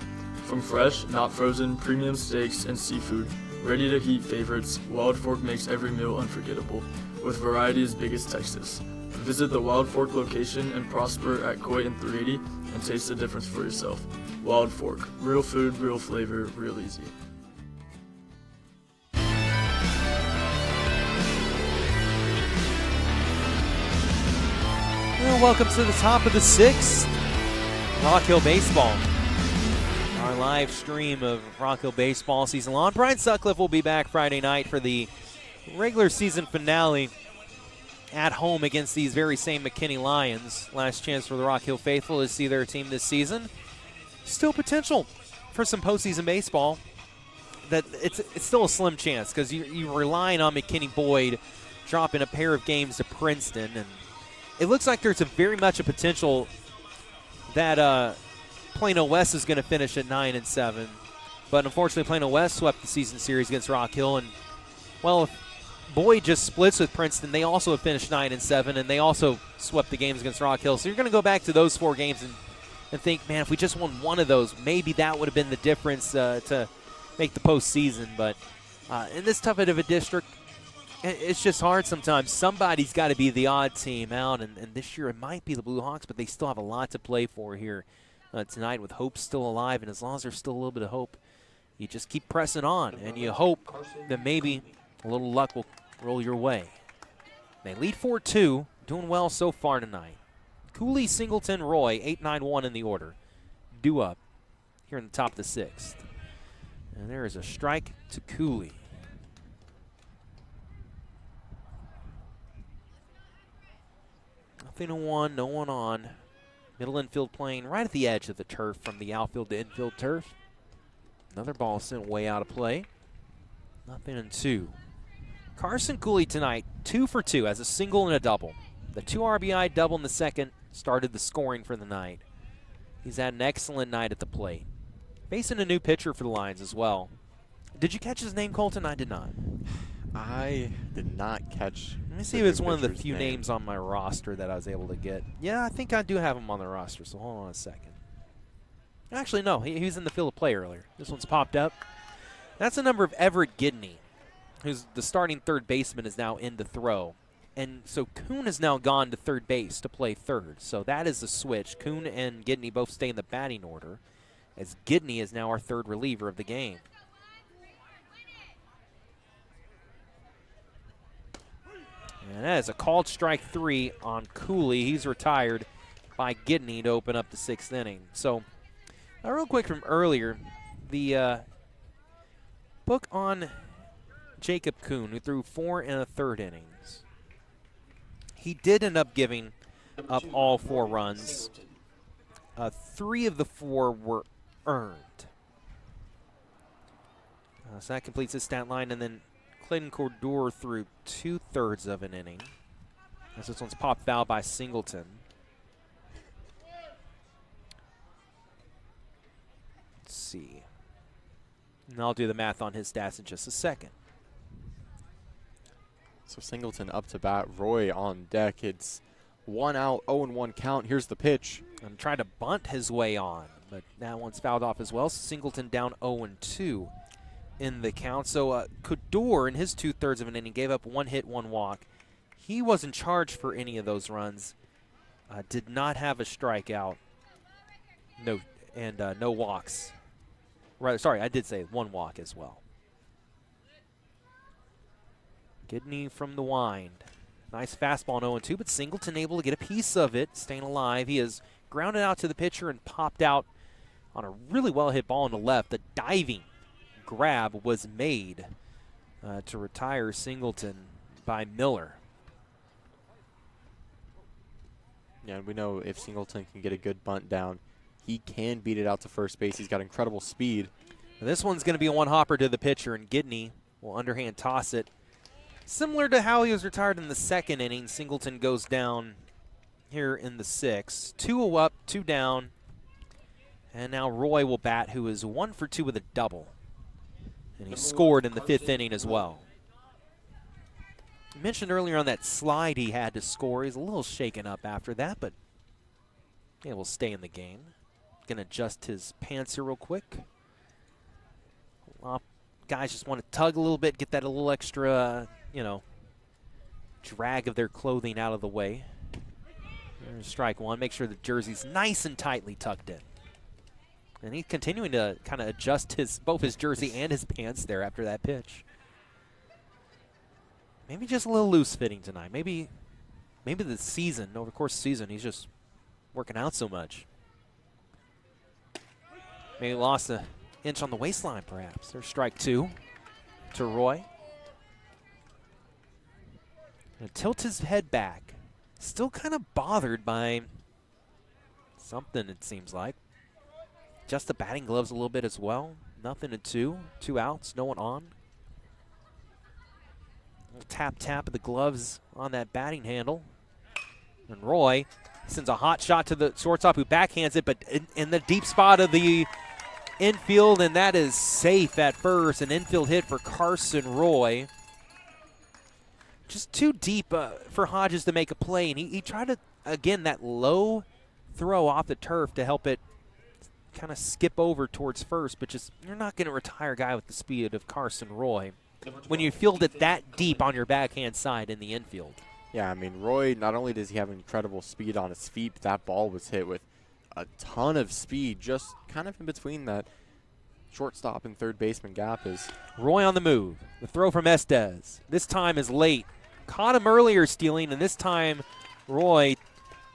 From fresh, not frozen, premium steaks and seafood, ready-to-heat favorites, Wild Fork makes every meal unforgettable, with variety as big as Texas. Visit the Wild Fork location and prosper at Coit and 380 and taste the difference for yourself. Wild Fork, real food, real flavor, real easy. Well, welcome to the top of the 6th. Rock Hill Baseball. Our live stream of Rock Hill Baseball season long. Brian Sutcliffe will be back Friday night for the regular season finale at home against these very same McKinney Lions. Last chance for the Rock Hill faithful to see their team this season. Still potential for some postseason baseball. That it's still a slim chance because you're relying on McKinney Boyd dropping a pair of games to Princeton, and it looks like there's very much a potential that Plano West is going to finish at 9-7, but unfortunately Plano West swept the season series against Rock Hill, and well, if Boyd just splits with Princeton, they also have finished 9-7, and they also swept the games against Rock Hill. So you're going to go back to those 4 games and think, man, if we just won one of those, maybe that would have been the difference to make the postseason. But in this tough of a district, it's just hard sometimes. Somebody's got to be the odd team out, and this year it might be the Blue Hawks, but they still have a lot to play for here tonight with hope still alive. And as long as there's still a little bit of hope, you just keep pressing on, and you hope that maybe a little luck will roll your way. They lead 4-2, doing well so far tonight. Cooley, Singleton, Roy, 8-9-1 in the order. Due up here in the top of the 6th. And there is a strike to Cooley. Nothing to 1, no one on. Middle infield playing right at the edge of the turf from the outfield to infield turf. Another ball sent way out of play. Nothing in 2. Carson Cooley tonight, 2 for 2, has a single and a double. The 2 RBI double in the second started the scoring for the night. He's had an excellent night at the plate. Facing a new pitcher for the Lions as well. Did you catch his name, Colton? I did not. I did not catch. Let me see if it's one of the few names on my roster that I was able to get. Yeah, I think I do have him on the roster, so hold on a second. Actually, no, he was in the field of play earlier. This one's popped up. That's the number of Everett Gidney, who's the starting third baseman, is now in to throw. And so Kuhn has now gone to third base to play third. So that is the switch. Kuhn and Gidney both stay in the batting order, as Gidney is now our third reliever of the game. And that is a called strike 3 on Cooley. He's retired by Gidney to open up the 6th inning. So, real quick from earlier, the book on Jacob Kuhn, who threw 4 1/3 innings. He did end up giving up all 4 runs. 3 of the 4 were earned. So that completes his stat line, and then Clayton Cordor threw 2/3 of an inning. As this one's popped foul by Singleton. Let's see. And I'll do the math on his stats in just a second. So Singleton up to bat, Roy on deck. It's 1 out, 0-1 count. Here's the pitch. And trying to bunt his way on, but that one's fouled off as well. Singleton down 0-2 in the count. So Cordor, in his 2/3 of an inning, gave up 1 hit, 1 walk. He wasn't charged for any of those runs. Did not have a strikeout. No walks. Right, sorry, I did say 1 walk as well. Gidney from the wind. Nice fastball on 0-2, but Singleton able to get a piece of it, staying alive. He has grounded out to the pitcher and popped out on a really well-hit ball on the left. The diving grab was made to retire Singleton by Miller. Yeah, and we know if Singleton can get a good bunt down, he can beat it out to first base. He's got incredible speed. Now this one's going to be a one-hopper to the pitcher, and Gidney will underhand toss it. Similar to how he was retired in the 2nd inning, Singleton goes down here in the 6th. 2 up, 2 down. And now Roy will bat, who is 1 for 2 with a double. And he scored in the 5th inning as well. I mentioned earlier on that slide he had to score. He's a little shaken up after that, but yeah, will stay in the game. Going to adjust his pants here real quick. Guys just want to tug a little bit, get that a little extra, drag of their clothing out of the way. There's strike 1. Make sure the jersey's nice and tightly tucked in. And he's continuing to kind of adjust both his jersey and his pants there after that pitch. Maybe just a little loose fitting tonight. Maybe the season, over the course of the season, he's just working out so much. Maybe lost an inch on the waistline, perhaps. There's strike 2 to Roy. Gonna tilt his head back. Still kind of bothered by something, it seems like. Just the batting gloves a little bit as well. Nothing at 2. 2 outs, no one on. Little tap of the gloves on that batting handle. And Roy sends a hot shot to the shortstop, who backhands it, but in the deep spot of the infield, and that is safe at first. An infield hit for Carson Roy. Just too deep for Hodges to make a play, and he tried to, again, that low throw off the turf to help it kind of skip over towards first, but just you're not going to retire a guy with the speed of Carson Roy when you field it that deep on your backhand side in the infield. Yeah, I mean, Roy, not only does he have incredible speed on his feet, but that ball was hit with a ton of speed, just kind of in between that shortstop and third baseman gap. Is Roy on the move. The throw from Estes. This time is late. Caught him earlier stealing, and this time Roy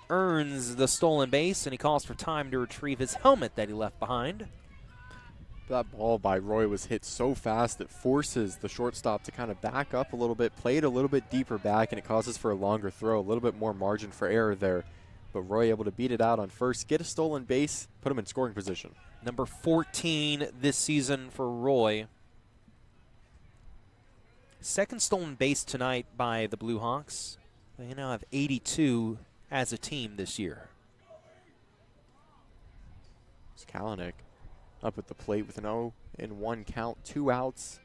earns the stolen base, and he calls for time to retrieve his helmet that he left behind. that ball by Roy was hit so fast it forces the shortstop to kind of back up a little bit, play it a little bit deeper back, and it causes for a longer throw, a little bit more margin for error there. But Roy able to beat it out on first, get a stolen base, put him in scoring position. Number 14 this season for Roy. Second stolen base tonight by the Blue Hawks. They now have 82 as a team this year. It's Kalanick up at the plate with an 0-1 count, 2 outs.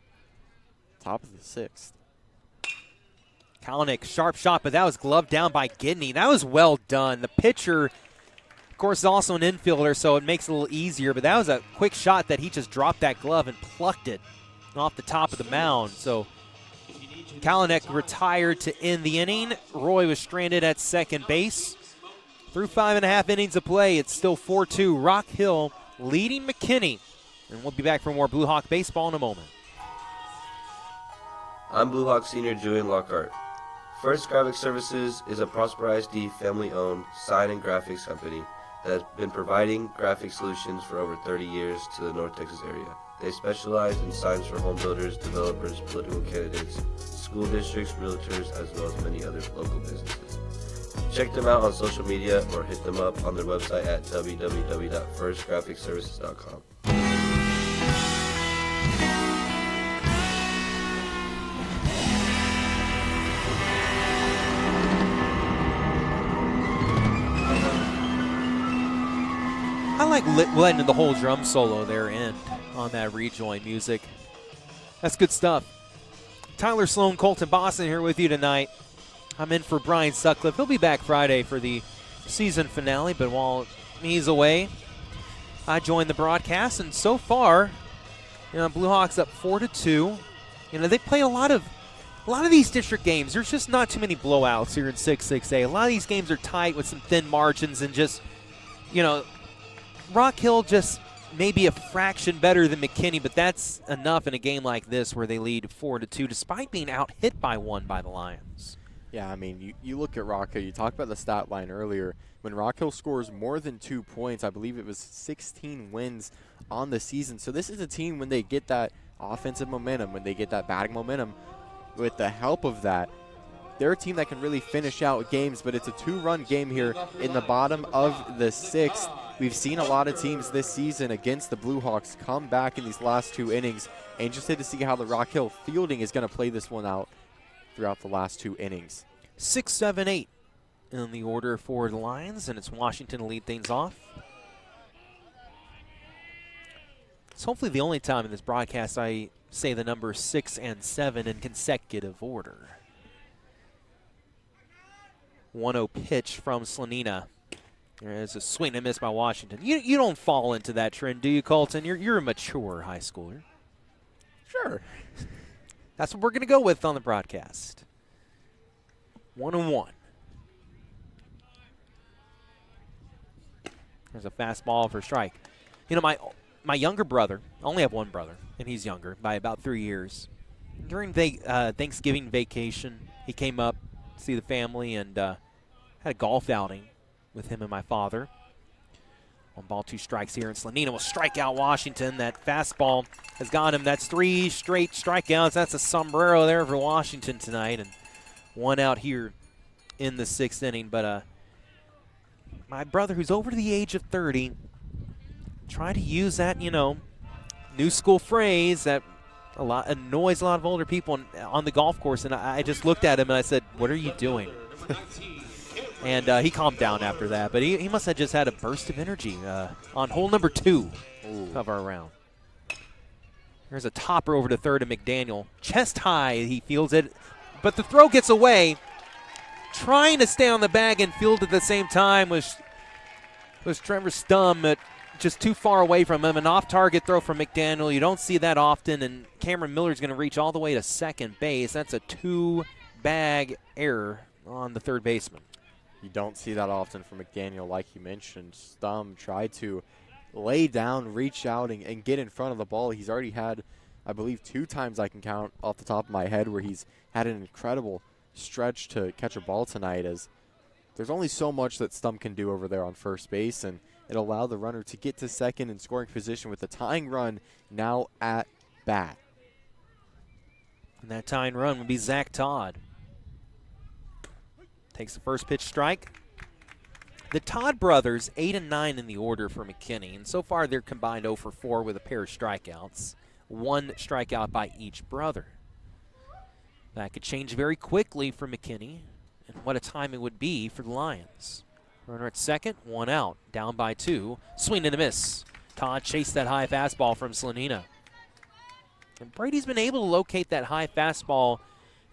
Top of the 6th. Kalanick, sharp shot, but that was gloved down by McKinney. That was well done. The pitcher, of course, is also an infielder, so it makes it a little easier, but that was a quick shot that he just dropped that glove and plucked it off the top of the mound. So Kalanick retired to end the inning. Roy was stranded at second base. Through 5.5 innings of play, it's still 4-2. Rock Hill leading McKinney. And we'll be back for more Blue Hawk baseball in a moment. I'm Blue Hawk senior Julian Lockhart. First Graphic Services is a Prosper ISD family-owned sign and graphics company that has been providing graphic solutions for over 30 years to the North Texas area. They specialize in signs for home builders, developers, political candidates, school districts, realtors, as well as many other local businesses. Check them out on social media or hit them up on their website at www.firstgraphicservices.com. I like letting the whole drum solo there end on that rejoin music. That's good stuff. Tyler Sloan, Colton Boston here with you tonight. I'm in for Brian Sutcliffe. He'll be back Friday for the season finale, but while he's away, I joined the broadcast, and so far, Blue Hawks up 4-2. They play a lot of these district games. There's just not too many blowouts here in 6-6A. A lot of these games are tight with some thin margins, and just, Rock Hill just maybe a fraction better than McKinney, but that's enough in a game like this where they lead 4-2 despite being out hit by 1 by the Lions. Yeah, I mean, you look at Rock Hill. You talked about the stat line earlier. When Rock Hill scores more than 2 points, I believe it was 16 wins on the season. So this is a team, when they get that offensive momentum, when they get that batting momentum, with the help of that, they're a team that can really finish out games, but it's a 2-run game here in the bottom of the 6th. We've seen a lot of teams this season against the Blue Hawks come back in these last 2 innings. Interested to see how the Rock Hill fielding is going to play this one out throughout the last 2 innings. 6, 7, 8 in the order for the Lions, and it's Washington to lead things off. It's hopefully the only time in this broadcast I say the numbers 6 and 7 in consecutive order. 1-0 pitch from Slanina. There's a swing and miss by Washington. You don't fall into that trend, do you, Colton? You're a mature high schooler. Sure. That's what we're going to go with on the broadcast. 1-1. There's a fastball for strike. My younger brother, I only have one brother, and he's younger by about 3 years. During Thanksgiving vacation, he came up to see the family and had a golf outing with him and my father. 1 ball, 2 strikes here, and Slanina will strike out Washington. That fastball has got him. That's 3 straight strikeouts. That's a sombrero there for Washington tonight, and 1 out here in the 6th inning. But my brother, who's over the age of 30, tried to use that, new school phrase that annoys a lot of older people on the golf course, and I just looked at him and I said, "What are you doing?" And he calmed down after that, but he must have just had a burst of energy on hole number 2 of our round. There's a topper over to third to McDaniel. Chest high, he fields it, but the throw gets away. Trying to stay on the bag and field at the same time was Trevor Stum, but just too far away from him. An off-target throw from McDaniel. You don't see that often, and Cameron Miller's going to reach all the way to second base. That's a 2-bag error on the third baseman. You don't see that often from McDaniel, like you mentioned. Stum tried to lay down, reach out, and get in front of the ball. He's already had, I believe, 2 times I can count off the top of my head where he's had an incredible stretch to catch a ball tonight, as there's only so much that Stum can do over there on first base, and it allowed the runner to get to second in scoring position with the tying run now at bat. And that tying run would be Zach Todd. Takes the first pitch strike. The Todd brothers, 8 and 9 in the order for McKinney, and so far they're combined 0 for 4 with a pair of strikeouts. 1 strikeout by each brother. That could change very quickly for McKinney, and what a time it would be for the Lions. Runner at second, 1 out, down by 2. Swing and a miss. Todd chased that high fastball from Slanina. And Brady's been able to locate that high fastball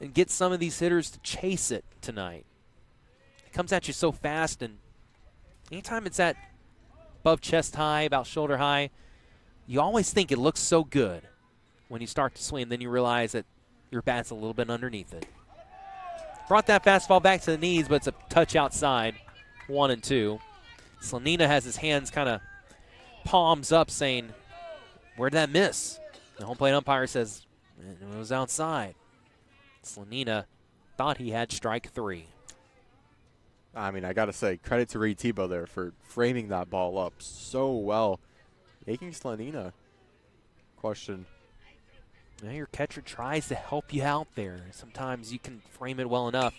and get some of these hitters to chase it tonight. It comes at you so fast, and anytime it's at above chest high, about shoulder high, you always think it looks so good when you start to swing. Then you realize that your bat's a little bit underneath it. Brought that fastball back to the knees, but it's a touch outside, 1-2. Slanina has his hands kind of palms up saying, where'd that miss? The home plate umpire says, it was outside. Slanina thought he had strike 3. I mean, I got to say, credit to Reed Tebow there for framing that ball up so well, making Slanina question. Now your catcher tries to help you out there. Sometimes you can frame it well enough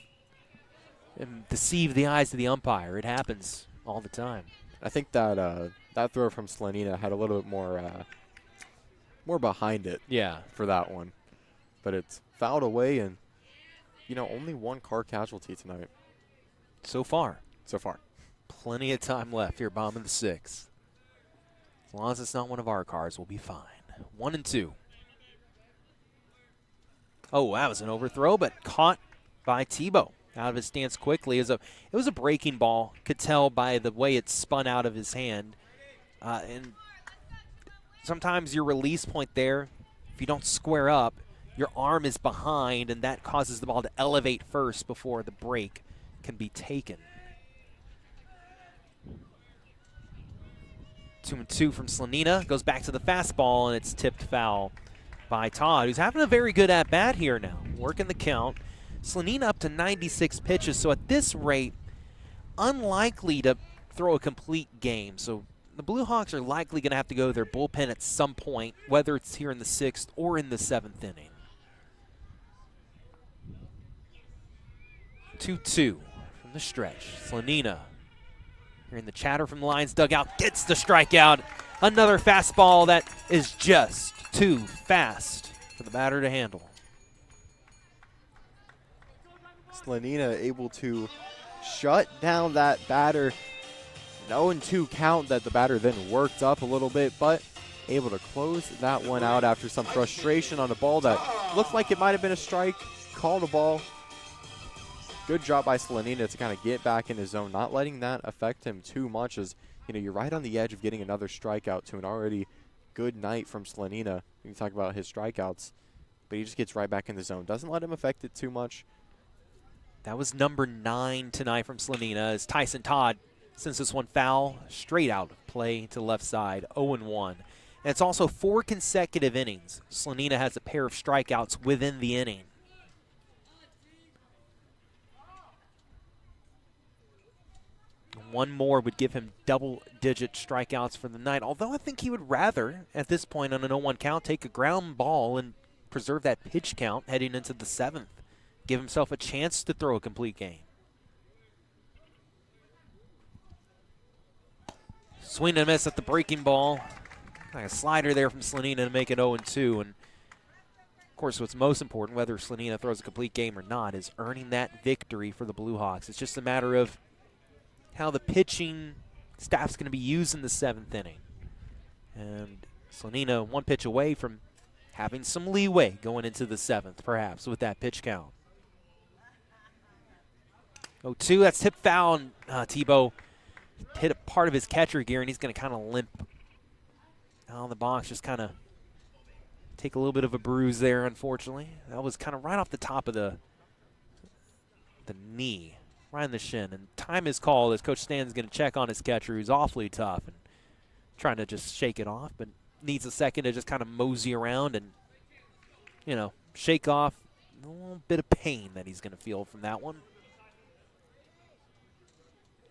and deceive the eyes of the umpire. It happens all the time. I think that that throw from Slanina had a little bit more behind it. Yeah. For that one, but it's fouled away, and only one car casualty tonight. So far. Plenty of time left here, bottom of the 6th. As long as it's not one of our cars, we'll be fine. 1-2. Oh, that was an overthrow, but caught by Tebow. Out of his stance quickly. It was a breaking ball. Could tell by the way it spun out of his hand. And sometimes your release point there, if you don't square up, your arm is behind, and that causes the ball to elevate first before the break can be taken. 2-2 from Slanina. Goes back to the fastball, and it's tipped foul by Todd, who's having a very good at-bat here now. Working the count. Slanina up to 96 pitches, so at this rate, unlikely to throw a complete game. So the Blue Hawks are likely going to have to go to their bullpen at some point, whether it's here in the 6th or in the 7th inning. 2-2 from the stretch. Slanina, hearing the chatter from the Lions dugout, gets the strikeout. Another fastball that is just too fast for the batter to handle. Slanina able to shut down that batter. An 0-2 count that the batter then worked up a little bit, but able to close that one out after some frustration on a ball that looked like it might have been a strike. Called a ball. Good job by Slanina to kind of get back in his zone, not letting that affect him too much, as you're right on the edge of getting another strikeout to an already good night from Slanina. We can talk about his strikeouts, but he just gets right back in the zone. Doesn't let him affect it too much. That was number 9 tonight from Slanina, as Tyson Todd sends this one foul straight out of play to left side, 0-1. And it's also 4 consecutive innings. Slanina has a pair of strikeouts within the inning. One more would give him double-digit strikeouts for the night, although I think he would rather, at this point on an 0-1 count, take a ground ball and preserve that pitch count heading into the 7th. Give himself a chance to throw a complete game. Swing and miss at the breaking ball. Like a slider there from Slanina to make it 0-2. And, of course, what's most important, whether Slanina throws a complete game or not, is earning that victory for the Blue Hawks. It's just a matter of how the pitching staff's going to be used in the 7th inning. And Slanina 1 pitch away from having some leeway going into the 7th, perhaps, with that pitch count. 0-2, that's tip foul, and Tebow hit a part of his catcher gear, and he's going to kind of limp out of the box, just kind of take a little bit of a bruise there, unfortunately. That was kind of right off the top of the knee, right in the shin. And time is called as Coach Stan's going to check on his catcher, who's awfully tough and trying to just shake it off, but needs a second to just kind of mosey around and, shake off a little bit of pain that he's going to feel from that one.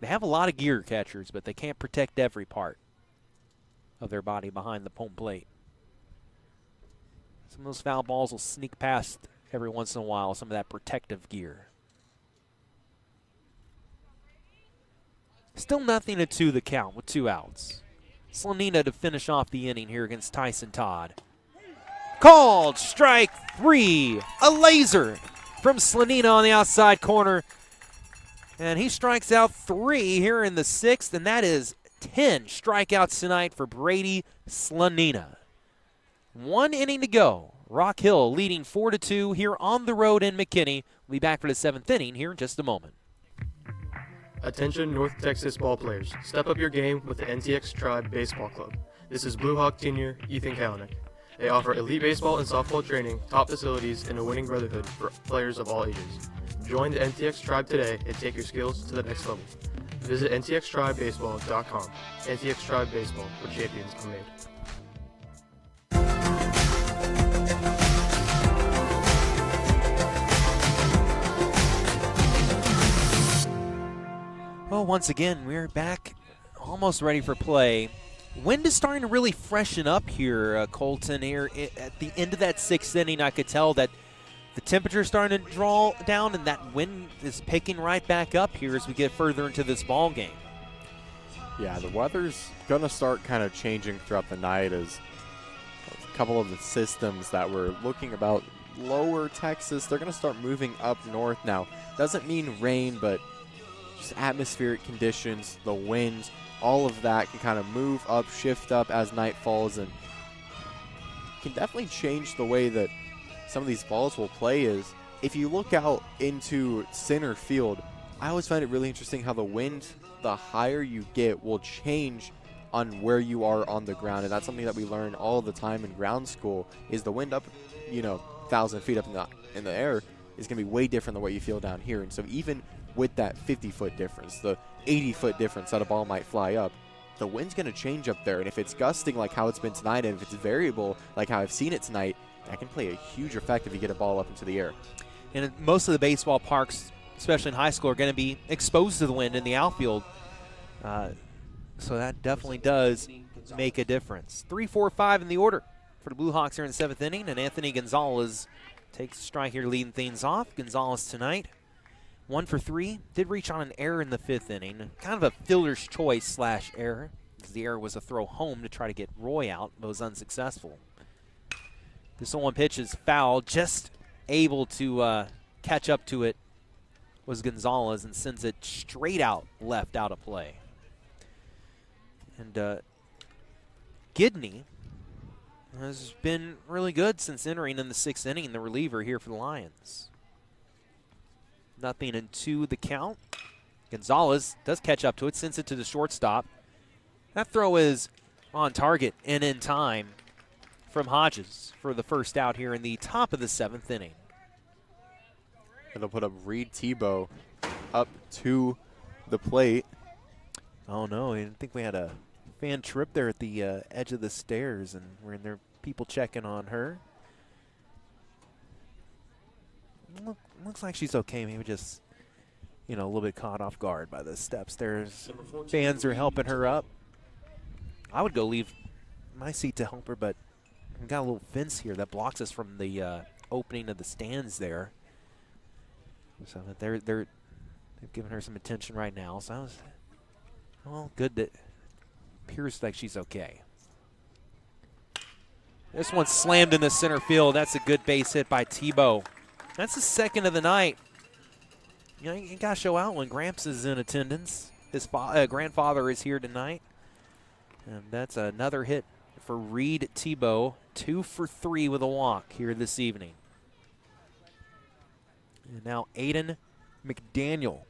They have a lot of gear, catchers, but they can't protect every part of their body behind the home plate. Some of those foul balls will sneak past every once in a while, some of that protective gear. Still 0-2 the count with 2 outs. Slanina to finish off the inning here against Tyson Todd. Called strike 3. A laser from Slanina on the outside corner. And he strikes out 3 here in the 6th, and that is 10 strikeouts tonight for Brady Slanina. 1 inning to go. Rock Hill leading 4-2 here on the road in McKinney. We'll be back for the 7th inning here in just a moment. Attention North Texas ball players. Step up your game with the NTX Tribe Baseball Club. This is Blue Hawk Senior Ethan Kalanick. They offer elite baseball and softball training, top facilities, and a winning brotherhood for players of all ages. Join the NTX Tribe today and take your skills to the next level. Visit ntxtribebaseball.com. NTX Tribe Baseball, where champions are made. Well, once again, we're back almost ready for play. Wind is starting to really freshen up here, Colton. Here at the end of that 6th inning, I could tell that the temperature is starting to draw down, and that wind is picking right back up here as we get further into this ball game. Yeah, the weather's going to start kind of changing throughout the night as a couple of the systems that were looking about lower Texas, they're going to start moving up north now. Doesn't mean rain, but just atmospheric conditions, the wind, all of that can kind of move up, shift up as night falls, and can definitely change the way that some of these balls will play. Is if you look out into center field, I always find it really interesting how the wind, the higher you get, will change on where you are on the ground. And that's something that we learn all the time in ground school, is the wind up, 1,000 feet up in the air is going to be way different than what you feel down here. And so even with that 50-foot difference, the 80-foot difference that a ball might fly up, the wind's going to change up there. And if it's gusting like how it's been tonight, and if it's variable like how I've seen it tonight, that can play a huge effect if you get a ball up into the air. And most of the baseball parks, especially in high school, are going to be exposed to the wind in the outfield. So that definitely does make a difference. 3-4-5 in the order for the Blue Hawks here in the 7th inning, and Anthony Gonzalez takes a strike here leading things off. Gonzalez tonight 1 for 3. Did reach on an error in the 5th inning. Kind of a fielder's choice / error, because the error was a throw home to try to get Roy out, but was unsuccessful. This 1 pitch is foul. Just able to catch up to it was Gonzalez and sends it straight out left out of play. And Gidney has been really good since entering in the 6th inning, the reliever here for the Lions. 0-2 the count. Gonzalez does catch up to it, sends it to the shortstop. That throw is on target and in time from Hodges for the first out here in the top of the 7th inning. And they'll put up Reed Tebow up to the plate. Oh, no, I didn't think we had a fan trip there at the edge of the stairs, and we're in there, people checking on her. Looks like she's okay. Maybe just, a little bit caught off guard by the steps there. Fans are helping her up. I would go leave my seat to help her, but we've got a little fence here that blocks us from the opening of the stands there. So they've given her some attention right now. So good that appears like she's okay. This one's slammed in the center field. That's a good base hit by Tebow. That's the 2nd of the night. You got to show out when Gramps is in attendance. His grandfather is here tonight. And that's another hit for Reed Tebow. 2 for 3 with a walk here this evening. And now Aiden McDaniel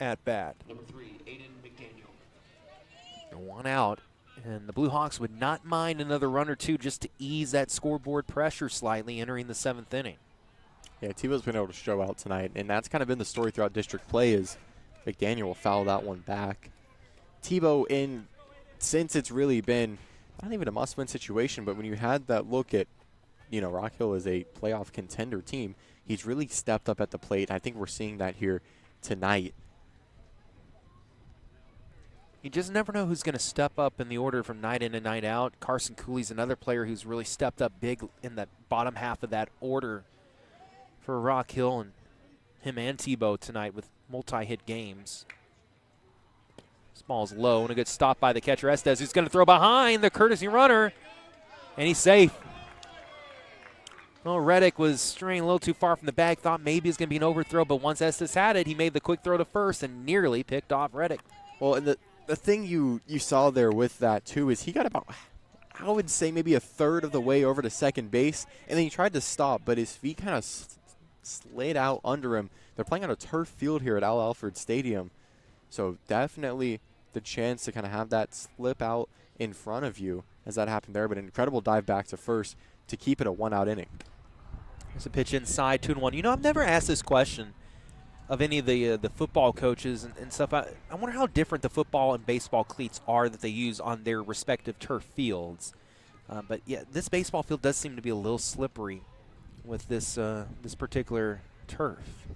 at bat. Number 3, Aiden McDaniel. 1 out. And the Blue Hawks would not mind another run or two just to ease that scoreboard pressure slightly entering the 7th inning. Yeah, Tebow's been able to show out tonight, and that's kind of been the story throughout district play, is McDaniel will foul that one back. Tebow, since it's really been, not even a must-win situation, but when you had that look at, Rock Hill is a playoff contender team, he's really stepped up at the plate. I think we're seeing that here tonight. You just never know who's going to step up in the order from night in and night out. Carson Cooley's another player who's really stepped up big in the bottom half of that order for Rock Hill, and him and Tebow tonight with multi-hit games. This ball's low, and a good stop by the catcher Estes, who's going to throw behind the courtesy runner, and he's safe. Well, Reddick was straying a little too far from the bag, thought maybe it was going to be an overthrow, but once Estes had it, he made the quick throw to first and nearly picked off Reddick. Well, and the thing you saw there with that, too, is he got about, I would say, maybe a third of the way over to second base, and then he tried to stop, but his feet kind of slid out under him. They're playing on a turf field here at Al Alfred Stadium, so definitely the chance to kind of have that slip out in front of you as that happened there, but an incredible dive back to first to keep it a one-out inning. There's a pitch inside, 2-1. You know, I've never asked this question of any of the football coaches and stuff. I wonder how different the football and baseball cleats are that they use on their respective turf fields. But yeah, this baseball field does seem to be a little slippery with this this particular turf.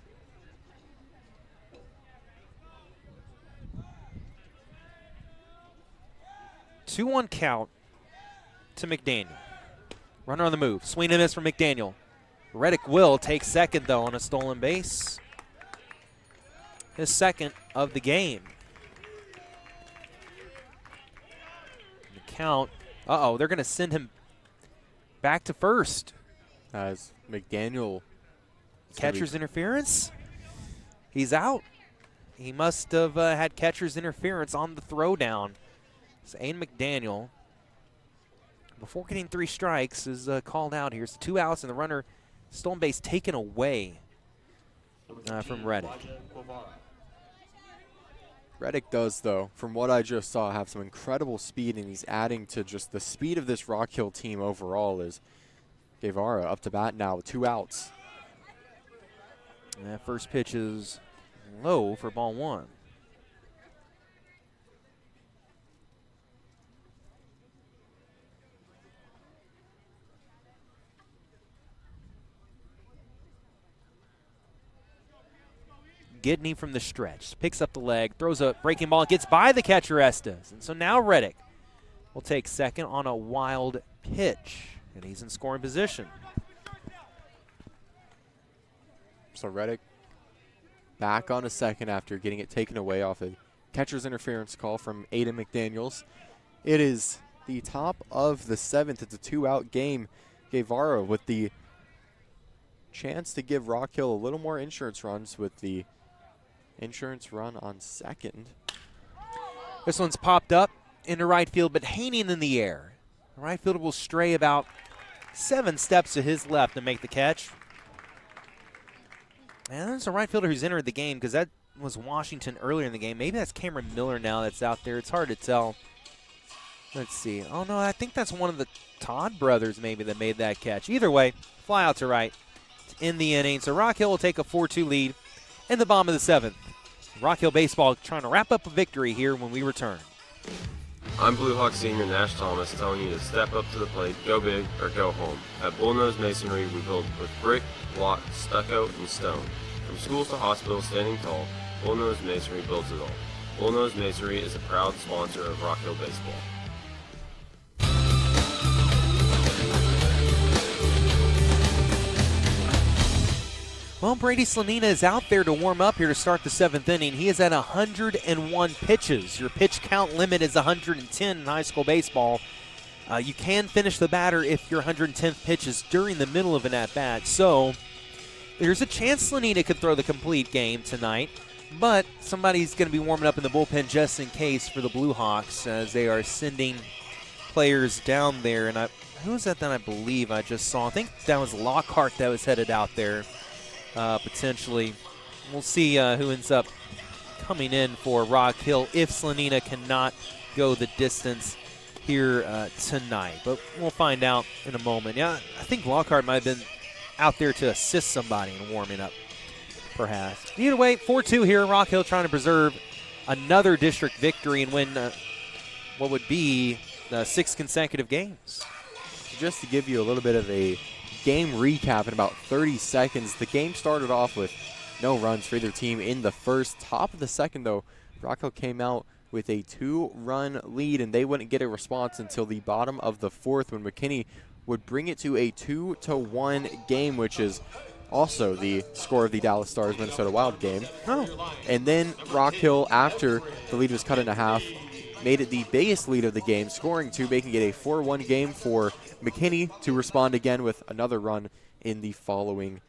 Two-one count to McDaniel. Runner on the move. Swing and miss from McDaniel. Reddick will take second, though, on a stolen base. His second of the game. The count. Uh-oh, they're going to send him back to first. As McDaniel. Catcher's interference. He's out. He must have had catcher's interference on the throwdown. So Aiden McDaniel, before getting 3 strikes, is called out here. So 2 outs and the runner, stolen base taken away from Reddick. Reddick does, though, from what I just saw, have some incredible speed, and he's adding to just the speed of this Rock Hill team overall. Is Guevara up to bat now with 2 outs. And that first pitch is low for ball 1. McKinney from the stretch, picks up the leg, throws a breaking ball, gets by the catcher Estes. And so now Reddick will take second on a wild pitch, and he's in scoring position. So Reddick back on a second after getting it taken away off a catcher's interference call from Aiden McDaniels. It is the top of the 7th. It's a 2-out game. Guevara with the chance to give Rock Hill a little more insurance runs with the insurance run on second. This one's popped up into right field, but hanging in the air. The right fielder will stray about 7 steps to his left to make the catch. And there's a right fielder who's entered the game because that was Washington earlier in the game. Maybe that's Cameron Miller now that's out there. It's hard to tell. Let's see. Oh, no, I think that's one of the Todd brothers maybe that made that catch. Either way, fly out to right in the inning. So Rock Hill will take a 4-2 lead in the bottom of the 7th. Rock Hill baseball trying to wrap up a victory here when we return. I'm Blue Hawk Senior Nash Thomas telling you to step up to the plate, go big, or go home. At Bullnose Masonry, we build with brick, block, stucco, and stone. From schools to hospitals standing tall, Bullnose Masonry builds it all. Bullnose Masonry is a proud sponsor of Rock Hill Baseball. Well, Brady Slanina is out there to warm up here to start the 7th inning. He is at 101 pitches. Your pitch count limit is 110 in high school baseball. You can finish the batter if your 110th pitch is during the middle of an at-bat. So there's a chance Slanina could throw the complete game tonight, but somebody's going to be warming up in the bullpen just in case for the Blue Hawks as they are sending players down there. And who was that I believe I just saw? I think that was Lockhart that was headed out there. Potentially. We'll see who ends up coming in for Rock Hill if Slanina cannot go the distance here tonight. But we'll find out in a moment. Yeah, I think Lockhart might have been out there to assist somebody in warming up, perhaps. Either way, 4-2 here. Rock Hill trying to preserve another district victory and win what would be 6 consecutive games. Just to give you a little bit of a game recap in about 30 seconds. The game started off with no runs for either team in the first. Top of the second, though, Rock Hill came out with a 2-run lead, and they wouldn't get a response until the bottom of the 4th when McKinney would bring it to a 2-1 game, which is also the score of the Dallas Stars Minnesota Wild game. And then Rock Hill, after the lead was cut in half, made it the biggest lead of the game, scoring 2, making it a 4-1 game for McKinney to respond again with another run in the following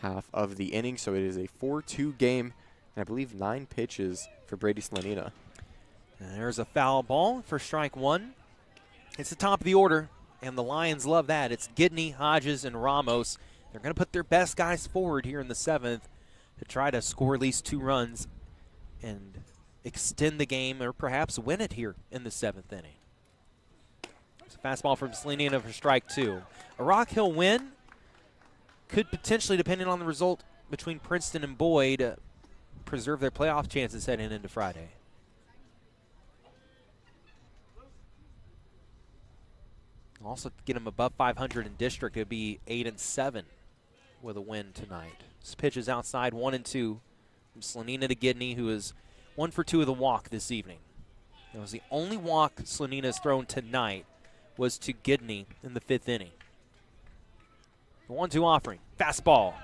half of the inning. So it is a 4-2 game, and I believe 9 pitches for Brady Slanina. And there's a foul ball for strike one. It's the top of the order, and the Lions love that. It's Gidney, Hodges, and Ramos. They're going to put their best guys forward here in the seventh to try to score at least 2 runs and extend the game or perhaps win it here in the seventh inning. It's a fastball from Slanina for strike 2. A Rock Hill win could potentially, depending on the result between Princeton and Boyd, preserve their playoff chances heading into Friday. Also get them above 500 in district. It would be 8-7 with a win tonight. This pitch is outside, 1-2 from Slanina to Gidney, who is 1 for 2 of the walk this evening. That was the only walk Slanina has thrown tonight was to Gidney in the 5th inning. The 1-2 offering, fastball.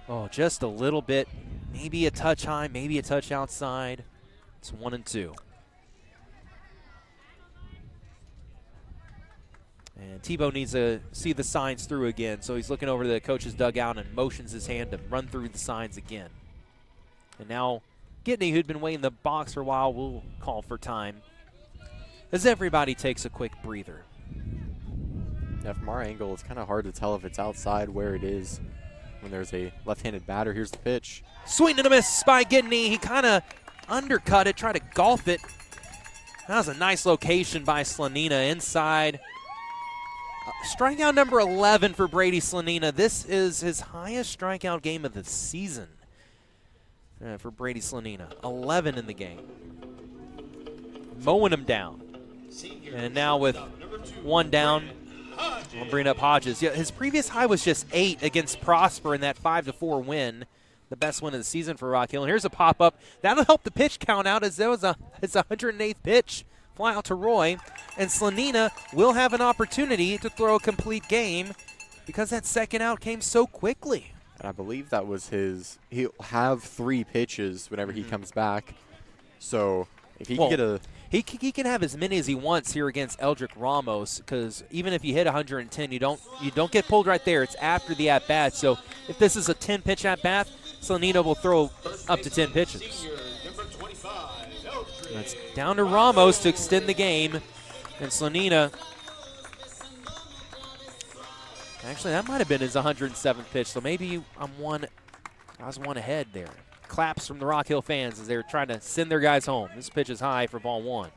Oh, just a little bit, maybe a touch high, maybe a touch outside. It's 1-2. And Tebow needs to see the signs through again, so he's looking over to the coach's dugout and motions his hand to run through the signs again. And now Gidney, who'd been waiting in the box for a while, will call for time as everybody takes a quick breather. Yeah, from our angle, it's kind of hard to tell if it's outside where it is when there's a left-handed batter. Here's the pitch. Swing and a miss by Gidney. He kind of undercut it, tried to golf it. That was a nice location by Slanina inside. Strikeout number 11 for Brady Slanina. This is his highest strikeout game of the season for Brady Slanina. 11 in the game. Mowing him down. And now with 1 down, we'll bring up Hodges. Yeah, his previous high was just 8 against Prosper in that 5-4 win. The best win of the season for Rock Hill. And here's a pop-up. That'll help the pitch count out as there was it's 108th pitch. Fly out to Roy, and Slanina will have an opportunity to throw a complete game because that second out came so quickly. And I believe that was his. He'll have 3 pitches whenever he comes back. So if he can get a. He can have as many as he wants here against Eldrick Ramos because even if you hit 110, you don't get pulled right there. It's after the at-bat. So if this is a 10-pitch at-bat, Slanina will throw up to 10 pitches. That's down to Ramos to extend the game. And Slanina, actually that might have been his 107th pitch, so maybe I was one ahead there. Claps from the Rock Hill fans as they're trying to send their guys home. This pitch is high for ball 1.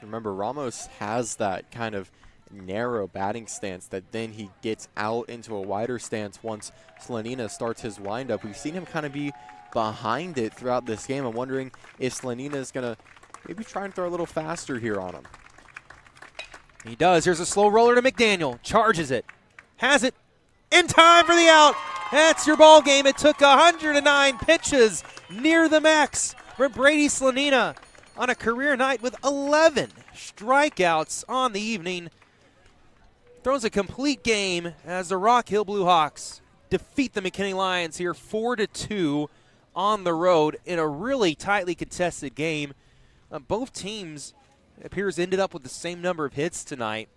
Remember, Ramos has that kind of narrow batting stance that then he gets out into a wider stance once Slanina starts his windup. We've seen him kind of be behind it throughout this game. I'm wondering if Slanina is going to maybe try and throw a little faster here on him. He does. Here's a slow roller to McDaniel. Charges it. Has it. In time for the out. That's your ball game. It took 109 pitches near the max for Brady Slanina on a career night with 11 strikeouts on the evening. Throws a complete game as the Rock Hill Blue Hawks defeat the McKinney Lions here 4-2 on the road in a really tightly contested game. Both teams, it appears, ended up with the same number of hits tonight.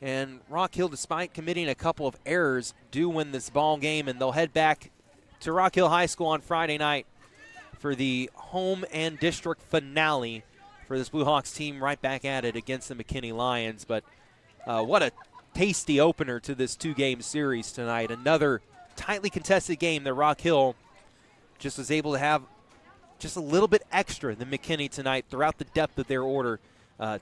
And Rock Hill, despite committing a couple of errors, do win this ball game, and they'll head back to Rock Hill High School on Friday night for the home and district finale for this Blue Hawks team, right back at it against the McKinney Lions. But what a tasty opener to this 2-game series tonight. Another tightly contested game that Rock Hill just was able to have just a little bit extra than McKinney tonight throughout the depth of their order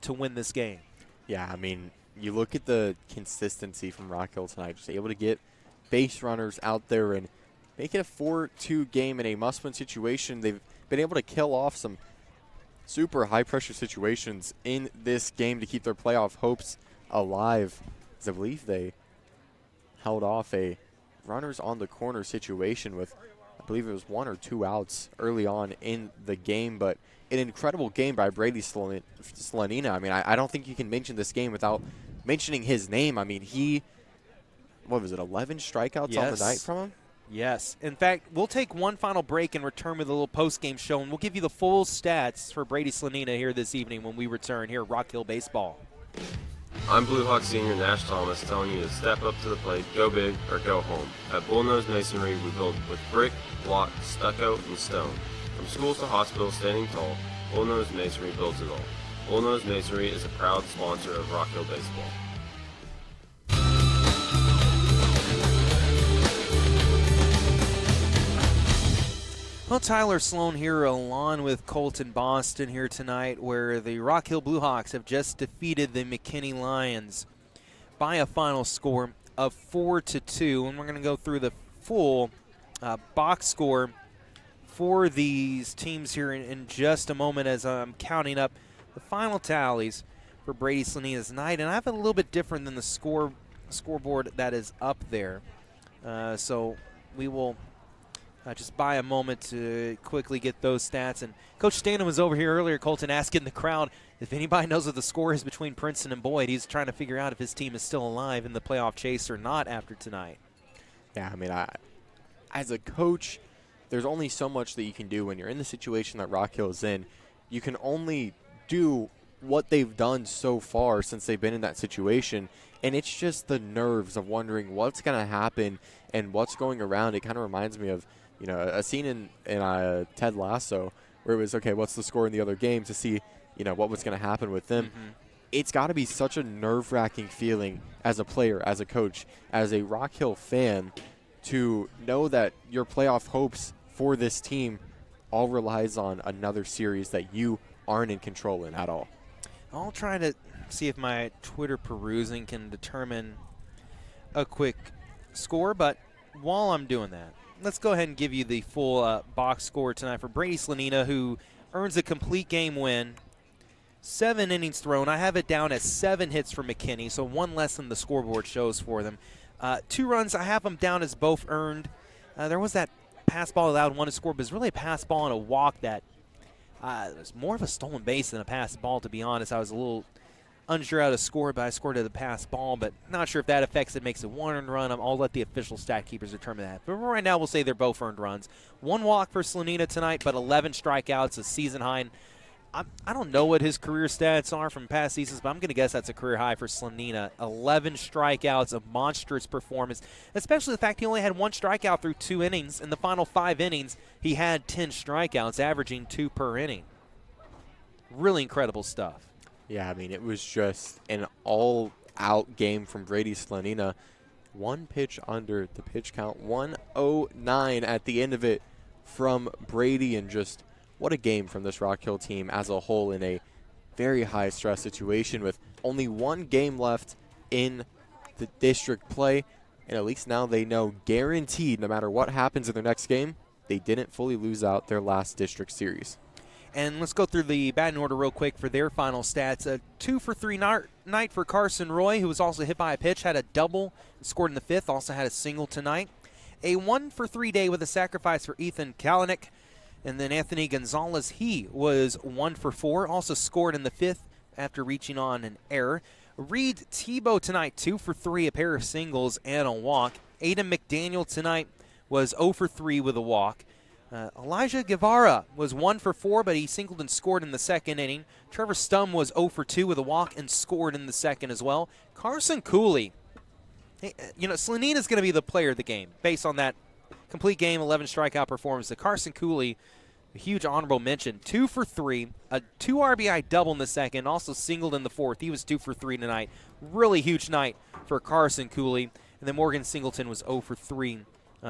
to win this game. Yeah, I mean, you look at the consistency from Rock Hill tonight, just able to get base runners out there and make it a 4-2 game in a must-win situation. They've been able to kill off some super high-pressure situations in this game to keep their playoff hopes alive. As I believe they held off a runners on the corner situation with, I believe it was 1 or 2 outs early on in the game, but an incredible game by Brady Slanina. I mean, I don't think you can mention this game without mentioning his name. I mean, what was it, 11 strikeouts on the night from him? Yes. In fact, we'll take one final break and return with a little post-game show, and we'll give you the full stats for Brady Slanina here this evening when we return here at Rock Hill Baseball. I'm Blue Hawk Senior Nash Thomas telling you to step up to the plate, go big, or go home. At Bullnose Masonry, we build with brick, block, stucco, and stone. From schools to hospitals standing tall, Bullnose Masonry builds it all. Bullnose Masonry is a proud sponsor of Rock Hill Baseball. Well, Tyler Sloan here along with Colton Boston here tonight, where the Rock Hill Blue Hawks have just defeated the McKinney Lions by a final score of 4-2. And we're going to go through the full box score for these teams here in just a moment as I'm counting up the final tallies for Brady Slanina's night. And I have it a little bit different than the scoreboard that is up there. So we will just buy a moment to quickly get those stats. And Coach Stanton was over here earlier, Colton, asking the crowd if anybody knows what the score is between Princeton and Boyd. He's trying to figure out if his team is still alive in the playoff chase or not after tonight. Yeah, I mean, as a coach, there's only so much that you can do when you're in the situation that Rock Hill is in. You can only do what they've done so far since they've been in that situation, and it's just the nerves of wondering what's going to happen and what's going around. It kind of reminds me of, you know, a scene in Ted Lasso where it was, okay, what's the score in the other game to see, you know, what was going to happen with them. Mm-hmm. It's got to be such a nerve-wracking feeling as a player, as a coach, as a Rock Hill fan, to know that your playoff hopes for this team all relies on another series that you aren't in control in at all. I'll try to see if my Twitter perusing can determine a quick score, but while I'm doing that, let's go ahead and give you the full box score tonight for Brady Slanina, who earns a complete game win. 7 innings thrown. I have it down as 7 hits for McKinney, so 1 less than the scoreboard shows for them. 2 runs, I have them down as both earned. There was that pass ball allowed 1 to score, but it's really a pass ball and a walk that it was more of a stolen base than a pass ball, to be honest. I was a little unsure how to score, but I scored to the pass ball, but not sure if that affects it, makes it 1 earned run. I'll let the official stat keepers determine that. But right now, we'll say they're both earned runs. 1 walk for Slanina tonight, but 11 strikeouts, a season high. And I don't know what his career stats are from past seasons, but I'm going to guess that's a career high for Slanina. 11 strikeouts, a monstrous performance, especially the fact he only had 1 strikeout through 2 innings. In the final 5 innings, he had 10 strikeouts, averaging 2 per inning. Really incredible stuff. Yeah, I mean, it was just an all-out game from Brady Slanina. 1 pitch under the pitch count, 109 at the end of it from Brady, and just what a game from this Rock Hill team as a whole in a very high-stress situation with only 1 game left in the district play. And at least now they know, guaranteed, no matter what happens in their next game, they didn't fully lose out their last district series. And let's go through the batting order real quick for their final stats. A 2-for-3 night for Carson Roy, who was also hit by a pitch, had a double, scored in the 5th, also had a single tonight. A 1-for-3 day with a sacrifice for Ethan Kalanick. And then Anthony Gonzalez, he was 1-for-4, also scored in the 5th after reaching on an error. Reed Tebow tonight, 2-for-3, a pair of singles and a walk. Aiden McDaniel tonight was 0-for-3 with a walk. Elijah Guevara was 1-for-4, but he singled and scored in the 2nd inning. Trevor Stum was 0-for-2 with a walk and scored in the 2nd as well. Carson Cooley, you know, Slanina's going to be the player of the game based on that complete game, 11 strikeout performance. The Carson Cooley, a huge honorable mention, 2-for-3, a 2 RBI double in the 2nd, also singled in the 4th. He was 2-for-3 tonight. Really huge night for Carson Cooley. And then Morgan Singleton was 0-for-3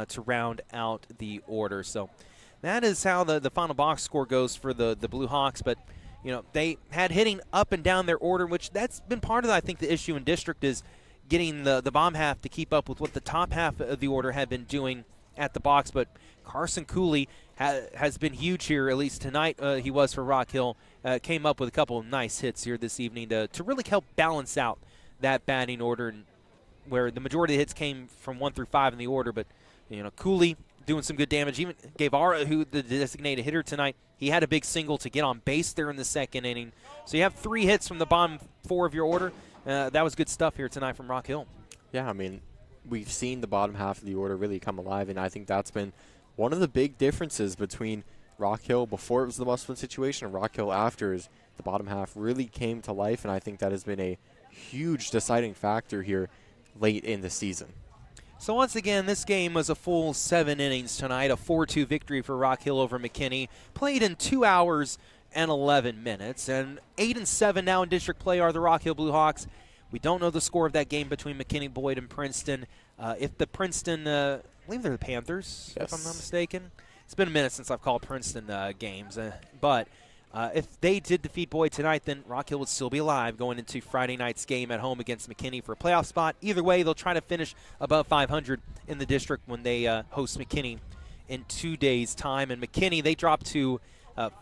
to round out the order. So that is how the final box score goes for the Blue Hawks. But, you know, they had hitting up and down their order, which that's been part of, I think, the issue in district is getting the bottom half to keep up with what the top half of the order had been doing at the box. But Carson Cooley has been huge here, at least tonight he was for Rock Hill. Came up with a couple of nice hits here this evening to really help balance out that batting order, and where the majority of the hits came from 1 through 5 in the order. But, you know, Cooley doing some good damage. Even Guevara, who the designated hitter tonight, he had a big single to get on base there in the 2nd inning. So you have 3 hits from the bottom 4 of your order. That was good stuff here tonight from Rock Hill. Yeah, I mean, we've seen the bottom half of the order really come alive, and I think that's been one of the big differences between Rock Hill before it was the must-win situation and Rock Hill after, is the bottom half really came to life, and I think that has been a huge deciding factor here late in the season. So once again, this game was a full 7 innings tonight, a 4-2 victory for Rock Hill over McKinney. Played in 2 hours and 11 minutes. And 8-7 now in district play are the Rock Hill Blue Hawks. We don't know the score of that game between McKinney, Boyd, and Princeton. If the Princeton, I believe they're the Panthers, yes, if I'm not mistaken. It's been a minute since I've called Princeton games. But if they did defeat Boyd tonight, then Rock Hill would still be alive going into Friday night's game at home against McKinney for a playoff spot. Either way, they'll try to finish above 500 in the district when they host McKinney in 2 days' time. And McKinney, they dropped to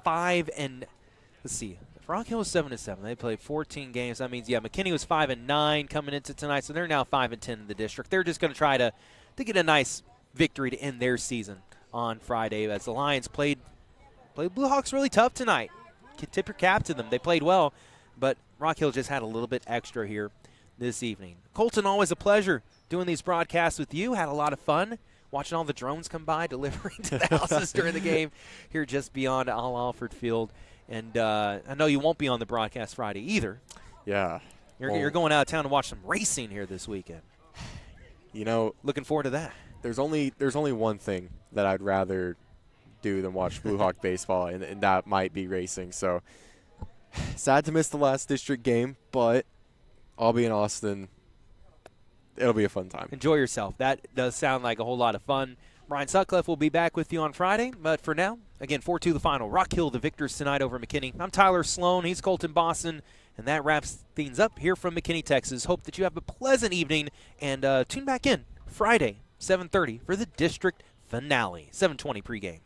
5 and, let's see, if Rock Hill was 7-7, they played 14 games. That means, McKinney was 5-9 coming into tonight, so they're now 5-10 in the district. They're just going to try to get a nice victory to end their season on Friday as the Lions played Blue Hawks really tough tonight. Tip your cap to them. They played well, but Rock Hill just had a little bit extra here this evening. Colton, always a pleasure doing these broadcasts with you. Had a lot of fun watching all the drones come by, delivering to the houses during the game here just beyond Al Alford Field. And I know you won't be on the broadcast Friday either. Yeah. You're going out of town to watch some racing here this weekend. Looking forward to that. There's only one thing that I'd rather do than watch Blue Hawk baseball, and that might be racing. So sad to miss the last district game, but I'll be in Austin. It'll be a fun time. Enjoy yourself. That does sound like a whole lot of fun. Brian Sutcliffe will be back with you on Friday, but for now, again, 4-2 the final. Rock Hill the victors tonight over McKinney. I'm Tyler Sloan. He's Colton Boston, and that wraps things up here from McKinney, Texas. Hope that you have a pleasant evening, and tune back in Friday, 7:30 for the district finale, 7:20 pregame.